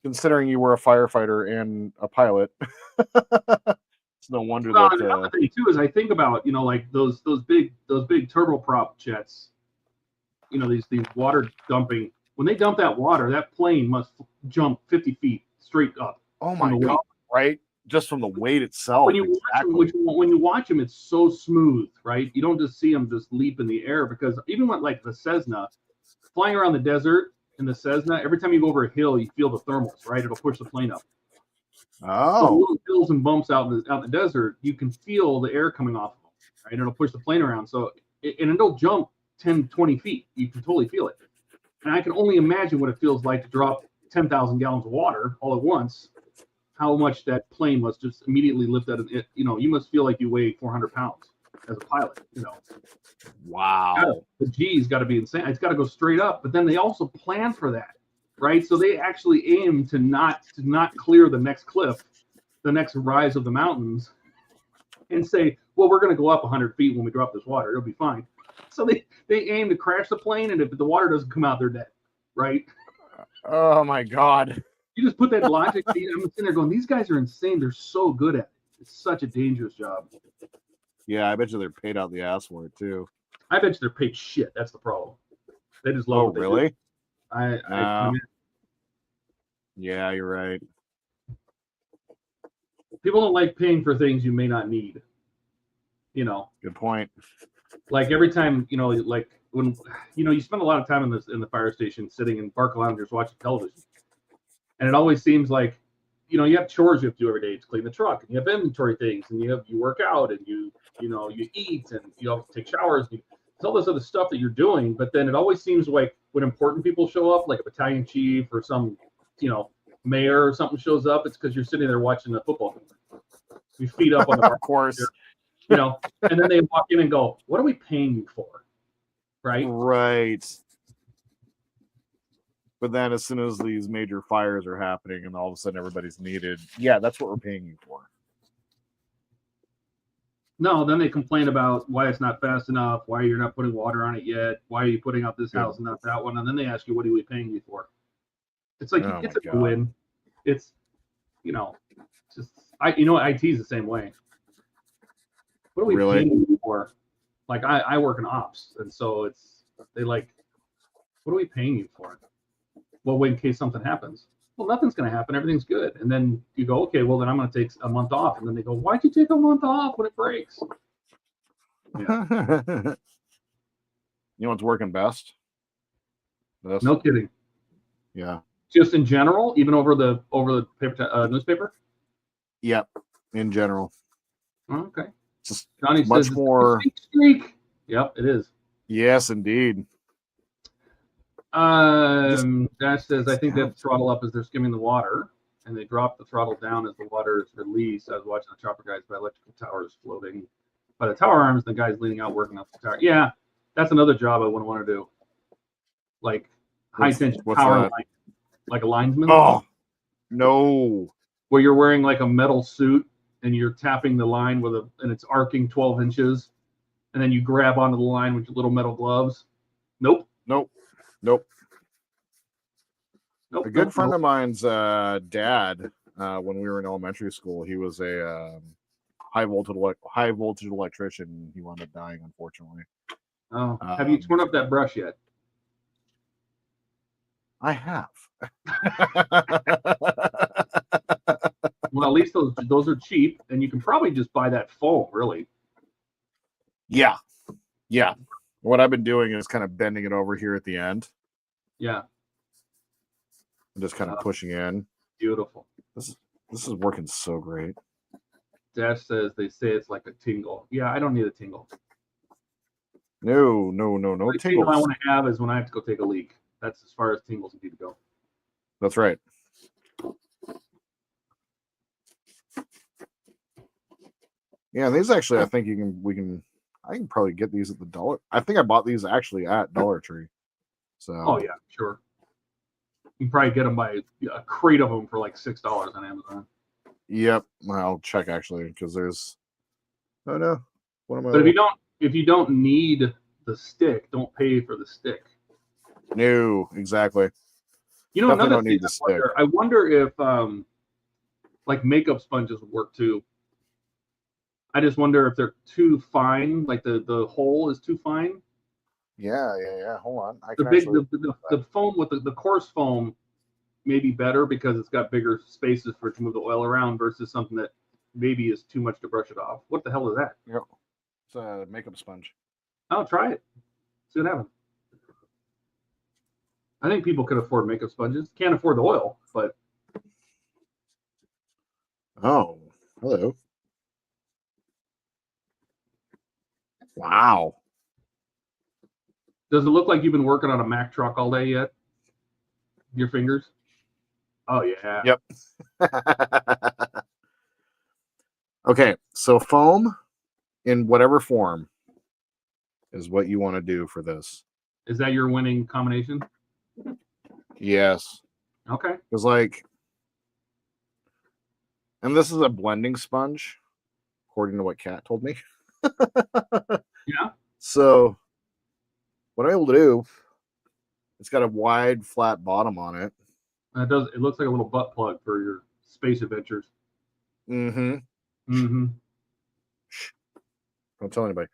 S1: Considering you were a firefighter and a pilot. It's no wonder that
S3: another thing too is I think about, like those big turboprop jets, these water dumping. When they dump that water, that plane must jump 50 feet straight up.
S1: Oh my God! Right, just from the weight itself.
S3: When you watch them, it's so smooth, right? You don't just see them just leap in the air because even with like the Cessna, flying around the desert in the Cessna, every time you go over a hill, you feel the thermals, right? It'll push the plane up. So
S1: Oh,
S3: little hills and bumps out in the desert, you can feel the air coming off of them, right? It'll push the plane around. And it'll jump 10, 20 feet. You can totally feel it. And I can only imagine what it feels like to drop 10,000 gallons of water all at once. How much that plane must just immediately lift out of it. You know, you must feel like you weigh 400 pounds as a pilot, you know.
S1: wow.
S3: The G's got to be insane. It's got to go straight up. But then they also plan for that, right? So they actually aim to not clear the next cliff, the next rise of the mountains, and say, well, we're going to go up 100 feet when we drop this water. It'll be fine. So they aim to crash the plane, and if the water doesn't come out, they're dead, right?
S1: Oh my God.
S3: You just put that logic. I'm sitting there going, these guys are insane. They're so good at it. It's such a dangerous job.
S1: Yeah, I bet you they're paid out the ass for it too.
S3: I bet you they're paid shit. That's the problem. They just love
S1: Oh,
S3: what they do.
S1: really?
S3: I
S1: Yeah, you're right.
S3: people don't like paying for things you may not need. You know,
S1: Good point.
S3: like every time, you know, like when, you know, you spend a lot of time in the fire station sitting in park loungers watching television. And it always seems like, you know, you have chores you have to do every day to clean the truck, and you have inventory things, and you work out, and you eat, and you have to take showers. There's all this other stuff that you're doing, but then it always seems like when important people show up, like a battalion chief or some, you know, mayor or something shows up, it's because you're sitting there watching the football game. You feet up on the
S1: Of course.
S3: you know, and then they walk in and go, "What are we paying you for?" Right?
S1: Right. But then as soon as these major fires are happening and all of a sudden everybody's needed, yeah, that's what we're paying you for.
S3: No, then they complain about why it's not fast enough, why you're not putting water on it yet, why are you putting out this house and not that one, and then they ask you, what are we paying you for? It's like,
S1: Oh
S3: it's
S1: my
S3: a
S1: God.
S3: win. It's, you know, just you know, IT is the same way. What are we
S1: Really?
S3: paying you for? Like I work in ops, and so they like, what are we paying you for? Well, wait in case something happens. Well, nothing's going to happen. Everything's good. And then you go, okay, well, then I'm going to take a month off. And then they go, why'd you take a month off when it breaks? Yeah.
S1: You know what's working best? This?
S3: No kidding.
S1: Yeah.
S3: Just in general, even over the paper, newspaper?
S1: Yep. In general.
S3: Oh, okay.
S1: Just
S3: Johnny
S1: much
S3: says,
S1: more.
S3: Streak. Yep, it is.
S1: Yes, indeed.
S3: Dash says, I think that throttle up as they're skimming the water, and they drop the throttle down as the water is released. I was watching the chopper guys by electrical towers floating by the tower arms, the guys leaning out working up the tower. Yeah, that's another job I wouldn't want to do. Like high tension power line, like a linesman.
S1: Oh, no.
S3: Where you're wearing like a metal suit and you're tapping the line and it's arcing 12 inches, and then you grab onto the line with your little metal gloves. Nope.
S1: A good friend of mine's dad, when we were in elementary school, he was a high voltage electrician. He wound up dying, unfortunately.
S3: Oh, have you torn up that brush yet?
S1: I have.
S3: Well, at least those are cheap, and you can probably just buy that foam, really.
S1: Yeah. What I've been doing is kind of bending it over here at the end.
S3: Yeah.
S1: And just kind of pushing in.
S3: Beautiful.
S1: This is working so great.
S3: Dash says they say it's like a tingle. Yeah, I don't need a tingle.
S1: No
S3: The tingle I want to have is when I have to go take a leak. That's as far as tingles need to go.
S1: That's right. Yeah, these actually, I think I can probably get these at the dollar. I think I bought these actually at Dollar Tree. So.
S3: Oh yeah, sure. You can probably get them by a crate of them for like $6 on Amazon.
S1: Yep, I'll check actually because there's. Oh no, what am I?
S3: But if you don't need the stick, don't pay for the stick.
S1: No, exactly.
S3: You know,
S1: Definitely
S3: another thing I wonder if like makeup sponges would work too. I just wonder if they're too fine, like the hole is too fine.
S1: Yeah. Hold on.
S3: The foam with the coarse foam may be better because it's got bigger spaces for it to move the oil around versus something that maybe is too much to brush it off. What the hell is that?
S1: Yep. It's a makeup sponge.
S3: Oh, try it. See what happens. I think people could afford makeup sponges. Can't afford the oil, but
S1: Oh, hello. Wow.
S3: Does it look like you've been working on a Mack truck all day yet? Your fingers? Oh yeah.
S1: Yep. Okay, so foam in whatever form is what you want to do for this.
S3: Is that your winning combination?
S1: Yes.
S3: Okay.
S1: Because like, and this is a blending sponge, according to what Kat told me.
S3: Yeah.
S1: So what I'm able to do, it's got a wide, flat bottom on it.
S3: It does. It looks like a little butt plug for your space adventures.
S1: Mm-hmm.
S3: Mm-hmm.
S1: Don't tell anybody.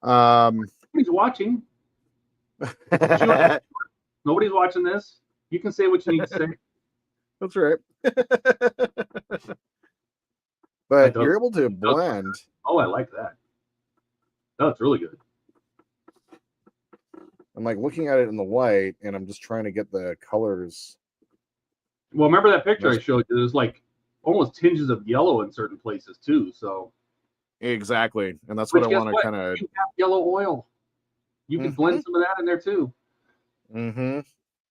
S3: Nobody's watching. Nobody's watching this. You can say what you need to say.
S1: That's right. But you're able to blend.
S3: Oh, I like that. That's really good.
S1: I'm like looking at it in the light, and I'm just trying to get the colors.
S3: Well, remember that picture I showed you? There's like almost tinges of yellow in certain places too. So
S1: exactly, and that's what I want to kind of.
S3: You have yellow oil. You can blend some of that in there too.
S1: Mm-hmm.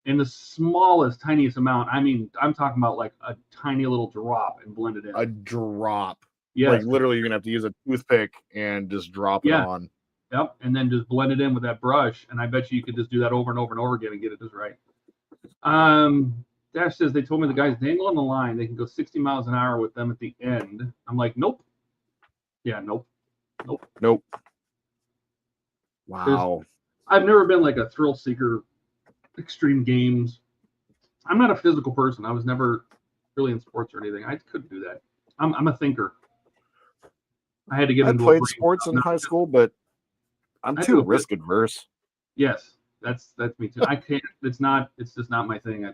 S3: In the smallest, tiniest amount. I mean, I'm talking about like a tiny little drop and blend it in.
S1: A drop.
S3: Yeah.
S1: Like literally, you're gonna have to use a toothpick and just drop it on.
S3: Yep, and then just blend it in with that brush, and I bet you could just do that over and over and over again and get it just right. Dash says they told me the guys dangle on the line. They can go 60 miles an hour with them at the end. I'm like, nope. Yeah, nope.
S1: Wow.
S3: I've never been like a thrill seeker, extreme games. I'm not a physical person. I was never really in sports or anything. I couldn't do that. I'm a thinker. I had to get into.
S1: I played sports in high school, but I'm too risk adverse.
S3: Yes, that's me too. I can't. It's just not my thing.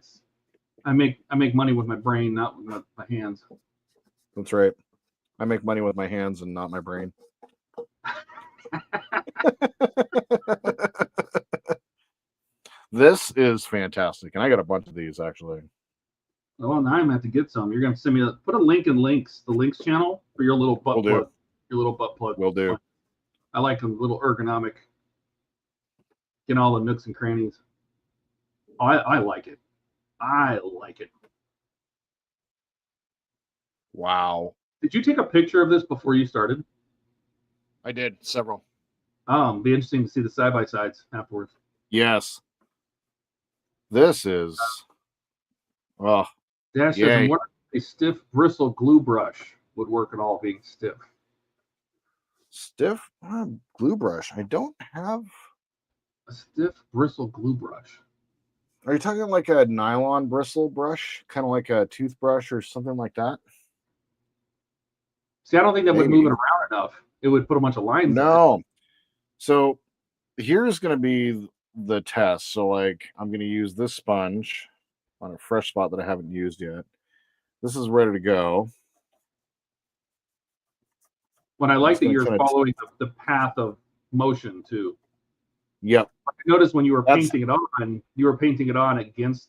S3: I make money with my brain, not with my hands.
S1: That's right. I make money with my hands and not my brain. This is fantastic, and I got a bunch of these actually.
S3: Well, now I'm gonna have to get some. You're gonna send me put a link in the links channel for your little butt plug. Your little butt plug.
S1: Will do.
S3: I like them, little ergonomic. Getting all the nooks and crannies. Oh, I like it. I like it.
S1: Wow.
S3: Did you take a picture of this before you started?
S1: I did several.
S3: Be interesting to see the side by sides afterwards.
S1: Yes. This is. Oh.
S3: Dash says, I'm wondering if a stiff bristle glue brush would work at all, being stiff.
S1: Stiff glue brush. I don't have
S3: a stiff bristle glue brush.
S1: Are you talking like a nylon bristle brush, kind of like a toothbrush or something like that?
S3: See, I don't think that would move it around enough. It would put a bunch of lines.
S1: No. So here's going to be the test. So like I'm going to use this sponge on a fresh spot that I haven't used yet. This is ready to go.
S3: But I like that you're following the path of motion too.
S1: Yep.
S3: I noticed when you were painting it on, you were painting it on against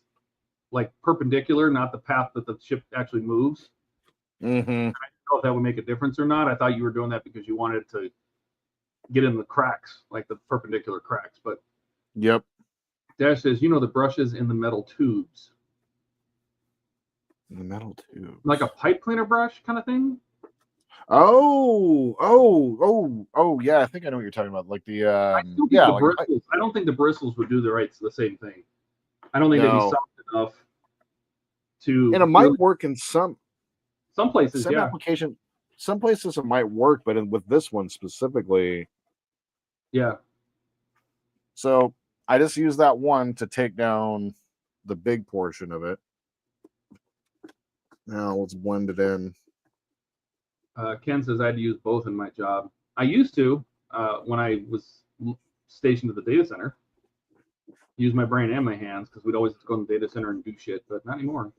S3: like perpendicular, not the path that the ship actually moves.
S1: Mm-hmm.
S3: I didn't know if that would make a difference or not. I thought you were doing that because you wanted to get in the cracks, like the perpendicular cracks. But
S1: yep.
S3: Dash says, the brushes in the metal tubes.
S1: The metal tube.
S3: Like a pipe cleaner brush kind of thing?
S1: Oh, yeah. I think I know what you're talking about. Like the
S3: bristles. I don't think the bristles would do the same thing. I don't think they'd be soft enough to.
S1: And it might work in some
S3: places.
S1: Application. Some places it might work, but with this one specifically,
S3: yeah.
S1: So I just use that one to take down the big portion of it. Now let's blend it in.
S3: Ken says I had to use both in my job. I used to when I was stationed at the data center. Use my brain and my hands because we'd always go in the data center and do shit, but not anymore.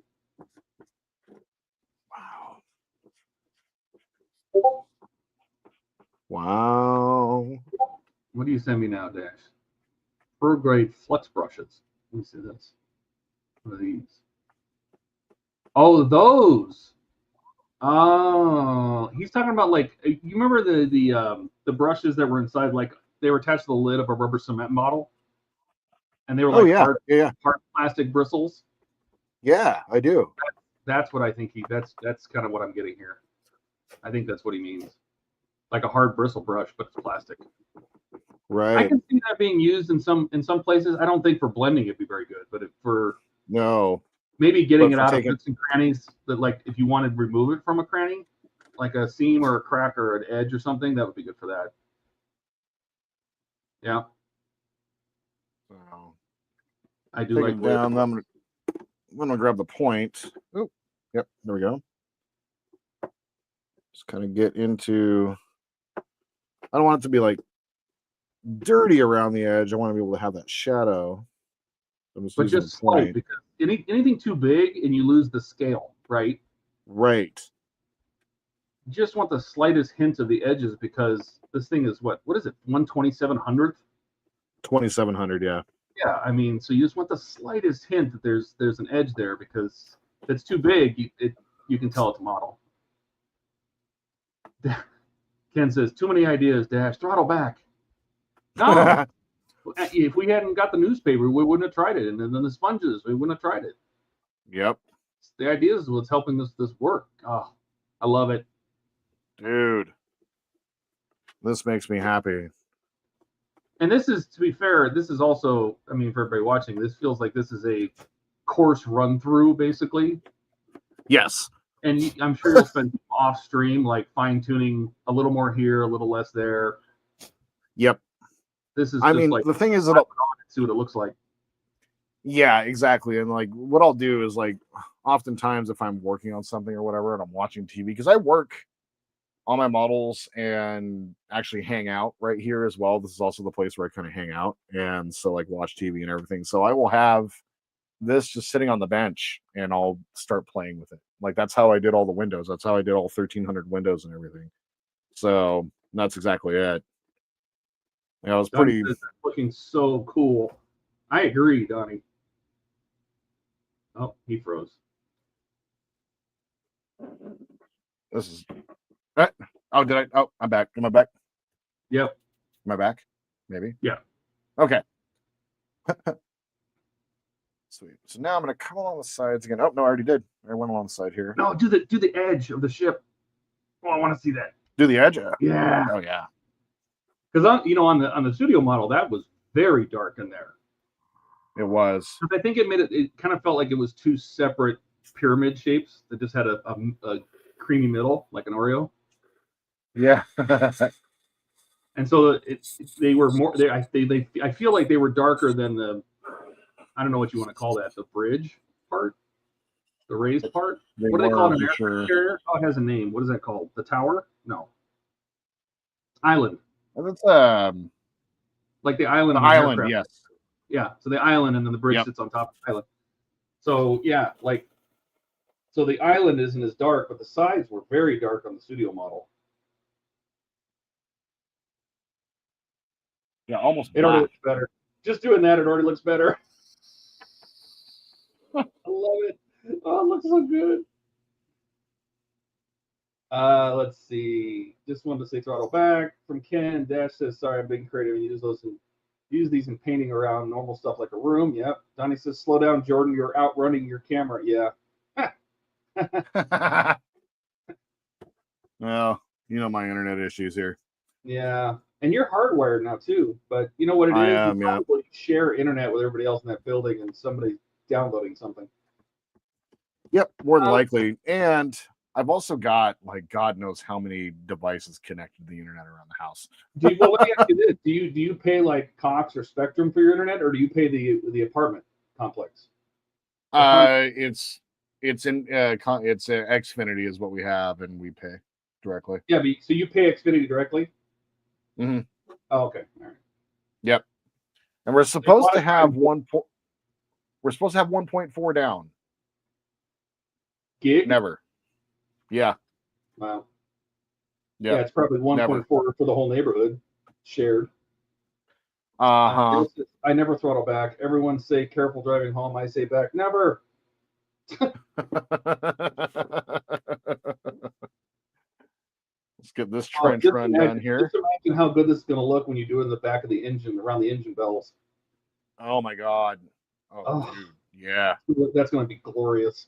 S1: Wow.
S3: What do you send me now, Dash? Pro grade flux brushes. Let me see this. What are these? Oh, those. Oh, he's talking about like you remember the brushes that were inside, like they were attached to the lid of a rubber cement bottle, and they were like hard plastic bristles.
S1: Yeah, I do.
S3: That's what I think that's kind of what I'm getting here. I think that's what he means, like a hard bristle brush, but it's plastic.
S1: Right.
S3: I can see that being used in some places. I don't think for blending it'd be very good, but for maybe getting it out of nooks and crannies, that like if you wanted to remove it from a cranny, like a seam or a crack or an edge or something, that would be good for that. Yeah.
S1: So,
S3: I do like
S1: down. I'm gonna grab the point. Oh, yep, there we go. Just kind of get into. I don't want it to be like dirty around the edge. I want to be able to have that shadow.
S3: But just slight, because anything too big and you lose the scale, right?
S1: Right.
S3: You just want the slightest hint of the edges, because this thing is what is it? 1/2700th?
S1: 2700, yeah.
S3: Yeah, I mean, so you just want the slightest hint that there's an edge there, because if it's too big, you can tell it's a model. Ken says, too many ideas, Dash. Throttle back. No. If we hadn't got the newspaper, we wouldn't have tried it. And then the sponges, we wouldn't have tried it.
S1: Yep.
S3: The idea is what's helping this work. Oh, I love it.
S1: Dude. This makes me happy.
S3: And this is, to be fair, this is also, I mean, for everybody watching, this feels like this is a course run through, basically.
S1: Yes.
S3: And I'm sure you'll spend off stream, like fine tuning a little more here, a little less there.
S1: Yep.
S3: This is.
S1: I mean, the thing is,
S3: see what it looks like.
S1: Yeah, exactly. And like, what I'll do is like, oftentimes if I'm working on something or whatever, and I'm watching TV, because I work on my models and actually hang out right here as well. This is also the place where I kind of hang out, and so like watch TV and everything. So I will have this just sitting on the bench, and I'll start playing with it. Like that's how I did all the windows. That's how I did all 1,300 windows and everything. So that's exactly it. Yeah, it was pretty.
S3: That's looking so cool. I agree, Donnie. Oh, he froze.
S1: This is. Oh, did I? Oh, I'm back. Am I back?
S3: Yep.
S1: Am I back? Maybe.
S3: Yeah.
S1: Okay. Sweet. So now I'm gonna come along the sides again. Oh no, I already did. I went along the side here.
S3: No, do the edge of the ship. Oh, I want to see that.
S1: Do the edge?
S3: Yeah.
S1: Oh yeah.
S3: Because on the studio model, that was very dark in there.
S1: It was.
S3: I think it kind of felt like it was two separate pyramid shapes that just had a creamy middle, like an Oreo.
S1: Yeah.
S3: And so they were more. I feel like they were darker than the. I don't know what you want to call that. The bridge part, the raised part. What do they call it? An aircraft carrier? Oh, it has a name. What is that called? The tower? No. Island.
S1: That's
S3: like the island.
S1: The island, yes.
S3: Yeah. So the island, and then the bridge sits on top of the island. So yeah, so the island isn't as dark, but the sides were very dark on the studio model.
S1: Yeah, almost.
S3: It already looks better. Just doing that, it already looks better. I love it. Oh, it looks so good. Let's see. Just wanted to say throttle back from Ken. Dash says, sorry, I'm being creative and use these in painting around normal stuff like a room. Yep. Donnie says, slow down, Jordan. You're outrunning your camera. Yeah.
S1: Well, you know my internet issues here.
S3: Yeah. And you're hardwired now too. But you know what it is? You probably share internet with everybody else in that building, and somebody's downloading something.
S1: Yep, more than likely. And I've also got like God knows how many devices connected to the internet around the house.
S3: Well, let me ask you this: Do you pay like Cox or Spectrum for your internet, or do you pay the apartment complex?
S1: It's Xfinity is what we have, and we pay directly.
S3: Yeah, but, so you pay Xfinity directly?
S1: Mm-hmm.
S3: Oh, okay. All right.
S1: Yep. And we're supposed to have 1.4 down.
S3: Gig?
S1: Never. Yeah.
S3: Wow.
S1: Yep.
S3: Yeah, it's probably 1.4 for the whole neighborhood shared.
S1: Uh-huh.
S3: I never throttle back. Everyone say careful driving home. I say back never.
S1: Let's get this trench run done here.
S3: Just imagine how good this is going to look when you do it in the back of the engine, around the engine bells.
S1: Oh my god. Oh, dude. Yeah.
S3: That's going to be glorious.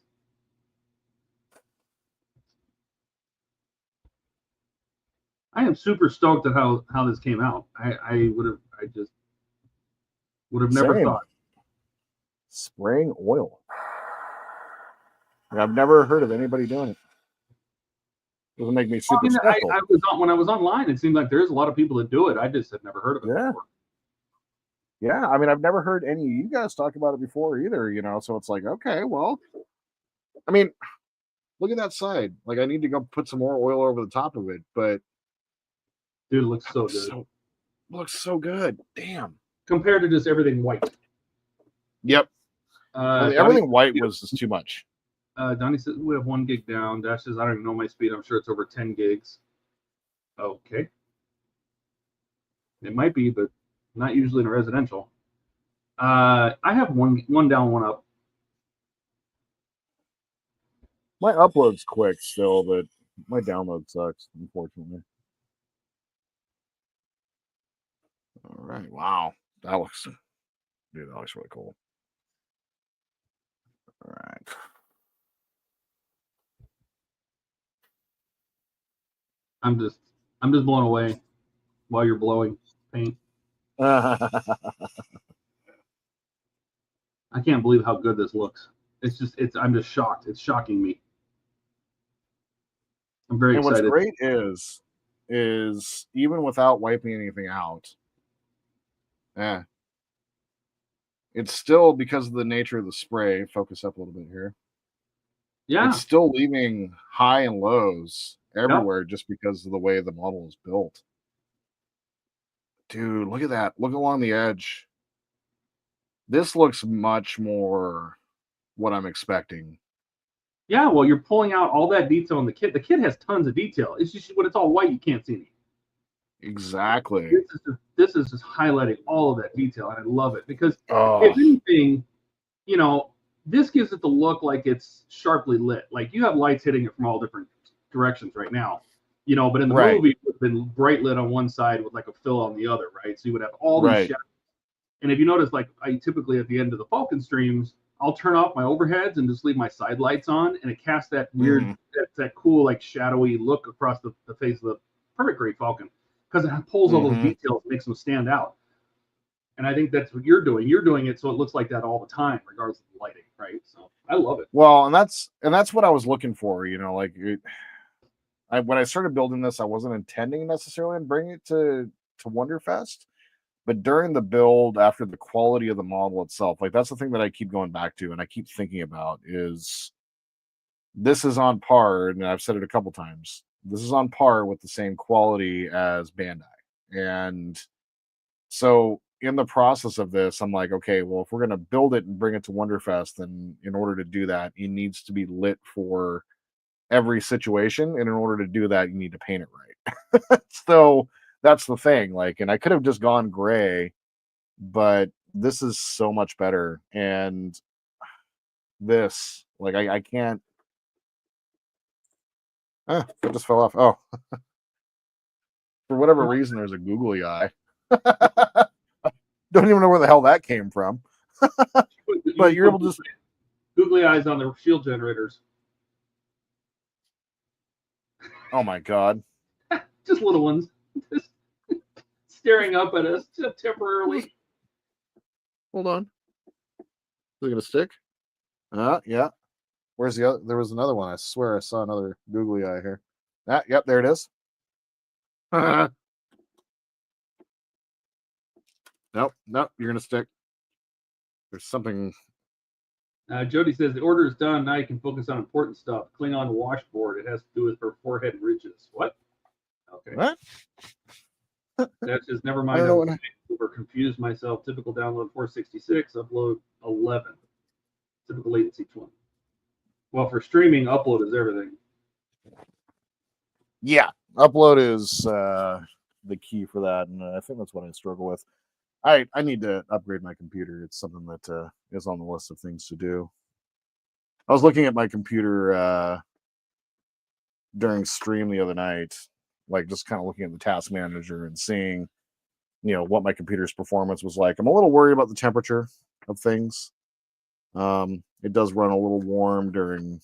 S3: I am super stoked at how this came out. I just would have never thought.
S1: Spraying oil. I've never heard of anybody doing it. Doesn't make me super special.
S3: When I was online, it seemed like there's a lot of people that do it. I just had never heard of it before.
S1: Yeah, I mean, I've never heard any of you guys talk about it before either, you know, so it's like, okay, well, I mean, look at that side. Like, I need to go put some more oil over the top of it, but
S3: dude, it looks so good.
S1: Looks so good. Damn.
S3: Compared to just everything white.
S1: Yep. Everything white was just too much.
S3: Donnie says we have 1 gig down. Dash says I don't even know my speed. I'm sure it's over 10 gigs. Okay. It might be, but not usually in a residential. I have one down, 1 up.
S1: My upload's quick still, but my download sucks, unfortunately. All right. Wow. That looks really cool. All right.
S3: I'm just blown away while you're blowing paint. I can't believe how good this looks. I'm just shocked. It's shocking me. I'm very excited.
S1: What's great is even without wiping anything out, it's still, because of the nature of the spray, focus up a little bit here.
S3: Yeah.
S1: It's still leaving high and lows everywhere just because of the way the model is built. Dude, look at that. Look along the edge. This looks much more what I'm expecting.
S3: Yeah, well, you're pulling out all that detail in the kit. The kit has tons of detail. It's just when it's all white, you can't see anything.
S1: Exactly.
S3: This is just highlighting all of that detail, and I love it because if anything, you know, this gives it the look like it's sharply lit. Like you have lights hitting it from all different directions right now, you know. But in the movie, it would have been bright lit on one side with like a fill on the other, right? So you would have all these shadows. And if you notice, like I typically at the end of the Falcon streams, I'll turn off my overheads and just leave my side lights on, and it casts that weird, that cool, like shadowy look across the face of the perfect gray Falcon, because it pulls all those details, makes them stand out. And I think that's what you're doing. You're doing it so it looks like that all the time, regardless of the lighting, right? So I love it.
S1: Well, and that's what I was looking for. You know, like when I started building this, I wasn't intending necessarily to bring it to Wonderfest. But during the build, after the quality of the model itself, like that's the thing that I keep going back to and I keep thinking about is this is on par, and I've said it a couple times, this is on par with the same quality as Bandai. And so in the process of this, I'm like, okay, well, if we're going to build it and bring it to Wonderfest, then in order to do that, it needs to be lit for every situation. And in order to do that, you need to paint it right. So that's the thing. Like, and I could have just gone gray, but this is so much better. And this, like, I can't. It just fell off. Oh, for whatever reason, there's a googly eye. Don't even know where the hell that came from. But you're able to just
S3: googly eyes on the shield generators.
S1: Oh my god!
S3: Just little ones. Just staring up at us temporarily.
S1: Hold on. Is it gonna stick? Yeah. Where's the other? There was another one. I swear I saw another googly eye here. Yep, there it is. Nope, you're gonna stick. There's something.
S3: Jody says the order is done. Now you can focus on important stuff. Klingon washboard. It has to do with her forehead ridges. What? Okay.
S1: What?
S3: That's just never mind. I confused myself. Typical download 466, upload 11. Typical latency 20. Well, for streaming, upload is everything.
S1: Yeah, upload is the key for that, and I think that's what I struggle with. I need to upgrade my computer. It's something that is on the list of things to do. I was looking at my computer during stream the other night, like just kind of looking at the task manager and seeing, what my computer's performance was like. I'm a little worried about the temperature of things. It does run a little warm during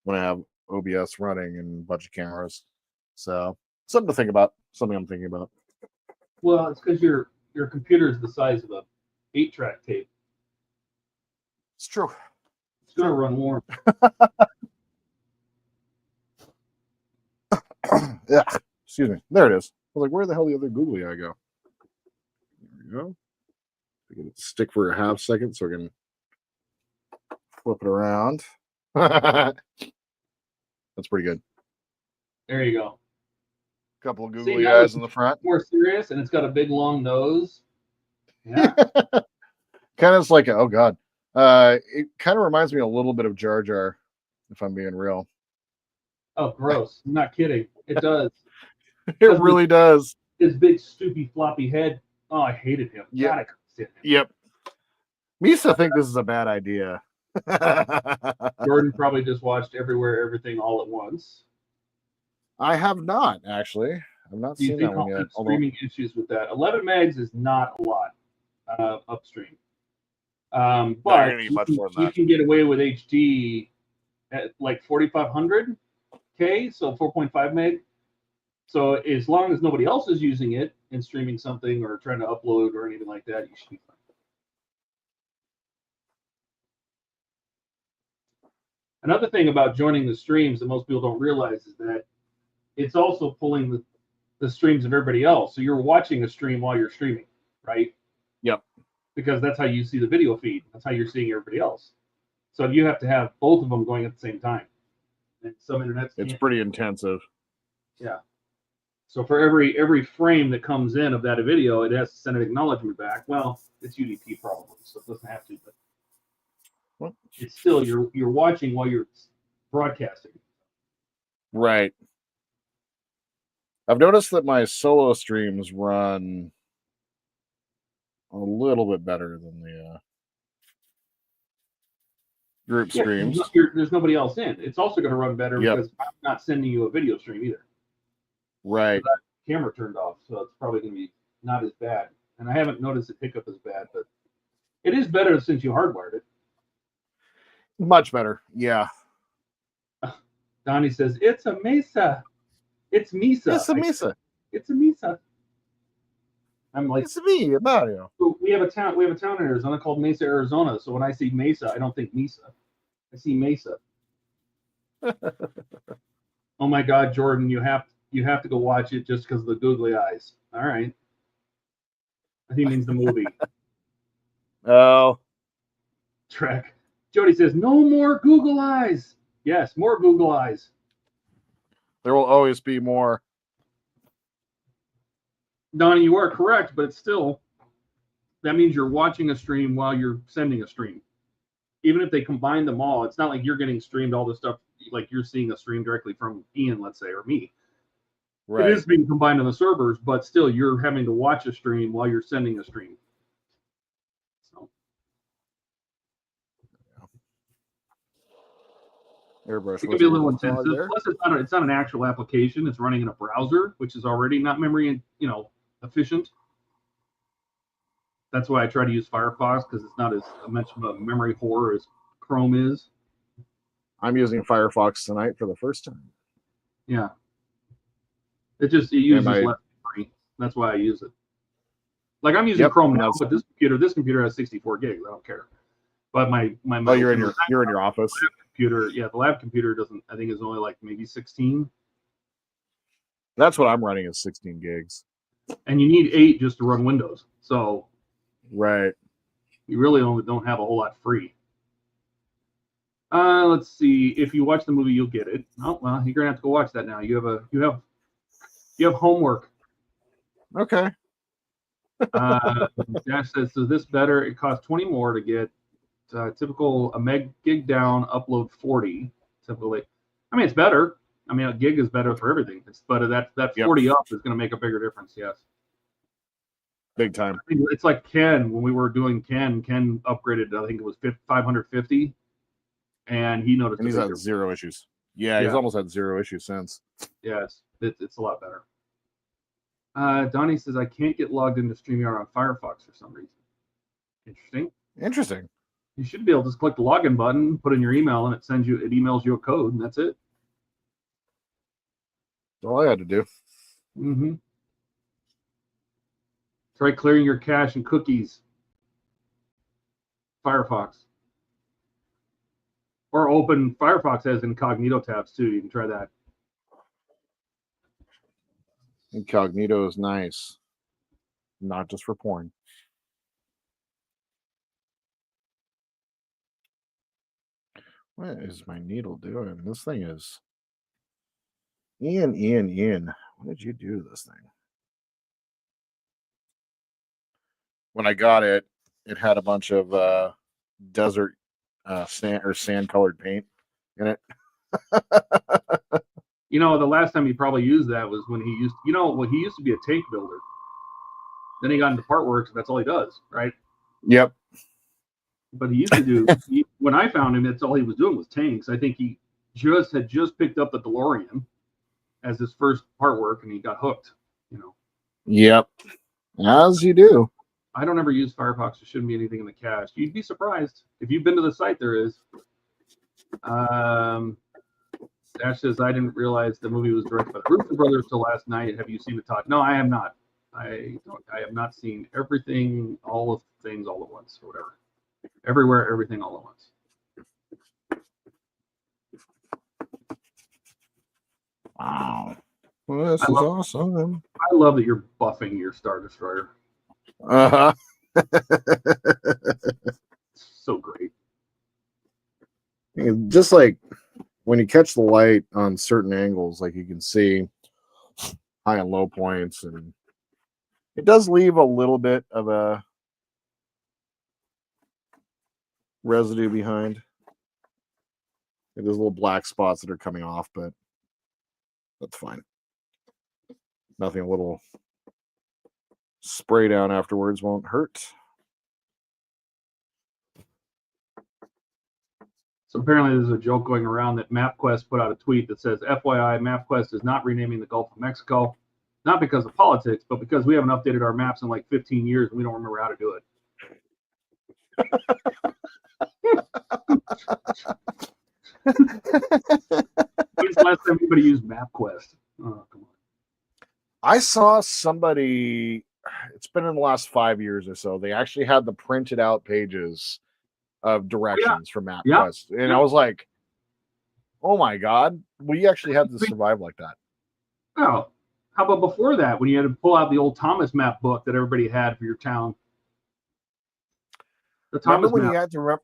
S1: when I have OBS running and a bunch of cameras. So something to think about. Something I'm thinking about.
S3: Well, it's because your computer is the size of a 8-track tape.
S1: It's true.
S3: It's gonna run warm.
S1: Yeah. Excuse me. There it is. I was like, where the hell did the other googly eye go? There we go. I can stick for a half second so I can flip it around. That's pretty good.
S3: There you go.
S1: Couple of
S3: See,
S1: googly
S3: now
S1: eyes
S3: it's
S1: in the front.
S3: more serious, and it's got a big long nose. Yeah.
S1: Kind of like, oh god. It kind of reminds me a little bit of Jar Jar, if I'm being real.
S3: Oh, gross. I'm not kidding. It does.
S1: It really does.
S3: His big, stoopy, floppy head. Oh, I hated him.
S1: Yep.
S3: God, I couldn't stand him.
S1: Yep. Misa think this is a bad idea.
S3: Jordan probably just watched Everywhere, Everything, All at Once.
S1: I have not, actually. I've not
S3: Do you
S1: seen
S3: think
S1: that one
S3: I'll
S1: yet.
S3: keep streaming issues with that? 11 megs is not a lot upstream.
S1: you're
S3: But
S1: gonna need much more than
S3: you
S1: that.
S3: can get away with HD at like 4,500K, so 4.5 meg. So as long as nobody else is using it and streaming something or trying to upload or anything like that, you should be fine. Another thing about joining the streams that most people don't realize is that it's also pulling the streams of everybody else. So you're watching a stream while you're streaming, right?
S1: Yep.
S3: Because that's how you see the video feed. That's how you're seeing everybody else. So you have to have both of them going at the same time. And some internets
S1: It's pretty intensive.
S3: Yeah. So for every frame that comes in of that video, it has to send an acknowledgement back. Well, it's UDP probably, so it doesn't have to, but it's still you're watching while you're broadcasting.
S1: Right. I've noticed that my solo streams run a little bit better than the group streams.
S3: There's nobody else in. It's also going to run better because I'm not sending you a video stream either.
S1: Right.
S3: So that camera turned off, so it's probably going to be not as bad. And I haven't noticed the hiccup as bad, but it is better since you hardwired it.
S1: Much better. Yeah.
S3: Donnie says, it's a Mesa. It's Mesa.
S1: It's a Mesa.
S3: It's a Mesa. I'm like,
S1: it's me, Mario.
S3: We have a town in Arizona called Mesa, Arizona. So when I see Mesa, I don't think Mesa. I see Mesa. Oh my God, Jordan, you have to go watch it just because of the googly eyes. All right. I think it means the movie.
S1: Oh.
S3: Trek. Jody says, no more Google eyes. Yes, more Google eyes.
S1: There will always be more.
S3: Donnie, you are correct, but it's still, that means you're watching a stream while you're sending a stream. Even if they combine them all, it's not like you're getting streamed all this stuff, like you're seeing a stream directly from Ian, let's say, or me. Right. It is being combined on the servers, but still you're having to watch a stream while you're sending a stream. So.
S1: Airbrush.
S3: It can be a little intensive. Plus, it's not an actual application. It's running in a browser, which is already not memory, efficient. That's why I try to use Firefox, because it's not as much of a memory whore as Chrome is.
S1: I'm using Firefox tonight for the first time.
S3: Yeah. It uses less memory. That's why I use it. Like I'm using Chrome now, but this computer has 64 gigs. I don't care. But my
S1: you're in your office.
S3: Computer, yeah, the lab computer doesn't. I think is only like maybe 16.
S1: That's what I'm running is 16 gigs.
S3: And you need 8 just to run Windows. So.
S1: Right.
S3: You really only don't have a whole lot free. Let's see. If you watch the movie, you'll get it. Oh well, you're gonna have to go watch that now. You have homework.
S1: Okay.
S3: Dash says, so this better? It costs 20 more to get typical a gig down, upload 40. Typically, I mean it's better. I mean a gig is better for everything. But that 40 up is gonna make a bigger difference. Yes.
S1: Big time.
S3: It's like Ken when we were doing Ken upgraded. I think it was 550, and he noticed.
S1: And he's had zero issues. Yeah, he's almost had zero issues since.
S3: Yes, it's a lot better. Donnie says, I can't get logged into StreamYard on Firefox for some reason. Interesting. You should be able to just click the login button, put in your email, and it emails you a code, and that's it.
S1: That's all I had to do.
S3: Mm-hmm. Try clearing your cache and cookies. Firefox. Or open Firefox has incognito tabs too. You can try that.
S1: Incognito is nice. Not just for porn. What is my needle doing? This thing is... Ian. What did you do to this thing? When I got it, it had a bunch of desert sand-colored paint in it.
S3: You know, the last time he probably used that was when he used... he used to be a tank builder. Then he got into part works, and that's all he does, right?
S1: Yep.
S3: But he used to do... when I found him, that's all he was doing was tanks. I think he had just picked up the DeLorean as his first part work, and he got hooked,
S1: Yep. As you do.
S3: I don't ever use Firefox. There shouldn't be anything in the cache. You'd be surprised. If you've been to the site, there is. Ash says, I didn't realize the movie was directed by the Russo brothers till last night. Have you seen it, Todd? No, I have not. I have not seen everything, all of things all at once, or whatever. Everywhere, everything all at once.
S1: Wow. Well, this is awesome.
S3: I love that you're buffing your Star Destroyer.
S1: Uh-huh.
S3: So great.
S1: Just like when you catch the light on certain angles, like you can see high and low points, and it does leave a little bit of a residue behind. There's little black spots that are coming off, but that's fine. Nothing a little spray down afterwards won't hurt.
S3: So apparently there's a joke going around that MapQuest put out a tweet that says, FYI, MapQuest is not renaming the Gulf of Mexico, not because of politics, but because we haven't updated our maps in like 15 years and we don't remember how to do it. When's the last time anybody used MapQuest? Oh, come on.
S1: I saw somebody, it's been in the last 5 years or so, they actually had the printed out pages of directions from MapQuest. And I was like, oh my God, we actually had to survive like that.
S3: Oh, how about before that, when you had to pull out the old Thomas map book that everybody had for your town? The Thomas
S1: remember when
S3: map.
S1: you had to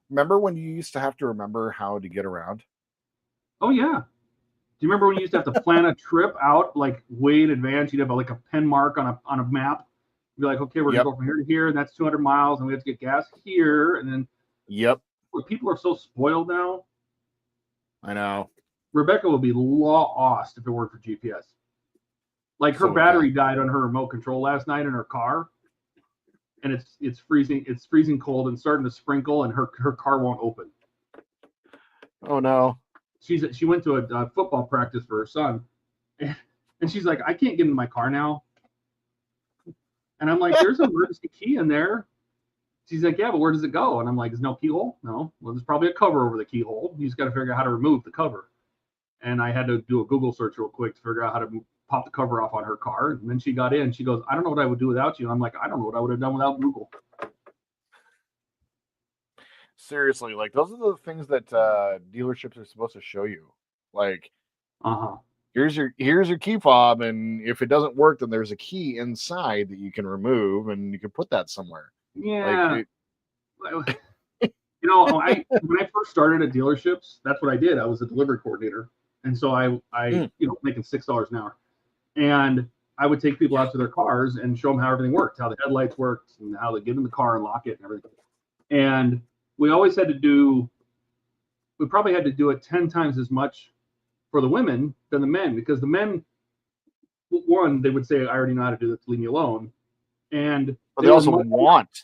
S1: remember when you used to have to remember how to get around?
S3: Oh, yeah. Do you remember when you used to have to plan a trip out like way in advance? You'd have like a pen mark on a map. You'd be like, okay, we're going to go from here to here, and that's 200 miles, and we have to get gas here. And then people are so spoiled now.
S1: I know.
S3: Rebecca would be lost if it weren't for GPS. Like her battery died on her remote control last night in her car, and it's freezing. It's freezing cold and starting to sprinkle, and her car won't open.
S1: Oh no.
S3: She went to a football practice for her son, and she's like, I can't get into my car now. And I'm like, there's an emergency key in there. She's like, yeah, but where does it go? And I'm like, there's no keyhole? No. Well, there's probably a cover over the keyhole. You just got to figure out how to remove the cover. And I had to do a Google search real quick to figure out how to pop the cover off on her car. And then she got in. She goes, I don't know what I would do without you. And I'm like, I don't know what I would have done without Google.
S1: Seriously, like those are the things that dealerships are supposed to show you. Like, here's your key fob, and if it doesn't work, then there's a key inside that you can remove, and you can put that somewhere.
S3: Yeah. Like, when I first started at dealerships, that's what I did. I was a delivery coordinator, and so I making $6 an hour, and I would take people out to their cars and show them how everything worked, how the headlights worked, and how they get in the car and lock it and everything. And we always had to do. We probably had to do it 10 times as much for the women than the men, because the men, one, they would say, I already know how to do this, leave me alone. And
S1: they also want.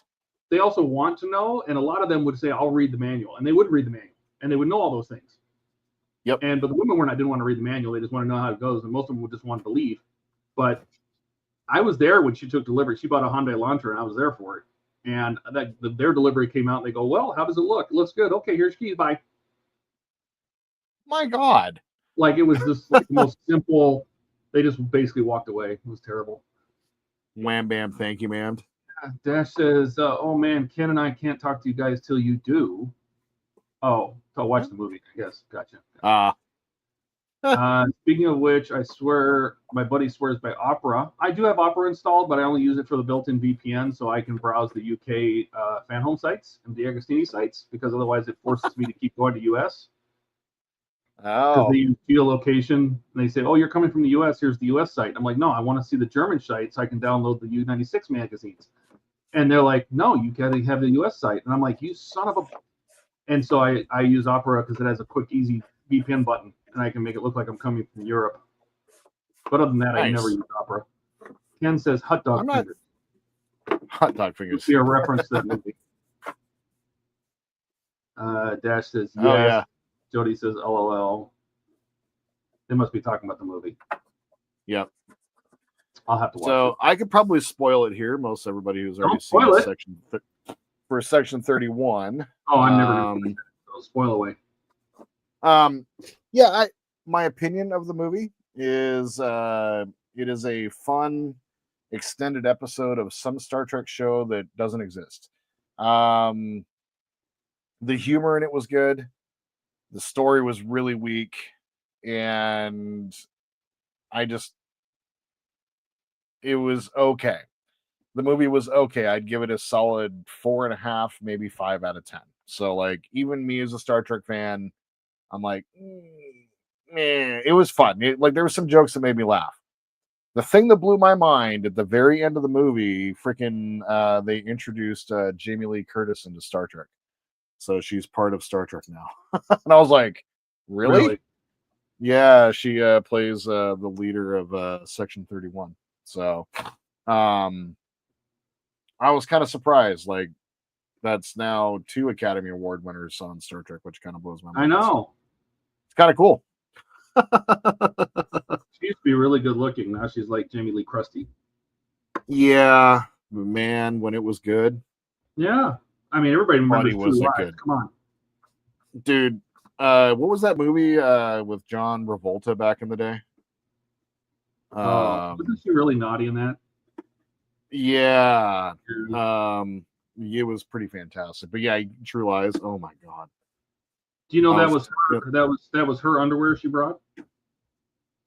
S3: They also want to know, and a lot of them would say, I'll read the manual. And they would read the manual. and they would know all those things.
S1: Yep.
S3: But the women didn't want to read the manual. They just want to know how it goes, and most of them would just want to leave. But I was there when she took delivery. She bought a Hyundai Elantra, and I was there for it. And their delivery came out, and they go, "Well, how does it look? It looks good. Okay, here's keys. Bye."
S1: My God.
S3: Like, it was just like the most simple. They just basically walked away. It was terrible.
S1: Wham bam, thank you, ma'am.
S3: Dash says, "Oh man, Ken and I can't talk to you guys till you do." Oh, so watch the movie. Yes, gotcha. Speaking of which, I swear my buddy swears by Opera. I do have Opera installed, but I only use it for the built-in VPN, so I can browse the UK fan home sites and the Agostini sites, because otherwise it forces me to keep going to US. Because they use geolocation, and they say, "Oh, you're coming from the US. Here's the US site." I'm like, "No, I want to see the German site so I can download the U96 magazines." And they're like, "No, you got to have the US site." And I'm like, "You son of a..." And so I use Opera because it has a quick, easy VPN button, and I can make it look like I'm coming from Europe. But other than that, I never use Opera. Ken says hot dog fingers.
S1: Hot dog fingers.
S3: Be a reference to that movie. Dash says yes.
S1: Oh, yeah.
S3: Jody says LOL. They must be talking about the movie.
S1: Yep.
S3: I'll have to watch
S1: So
S3: it.
S1: I could probably spoil it here. Most everybody who's already seen section for section 31.
S3: Oh, I'm never going to spoil away.
S1: Yeah, my opinion of the movie is it is a fun extended episode of some Star Trek show that doesn't exist. The humor in it was good. The story was really weak, and it was okay. The movie was okay. I'd give it a solid 4.5, maybe 5 out of 10. So, like, even me as a Star Trek fan, I'm like, it was fun. Like, there were some jokes that made me laugh. The thing that blew my mind at the very end of the movie, they introduced Jamie Lee Curtis into Star Trek. So she's part of Star Trek now. And I was like, really? Yeah, she plays the leader of Section 31. So I was kind of surprised. Like, that's now 2 Academy Award winners on Star Trek, which kind of blows my mind.
S3: I know.
S1: It's kind of cool.
S3: She used to be really good looking. Now she's like Jamie Lee Crusty.
S1: Yeah, man, when it was good.
S3: Yeah. I mean, everybody remembers
S1: was
S3: True
S1: it
S3: Lies.
S1: good?
S3: Come on.
S1: Dude, what was that movie with John Travolta back in the day?
S3: Wasn't she really naughty in that?
S1: Yeah. It was pretty fantastic. But yeah, True Lies. Oh my God.
S3: Do you know that was her underwear she brought?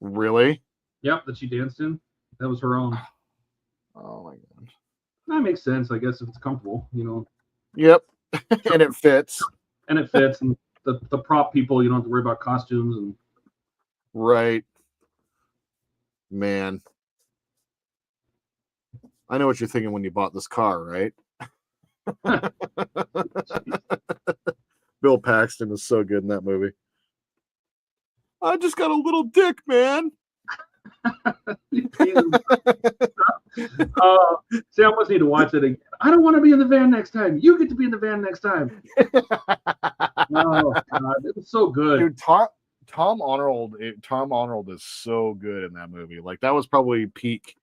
S1: Really?
S3: Yep, that she danced in. That was her own.
S1: Oh my God.
S3: That makes sense, I guess, if it's comfortable, you know.
S1: Yep. And it fits.
S3: And it fits, and the prop people, you don't have to worry about costumes and
S1: right. Man. I know what you're thinking when you bought this car, right? Bill Paxton is so good in that movie. I just got a little dick, man.
S3: See, I must need to watch it again. I don't want to be in the van next time. You get to be in the van next time. Oh God, it was so good.
S1: Dude, Tom Arnold is so good in that movie. Like, that was probably peak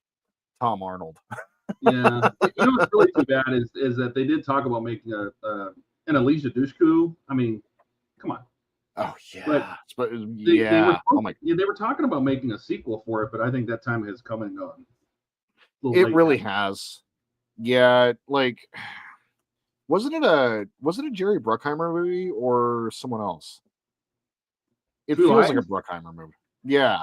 S1: Tom Arnold.
S3: Yeah. You know what's really too bad is that they did talk about making an Alicia Dushku. I mean, come on.
S1: Oh yeah.
S3: But they were talking about making a sequel for it, but I think that time has come and gone.
S1: It really has. Yeah, like, wasn't it a Jerry Bruckheimer movie or someone else? It feels like a Bruckheimer movie. Yeah.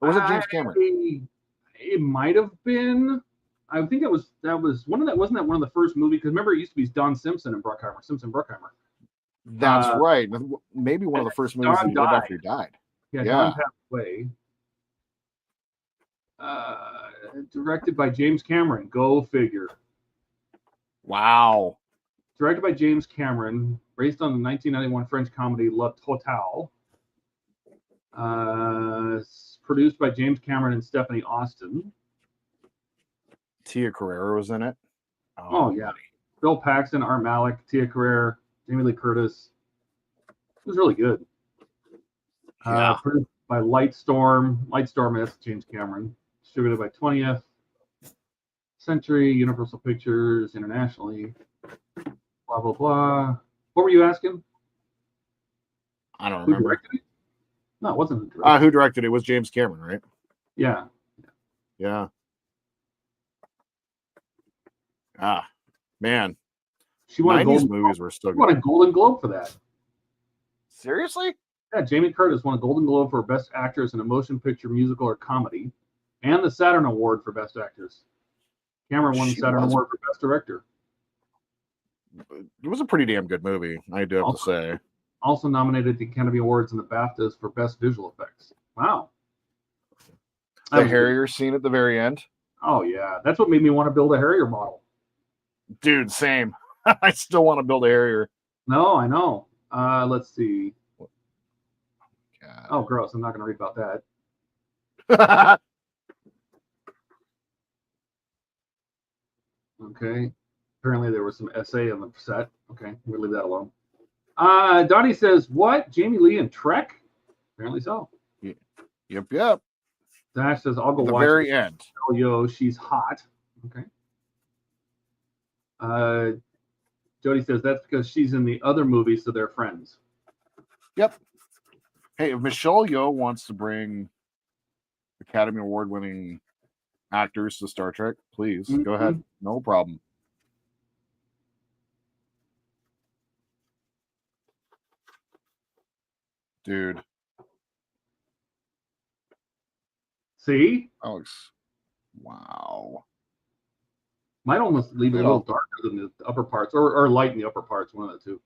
S1: Or was it James Cameron?
S3: It might have been. I think that was one of that. Wasn't that one of the first movies? Because remember, it used to be Don Simpson and Bruckheimer. Bruckheimer.
S1: That's right. Maybe one of the first movies he did after he died.
S3: Yeah, Don passed away. Directed by James Cameron. Go figure.
S1: Wow.
S3: Directed by James Cameron, based on the 1991 French comedy La Totale. Produced by James Cameron and Stephanie Austin.
S1: Tia Carrere was in it.
S3: Oh yeah. Bill Paxton, Art Malik, Tia Carrere, Jamie Lee Curtis. was really good.
S1: Yeah.
S3: Produced by Lightstorm. Lightstorm, that's James Cameron. Distributed by 20th Century, Universal Pictures, internationally. Blah, blah, blah. What were you asking?
S1: I don't
S3: Who
S1: remember.
S3: directed it? No, it wasn't. Who
S1: Who directed it? It was James Cameron, right?
S3: Yeah.
S1: Yeah. Ah, man.
S3: She won a
S1: 90s
S3: Golden
S1: movies were still
S3: She won
S1: good.
S3: a Golden Globe for that.
S1: Seriously?
S3: Yeah, Jamie Curtis won a Golden Globe for Best Actress in a Motion Picture, Musical, or Comedy, and the Saturn Award for Best Actress. Cameron won the
S1: She
S3: Saturn
S1: was-
S3: Award for Best Director.
S1: It was a pretty damn good movie, I do have to say.
S3: Also nominated at the Academy Awards and the BAFTAs for Best Visual Effects. Wow. That
S1: The
S3: was good.
S1: Harrier scene at the very end.
S3: Oh, yeah. That's what made me want to build a Harrier model.
S1: Dude, same. I still want to build a Harrier.
S3: No, I know. Let's see.
S1: God.
S3: Oh, gross. I'm not going to read about that. Okay. Apparently there was some essay on the set. Okay, we'll leave that alone. Donnie says, what? Jamie Lee and Trek? Apparently so.
S1: Yep.
S3: Dash says, I'll go
S1: At the
S3: watch
S1: very
S3: it.
S1: end.
S3: Oh, yo, she's hot. Okay. Jody says, that's because she's in the other movie, so they're friends.
S1: Yep. Hey, if Michelle Yeoh wants to bring Academy Award winning actors to Star Trek, please go ahead. No problem. Dude.
S3: See?
S1: Alex. Wow.
S3: Might almost leave it a
S1: Yeah.
S3: little darker than the upper parts, or light in the upper parts, one of the two.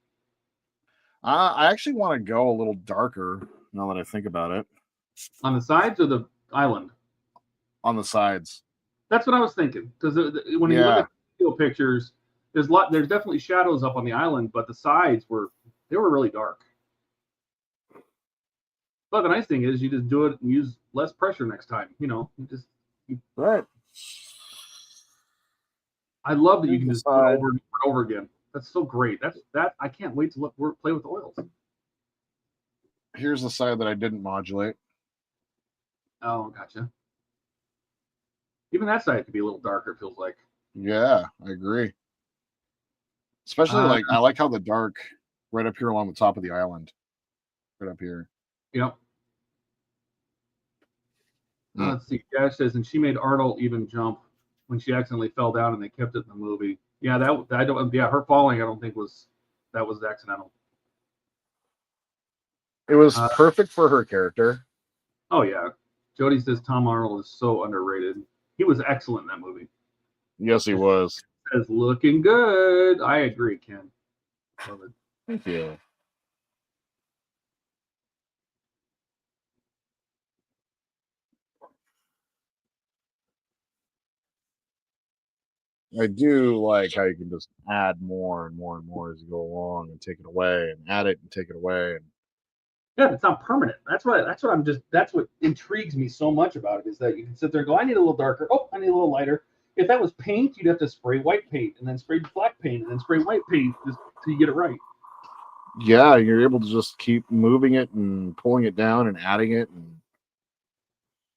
S1: I actually want to go a little darker now that I think about it.
S3: On the sides or the island?
S1: On the sides.
S3: That's what I was thinking. Because when you look at the video pictures, there's definitely shadows up on the island, but the sides were really dark. But the nice thing is you just do it and use less pressure next time.
S1: Right.
S3: I love that you can
S1: Here's
S3: just
S1: the
S3: do it
S1: side.
S3: over and over again. That's so great. That I can't wait to play with oils.
S1: Here's the side that I didn't modulate.
S3: Oh, gotcha. Even that side could be a little darker, it feels like.
S1: Yeah, I agree. Especially I like how the dark right up here along the top of the island. Right up here.
S3: Yep. Let's see. Dash says, and she made Arnold even jump when she accidentally fell down, and they kept it in the movie. Yeah, her falling, I don't think was accidental.
S1: It was perfect for her character.
S3: Oh yeah. Jody says Tom Arnold is so underrated. He was excellent in that movie.
S1: Yes, he was.
S3: Says looking good. I agree, Ken. Love it.
S1: Thank you. I do like how you can just add more and more and more as you go along and take it away and add it and take it away. And
S3: Yeah, it's not permanent. That's what intrigues me so much about it is that you can sit there and go, I need a little darker. Oh, I need a little lighter. If that was paint, you'd have to spray white paint and then spray black paint and then spray white paint just till you get it right.
S1: yeah, you're able to just keep moving it and pulling it down and adding it. And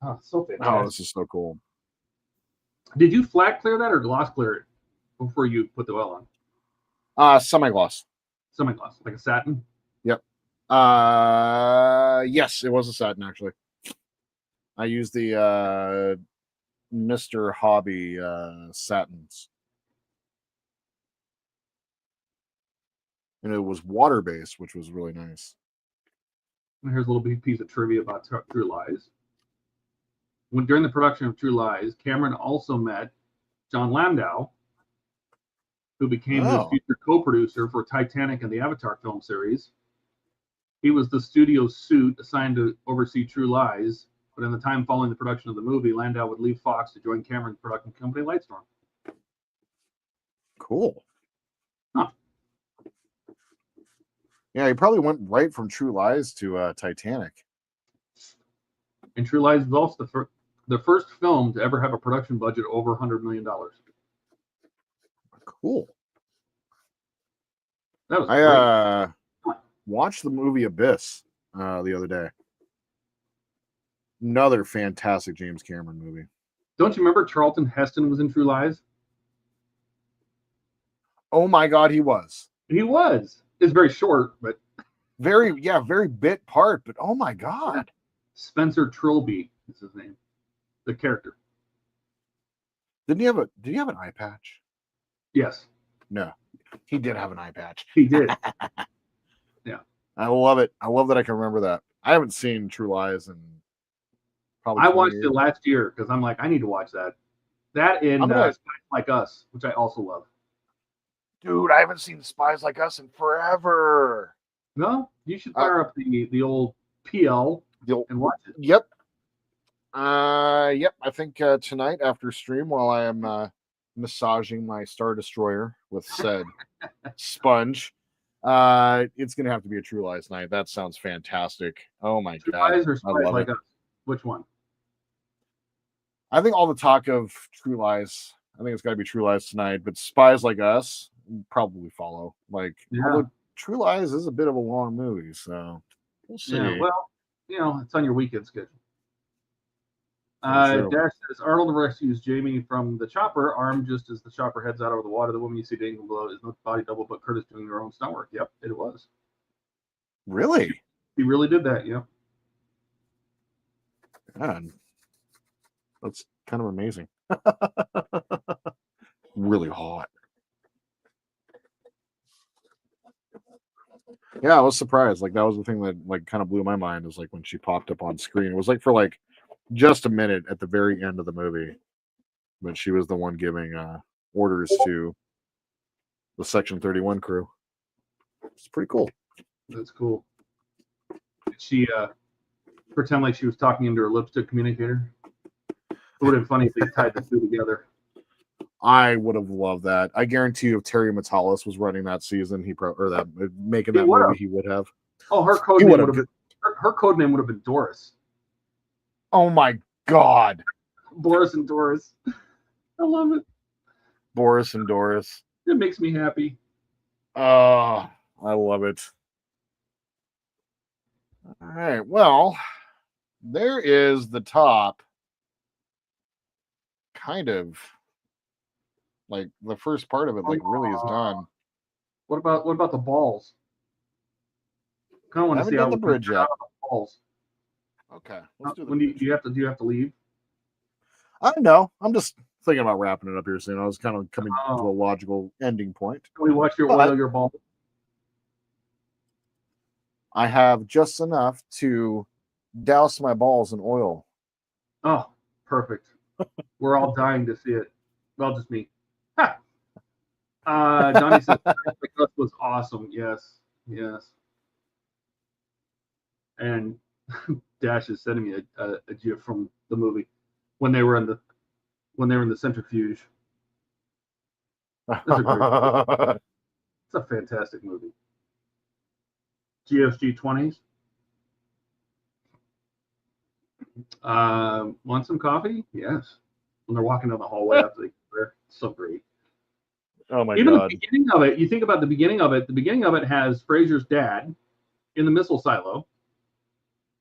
S3: Oh, so fantastic.
S1: oh, this is so cool.
S3: Did you flat clear that or gloss clear it before you put the oil on?
S1: Semi-gloss.
S3: Semi-gloss, like a satin?
S1: Yep. Yes, it was a satin actually. I used the Mr. Hobby satins. And it was water-based, which was really nice.
S3: And here's a little piece of trivia about True Lies. During the production of True Lies, Cameron also met John Landau, who became his future co-producer for Titanic and the Avatar film series. He was the studio's suit assigned to oversee True Lies, but in the time following the production of the movie, Landau would leave Fox to join Cameron's production company, Lightstorm.
S1: Cool.
S3: Huh.
S1: Yeah, he probably went right from True Lies to Titanic.
S3: And True Lies was also the first film to ever have a production budget over $100 million.
S1: Cool.
S3: That was great.
S1: watched the movie Abyss the other day. Another fantastic James Cameron movie.
S3: Don't you remember Charlton Heston was in True Lies?
S1: Oh my God, he was.
S3: He was. It's very short, but
S1: Very bit part, but oh my God.
S3: Spencer Trilby is his name, the character.
S1: Did he have an eye patch?
S3: Yes,
S1: No. He did have an eye patch.
S3: he did.
S1: I love it. I love that I can remember that. I haven't seen True Lies in probably
S3: I
S1: 20
S3: watched
S1: years.
S3: it last year because I'm like, I need to watch that. That and Spies Like Us, which I also love.
S1: Dude, I haven't seen Spies Like Us in forever.
S3: No, you should fire up the old PL and watch it.
S1: Yep. I think tonight after stream, while I am massaging my Star Destroyer with said sponge, it's gonna have to be a True Lies night. That sounds fantastic. Oh my
S3: True
S1: God,
S3: Lies or
S1: I
S3: Spies
S1: love
S3: Like
S1: it.
S3: Us? Which one?
S1: I think all the talk of True Lies, I think it's got to be True Lies tonight. But Spies Like Us will probably follow. Like, although True Lies is a bit of a long movie, so we'll see.
S3: Yeah, well, it's on your weekend schedule.
S1: True.
S3: Dash says Arnold rescues Jamie from the chopper, armed just as the chopper heads out over the water. The woman you see dangling below is not body double, but Curtis doing her own stunt work. Yep, it was.
S1: Really?
S3: He really did that. Yeah.
S1: God, that's kind of amazing. Really hot. Yeah, I was surprised. Like, that was the thing that like kind of blew my mind, is like when she popped up on screen. It was like for like just a minute at the very end of the movie, but she was the one giving orders to the Section 31 crew. It's pretty cool.
S3: That's cool. Did she pretend like she was talking into her lipstick communicator? It would have been funny if they tied the two together.
S1: I would have loved that. I guarantee you, if Terry Metalis was running that season, making that movie, he would have.
S3: Oh, her code name would have been Doris.
S1: Oh my God,
S3: Boris and Doris. I love it.
S1: Boris and Doris.
S3: It makes me happy.
S1: Oh, I love it. All right. Well, there is the top. Kind of like the first part of it, like really is done.
S3: What about the balls? Kind of want to
S1: Haven't
S3: see
S1: done
S3: how
S1: the bridge yet.
S3: Balls.
S1: Okay. Let's do the
S3: When
S1: bridge.
S3: do you have to leave?
S1: I know. I'm just thinking about wrapping it up here soon. I was kind of coming to a logical ending point.
S3: Can we watch your oil your balls?
S1: I have just enough to douse my balls in oil.
S3: Oh, perfect. We're all dying to see it. Well, just me. Ha! Johnny says that was awesome. Yes. And Dash is sending me a gif from the movie when they were in the centrifuge. That's a great movie. It's a fantastic movie. GSG 20s. Want some coffee? Yes. When they're walking down the hallway after they get there. So great.
S1: Oh my
S3: Even
S1: God.
S3: the beginning of it, you think about the beginning of it, has Fraser's dad in the missile silo,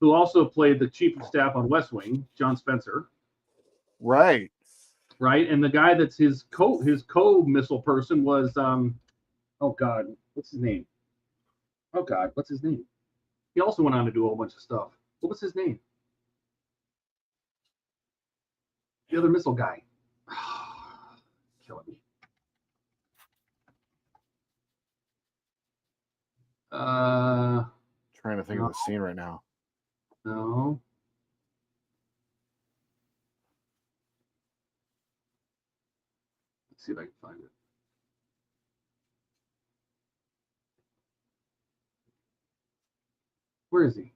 S3: who also played the chief of staff on West Wing, John Spencer.
S1: Right.
S3: And the guy that's his co-missile person was oh God, what's his name? He also went on to do a whole bunch of stuff. What was his name? The other missile guy. Killing me.
S1: Trying to think of the scene right now.
S3: No. Let's see if I can find it. Where is he?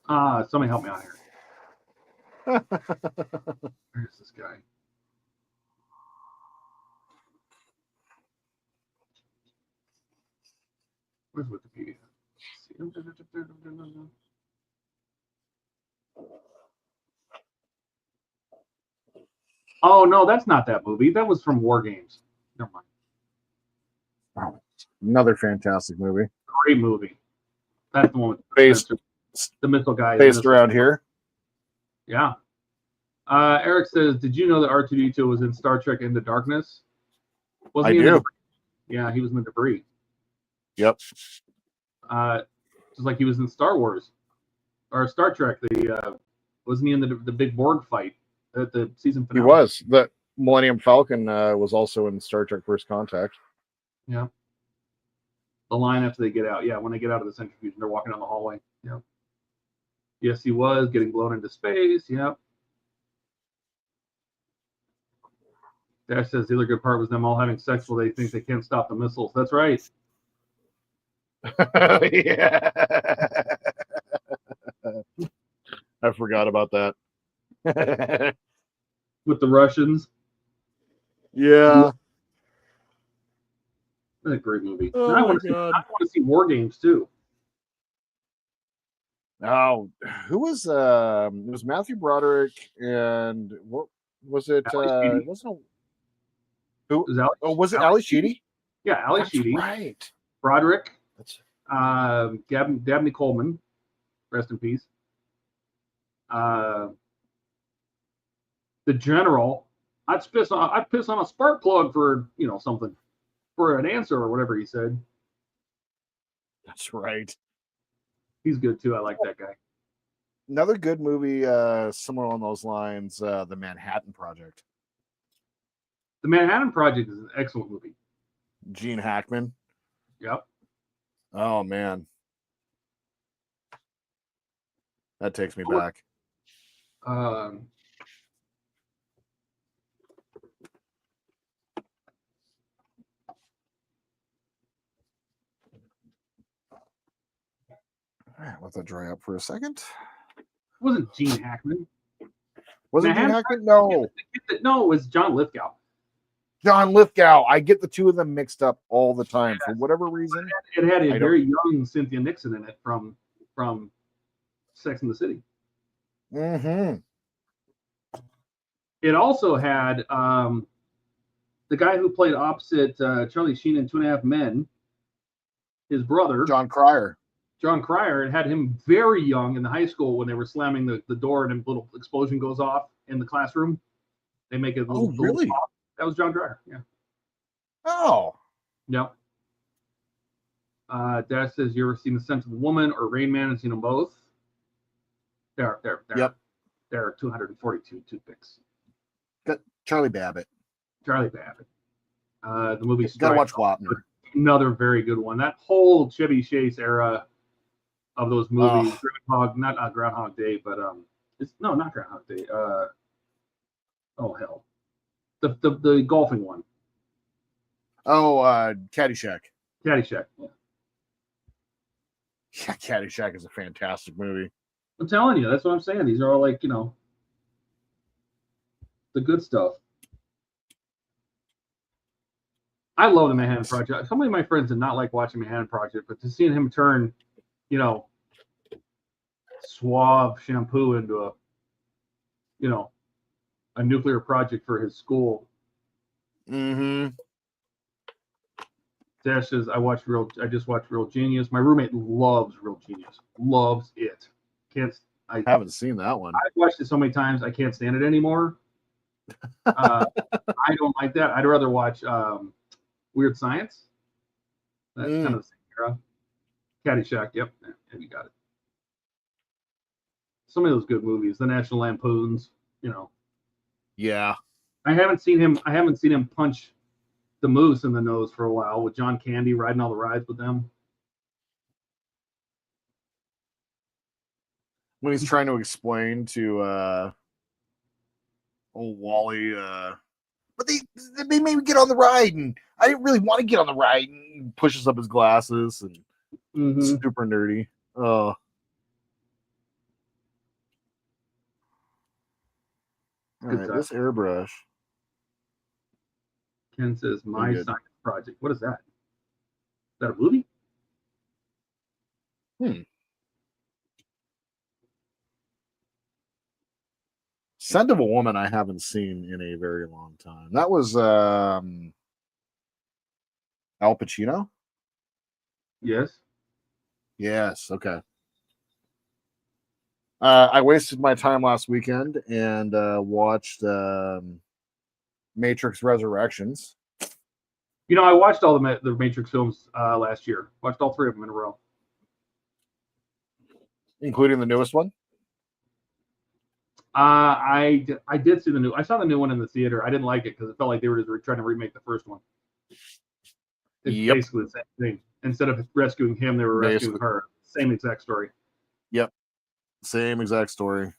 S3: Somebody help me out here. Where's this guy? Where's Wikipedia? Oh no, that's not that movie. That was from War Games. Never mind.
S1: Oh, another fantastic movie.
S3: Great movie. That's the one with
S1: Based,
S3: the missile guy.
S1: based around here.
S3: Yeah. Eric says, "Did you know that R2D2 was in Star Trek Into Darkness?" Wasn't
S1: I
S3: he in the
S1: do.
S3: debris? Yeah, he was in the debris.
S1: Yep.
S3: Just like he was in Star Wars or Star Trek. Wasn't he in the big Borg fight at the season
S1: He
S3: finale?
S1: was. The Millennium Falcon was also in Star Trek First Contact.
S3: Yeah. The line after they get out. Yeah, when they get out of the centrifuge and they're walking down the hallway. Yeah. Yes, he was getting blown into space. Yep. Dash says the other good part was them all having sex while they think they can't stop the missiles. That's right.
S1: Yeah. I forgot about that.
S3: With the Russians.
S1: Yeah.
S3: That's a great movie.
S1: Oh
S3: Now I
S1: my
S3: want to see War Games too.
S1: Oh, who was it was Matthew Broderick and what was it? It wasn't who? Was it Ali Sheedy?
S3: Yeah, Ali Sheedy.
S1: Right.
S3: Broderick.
S1: That's
S3: Dabney Coleman. Rest in peace. The General. I'd piss on a spark plug for something, for an answer or whatever he said.
S1: That's right.
S3: He's good too. I like that guy.
S1: Another good movie, similar on those lines, The Manhattan Project.
S3: The Manhattan Project is an excellent movie.
S1: Gene Hackman.
S3: Yep.
S1: Oh man, that takes me back. All right, let that dry up for a second.
S3: Wasn't Gene Hackman?
S1: Was it Gene Hackman? No.
S3: No, it was John Lithgow.
S1: John Lithgow. I get the two of them mixed up all the time for whatever reason.
S3: It had a very young Cynthia Nixon in it from Sex and the City.
S1: Mm-hmm.
S3: It also had the guy who played opposite Charlie Sheen in 2.5 Men, his brother.
S1: John Cryer.
S3: John Cryer. It had him very young in the high school when they were slamming the door and a little explosion goes off in the classroom. They make it.
S1: Oh, really?
S3: That was John Cryer. Yeah.
S1: Oh.
S3: Yep. Dash says, "You ever seen The Scent of a Woman or Rain Man?" And seen them both. There.
S1: Yep.
S3: There are 242 toothpicks.
S1: Got Charlie Babbitt.
S3: Charlie Babbitt. The movie.
S1: Gotta watch Wapner.
S3: Another very good one. That whole Chevy Chase era of those movies. Groundhog, not Groundhog Day, but it's not Groundhog Day. Oh hell, the golfing one.
S1: Oh, Caddyshack.
S3: Caddyshack. Yeah.
S1: Yeah, Caddyshack is a fantastic movie.
S3: I'm telling you, that's what I'm saying. These are all like the good stuff. I love the Manhattan Project. So many of my friends did not like watching Manhattan Project, but to seeing him turn, suave shampoo into a nuclear project for his school.
S1: Mm-hmm.
S3: Dash says, I just watched Real Genius. My roommate loves Real Genius. Loves it. I
S1: haven't seen that one.
S3: I've watched it so many times I can't stand it anymore. I don't like that. I'd rather watch Weird Science. That's kind of the same era. Caddyshack, yep, you got it. Some of those good movies, the National Lampoons,
S1: Yeah.
S3: I haven't seen him punch the moose in the nose for a while with John Candy riding all the rides with them.
S1: When he's trying to explain to old Wally, but they made me get on the ride, and I didn't really want to get on the ride. And he pushes up his glasses and super nerdy. Oh. All right, this airbrush.
S3: Ken says, "My Science Project." What is that? Is that a movie?
S1: Scent of a Woman I haven't seen in a very long time. That was Al Pacino?
S3: Yes.
S1: Yes, okay. I wasted my time last weekend and watched Matrix Resurrections.
S3: You know, I watched all the Matrix films last year. Watched all 3 of them in a row.
S1: Including the newest one?
S3: I did see the new. I saw the new one in the theater. I didn't like it because it felt like they were just trying to remake the first one. It's basically the same thing. Instead of rescuing him, they were rescuing her. Same exact story.
S1: Yep. Same exact story.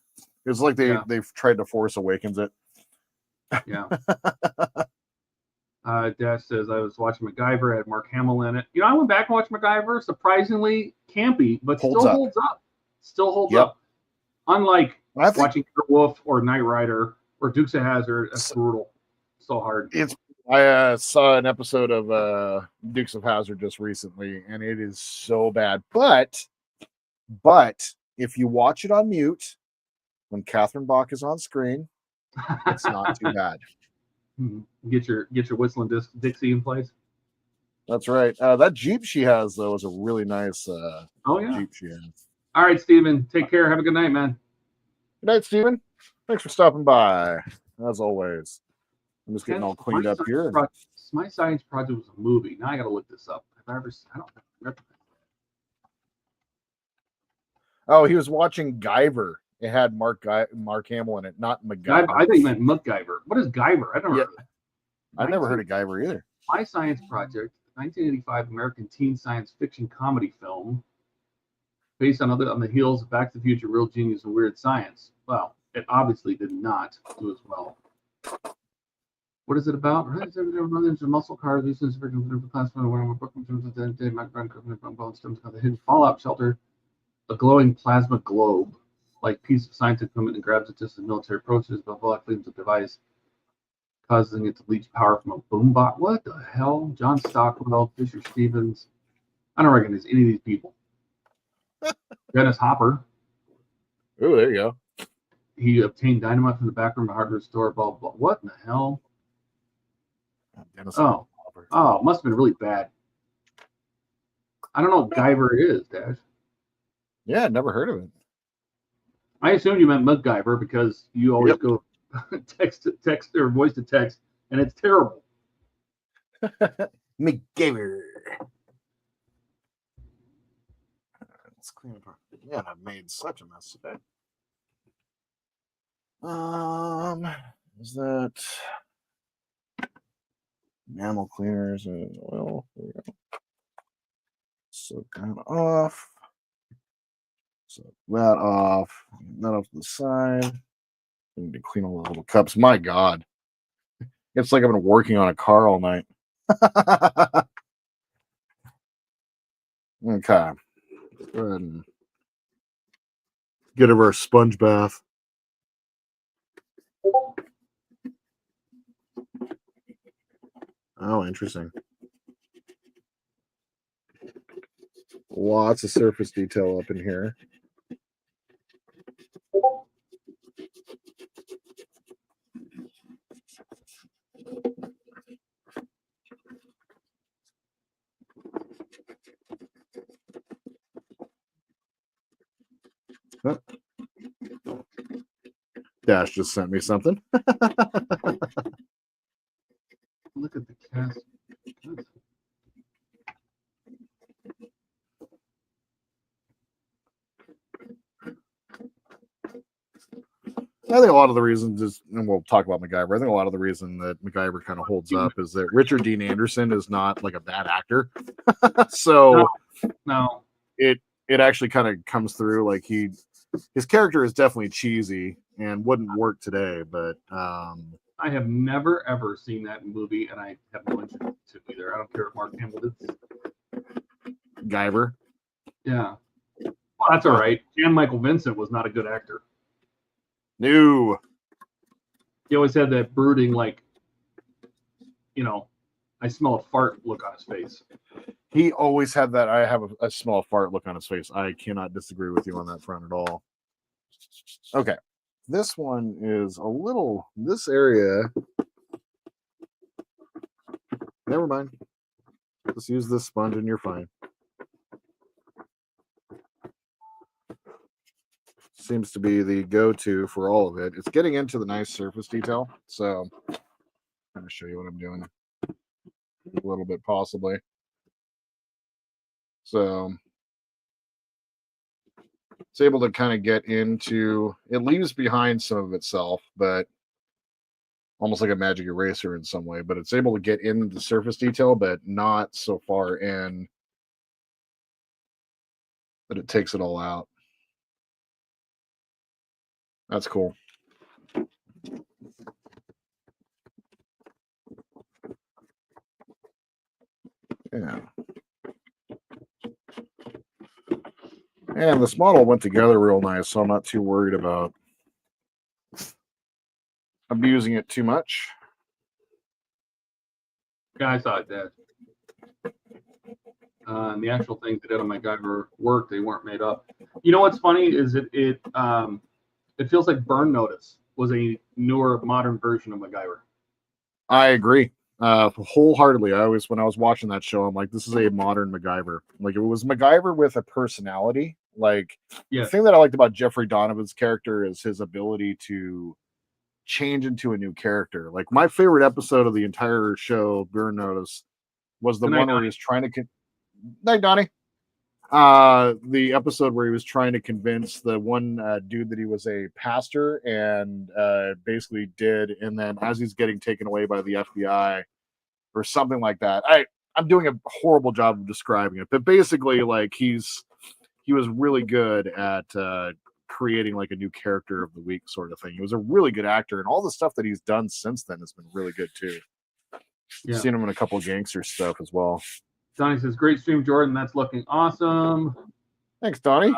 S1: It's like they've tried to Force Awakens it.
S3: Yeah. Dash says, I was watching MacGyver, had Mark Hamill in it. You know, I went back and watched MacGyver. Surprisingly campy, but still holds up. Still holds up. Unlike watching Wolf or Knight Rider or Dukes of Hazzard, that's brutal. So hard.
S1: I saw an episode of Dukes of Hazzard just recently, and it is so bad. But if you watch it on mute when Catherine Bach is on screen, it's not too bad.
S3: Get your whistling Dixie in place.
S1: That's right. That Jeep she has though is a really nice Jeep she has.
S3: All right, Steven. Take care. Have a good night, man.
S1: Good night, Steven. Thanks for stopping by. As always. I'm just getting all cleaned up here.
S3: My Science Project was a movie. Now I got to look this up. I don't remember.
S1: Oh, he was watching Guyver. It had Mark Hamill in it, not MacGyver.
S3: I think you meant MacGyver. What is Guyver?
S1: I've never heard of Guyver either.
S3: My Science Project, 1985 American teen science fiction comedy film based on the heels of Back to the Future, Real Genius, and Weird Science. Well, it obviously did not do as well. What is it about? Muscle cars, the hidden fallout shelter, a glowing plasma globe, like piece of scientific equipment, and grabs it just as military approaches, but flames the device, causing it to leach power from a boom box. What the hell? John Stockwell, Fisher Stevens. I don't recognize any of these people. Dennis Hopper.
S1: Oh, there you go.
S3: He obtained dynamite from the back room of a hardware store. Blah, blah, blah. What in the hell? Hopper. It must have been really bad. I don't know what Guyver is, Dash.
S1: Yeah, never heard of it.
S3: I assumed you meant MacGyver because you always go text to text or voice to text, and it's terrible.
S1: MacGyver. Let's clean up. Yeah, I've made such a mess today. Is that enamel cleaners and oil? There we go. Soak that off. Soak that off. That off to the side. I need to clean all the little cups. My God. It's like I've been working on a car all night. Okay. Go ahead and get over a sponge bath. Oh, interesting. Lots of surface detail up in here. Oh. Dash just sent me something.
S3: Look at the cast.
S1: I think a lot of the reasons is, and we'll talk about MacGyver. I think a lot of the reason that MacGyver kind of holds up is that Richard Dean Anderson is not like a bad actor. So
S3: no,
S1: it actually kind of comes through. Like his character is definitely cheesy and wouldn't work today. But
S3: I have never ever seen that movie, and I have no interest to either. I don't care if Mark Hamill did.
S1: Guyver.
S3: Yeah, well, that's all right. Jan Michael Vincent was not a good actor.
S1: No.
S3: He always had that brooding, like, I smell a fart look on his face.
S1: He always had that. I have a smell of fart look on his face. I cannot disagree with you on that front at all. Okay. this one is a little, this area. Never mind. Just use this sponge and you're fine. Seems to be the go-to for all of it. It's getting into the nice surface detail. So I'm going to show you what I'm doing a little bit possibly. So it's able to kind of get into, it leaves behind some of itself, but almost like a magic eraser in some way, but it's able to get into the surface detail, but not so far in that it takes it all out. That's cool. Yeah. And this model went together real nice, so I'm not too worried about abusing it too much.
S3: Yeah, I saw it, Dad. And the actual things that did on MacGyver work, they weren't made up. You know what's funny is it feels like Burn Notice was a newer, modern version of MacGyver.
S1: I agree. Wholeheartedly. When I was watching that show, I'm like, this is a modern MacGyver. Like, it was MacGyver with a personality. Like,
S3: Yeah.
S1: The thing that I liked about Jeffrey Donovan's character is his ability to change into a new character. Like, my favorite episode of the entire show, Burn Notice, was the one where he was trying to Night, Donnie. The episode where he was trying to convince the one dude that he was a pastor and basically did, and then as he's getting taken away by the FBI or something like that. I'm doing a horrible job of describing it, but basically, like, he was really good at creating like a new character of the week sort of thing. He was a really good actor, and all the stuff that he's done since then has been really good too.
S3: Yeah.
S1: Seen him in a couple of gangster stuff as well.
S3: Donnie says, great stream, Jordan. That's looking awesome.
S1: Thanks, Donnie.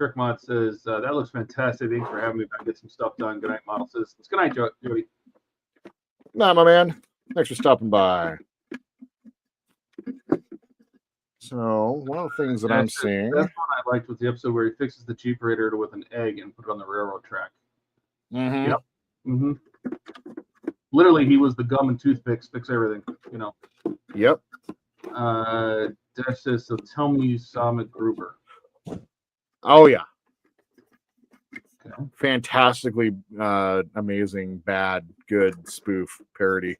S3: Trickmod says, that looks fantastic. Thanks for having me back. Get some stuff done. Good night, Model says. Good night, Jody.
S1: Nah, my man. Thanks for stopping by. So, one of the things that I'm seeing.
S3: That's one I liked was the episode where he fixes the Jeep radiator with an egg and put it on the railroad track.
S1: Mm-hmm.
S3: Yep. Mm-hmm. Literally, he was the gum and toothpicks, fix everything, you know.
S1: Yep.
S3: Dash says, so tell me you saw MacGruber.
S1: Oh, yeah.
S3: Okay.
S1: Fantastically amazing, bad, good spoof parody.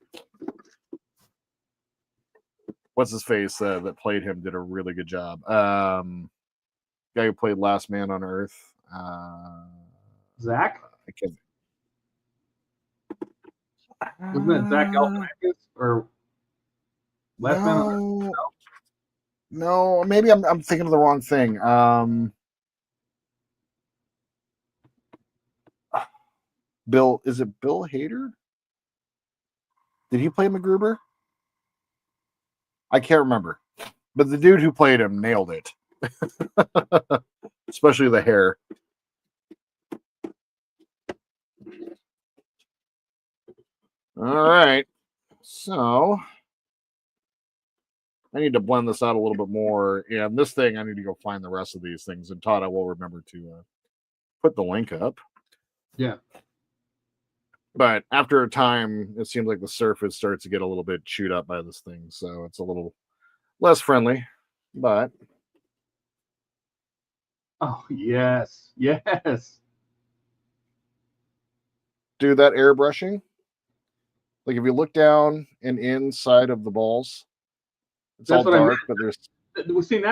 S1: What's his face that played him did a really good job. Guy who played Last Man on Earth.
S3: Zach?
S1: I can't.
S3: Wasn't that Zach Galifianakis or Last Man on Earth?
S1: No, maybe I'm thinking of the wrong thing. Bill, is it Bill Hader? Did he play MacGruber? I can't remember. But the dude who played him nailed it. Especially the hair. All right. So I need to blend this out a little bit more. And this thing, I need to go find the rest of these things. And Todd, I will remember to put the link up.
S3: Yeah.
S1: But after a time, it seems like the surface starts to get a little bit chewed up by this thing. So it's a little less friendly. But
S3: oh, yes. Yes.
S1: do that airbrushing. Like if you look down and inside of the balls, it's all dark, but there's
S3: that's what I was thinking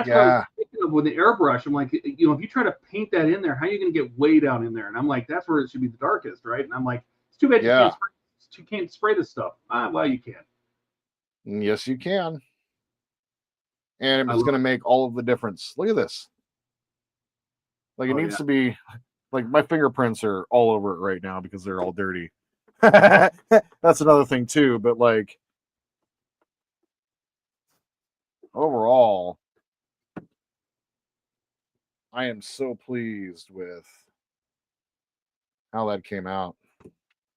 S3: of with the airbrush. I'm like, you know, if you try to paint that in there, how are you going to get way down in there? And I'm like, that's where it should be the darkest, right? And I'm like, it's too bad you can't spray this stuff. Well, you can.
S1: Yes, you can. And it's going to make all of the difference. Look at this. Like it needs to be, like my fingerprints are all over it right now because they're all dirty. That's another thing too. But like overall, I am so pleased with how that came out.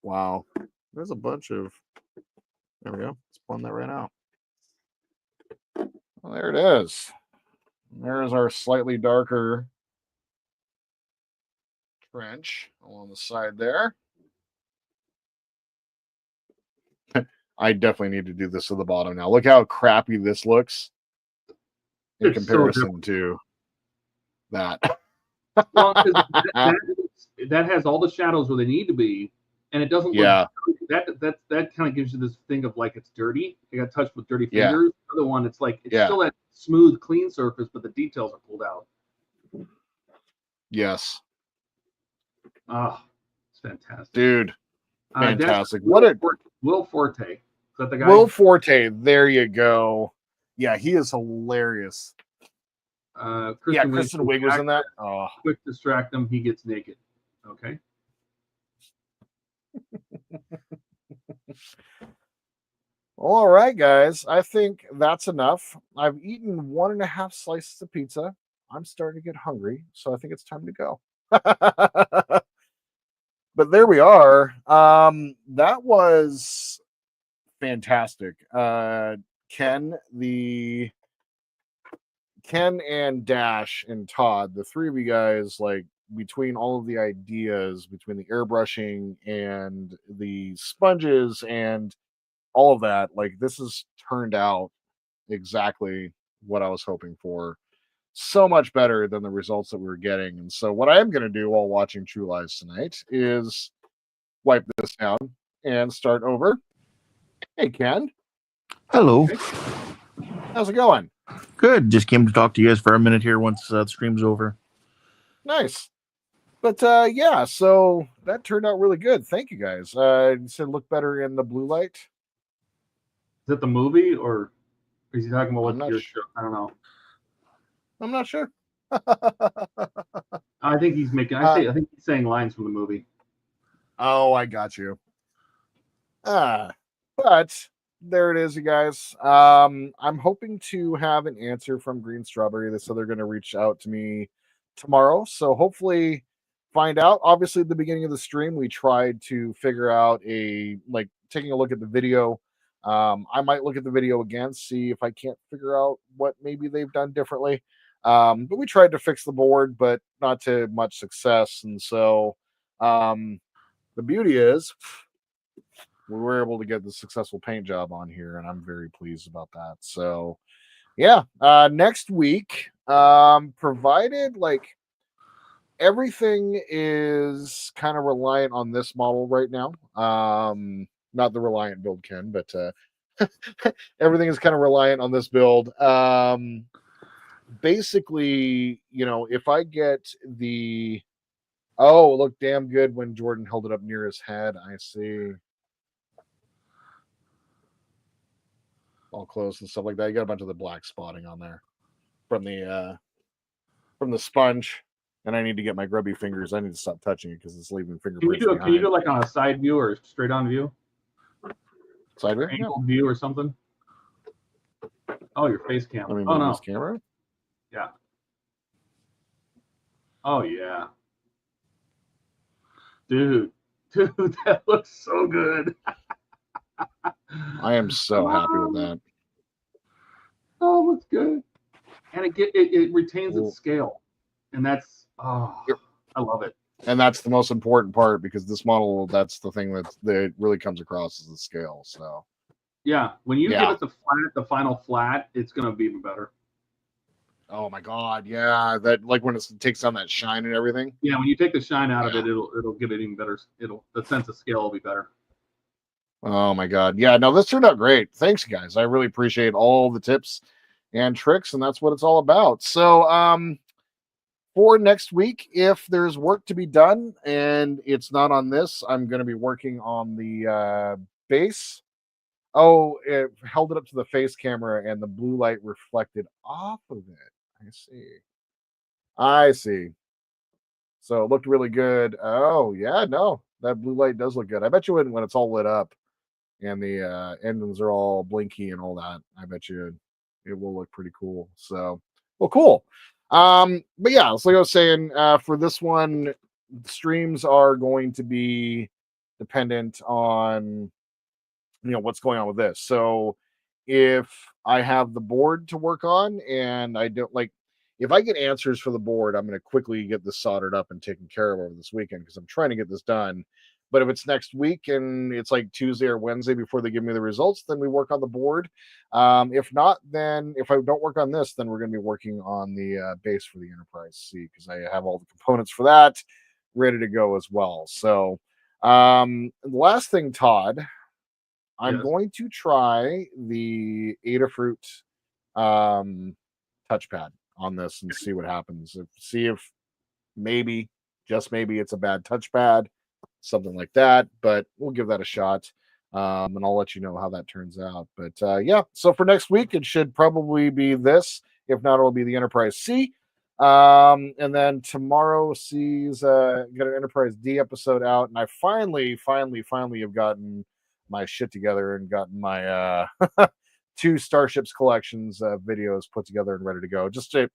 S1: Wow. There's a bunch of, there we go. Let's blend that right out. Well, there it is. There's our slightly darker trench along the side there. I definitely need to do this to the bottom now. Look how crappy this looks in
S3: It's so
S1: comparison to that.
S3: Well, 'cause that has all the shadows where they need to be, and it doesn't
S1: Yeah.
S3: look that kind of gives you this thing of like it's dirty. It got touched with dirty
S1: Yeah.
S3: fingers. The other one, it's like it's
S1: Yeah.
S3: still that smooth, clean surface, but the details are pulled out.
S1: Yes.
S3: Oh, it's fantastic.
S1: Dude,
S3: That's
S1: fantastic. What a
S3: Will Forte. Is that the guy?
S1: Will Forte. There you go. Yeah, he is hilarious.
S3: Kristen
S1: Wiig was in that. Oh,
S3: Quick distract him, he gets naked. Okay.
S1: all right, guys. I think that's enough. I've eaten 1.5 slices of pizza. I'm starting to get hungry, so I think it's time to go. But there we are. That was fantastic. Ken and Dash and Todd, the three of you guys, like between all of the ideas, between the airbrushing and the sponges and all of that, like this has turned out exactly what I was hoping for. So much better than the results that we were getting. And so what I am going to do while watching True Lies tonight is wipe this down and start over. Hey, Ken.
S6: Hello.
S1: How's it going?
S6: Good. Just came to talk to you guys for a minute here once the stream's over.
S1: Nice. But yeah, so that turned out really good. Thank you guys. You said look better in the blue light.
S3: Is it the movie or is he talking about
S1: I'm
S3: what
S1: not
S3: your
S1: sure.
S3: show? I don't know.
S1: I'm not sure.
S3: I think he's making. I think he's saying lines from the movie.
S1: Oh, I got you. But there it is, you guys. I'm hoping to have an answer from Green Strawberry. They said they're going to reach out to me tomorrow. So hopefully find out. Obviously, at the beginning of the stream, we tried to figure out taking a look at the video. I might look at the video again, see if I can't figure out what maybe they've done differently. But we tried to fix the board, but not to much success. And so the beauty is we were able to get the successful paint job on here, and I'm very pleased about that. So yeah, next week, provided like everything is kind of reliant on this model right now. Not the Reliant build, Ken, but everything is kind of reliant on this build. Basically, if I get the look damn good when Jordan held it up near his head. I see. All close and stuff like that. You got a bunch of the black spotting on there from the sponge, and I need to get my grubby fingers. I need to stop touching it because it's leaving fingerprints.
S3: Can you do like on a side view or straight on view?
S1: Side view?
S3: Angled view or something? Oh, your face cam.
S1: Let me
S3: Oh
S1: move
S3: no.
S1: this camera.
S3: Yeah. Oh yeah. Dude, that looks so good.
S1: I am so happy with that.
S3: Oh, looks good. And it retains its scale. And that's I love it.
S1: And that's the most important part because this model, that's the thing that really comes across as the scale. So
S3: yeah, when you give it the final flat, it's gonna be even better.
S1: Oh my god, yeah, that like when it takes on that shine and everything.
S3: Yeah, when you take the shine out of it, it'll give it even better. The sense of scale will be better.
S1: Oh my god, yeah, no, this turned out great. Thanks, guys. I really appreciate all the tips and tricks, and that's what it's all about. So, for next week, if there's work to be done and it's not on this, I'm going to be working on the base. Oh, it held it up to the face camera, and the blue light reflected off of it. I see. So it looked really good. Oh, yeah, no, that blue light does look good. I bet you when it's all lit up and the engines are all blinky and all that, I bet you it will look pretty cool. So, well, cool. But yeah, so like I was saying, for this one, streams are going to be dependent on what's going on with this. So if I have the board to work on and I don't if I get answers for the board, I'm going to quickly get this soldered up and taken care of over this weekend because I'm trying to get this done. But if it's next week and it's like Tuesday or Wednesday before they give me the results, then we work on the board. If not, then if I don't work on this, then we're going to be working on the base for the Enterprise C because I have all the components for that ready to go as well. So the last thing, Todd, I'm
S3: Yes.
S1: going to try the Adafruit touchpad on this and see what happens. See if maybe, just maybe, it's a bad touchpad, something like that. But we'll give that a shot, and I'll let you know how that turns out. But yeah, so for next week, it should probably be this. If not, it'll be the Enterprise C. And then tomorrow sees got an Enterprise D episode out, and I finally have gotten my shit together and gotten my 2 Starships collections videos put together and ready to go. Just to,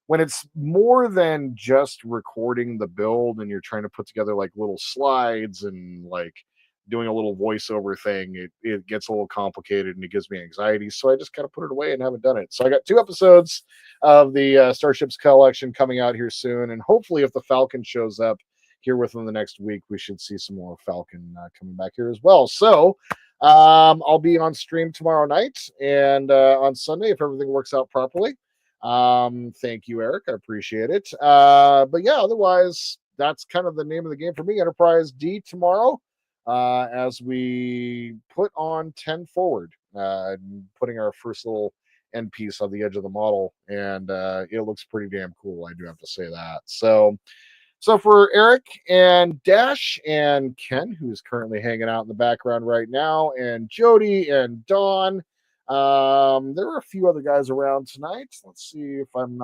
S1: when it's more than just recording the build and you're trying to put together like little slides and like doing a little voiceover thing, it gets a little complicated and it gives me anxiety. So I just kind of put it away and haven't done it. So I got 2 episodes of the Starships collection coming out here soon. And hopefully if the Falcon shows up here within the next week, we should see some more Falcon coming back here as well. So I'll be on stream tomorrow night and on Sunday if everything works out properly. Thank you, Eric. I appreciate it. But yeah, otherwise, that's kind of the name of the game for me. Enterprise D tomorrow, as we put on 10 forward, putting our first little end piece on the edge of the model, and it looks pretty damn cool. I do have to say that. So for Eric and Dash and Ken, who's currently hanging out in the background right now, and Jody and Dawn, there were a few other guys around tonight. Let's see if I'm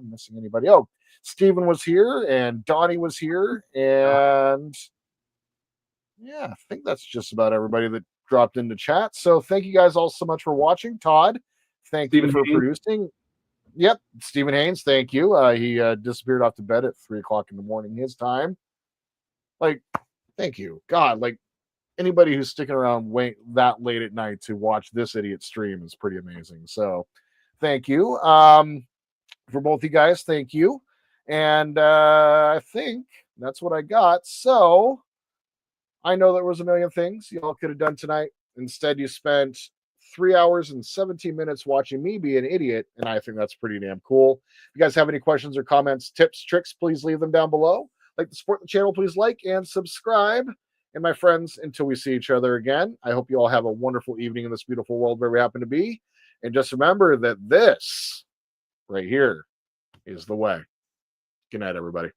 S1: missing anybody. Oh, Steven was here and Donnie was here, and yeah, I think that's just about everybody that dropped into chat. So thank you guys all so much for watching. Todd, thank you for producing. Yep, Stephen Haynes, thank you. He disappeared off to bed at 3:00 in the morning his time. Like, thank you. God, like anybody who's sticking around that late at night to watch this idiot stream is pretty amazing. So thank you. For both you guys, thank you. And I think that's what I got. So I know there was a million things y'all could have done tonight. Instead, you spent 3 hours and 17 minutes watching me be an idiot, and I think that's pretty damn cool. If you guys have any questions or comments, tips, tricks, please leave them down below. Like to support the channel, please like and subscribe. And my friends, until we see each other again, I hope you all have a wonderful evening in this beautiful world where we happen to be. And just remember that this right here is the way. Good night, everybody.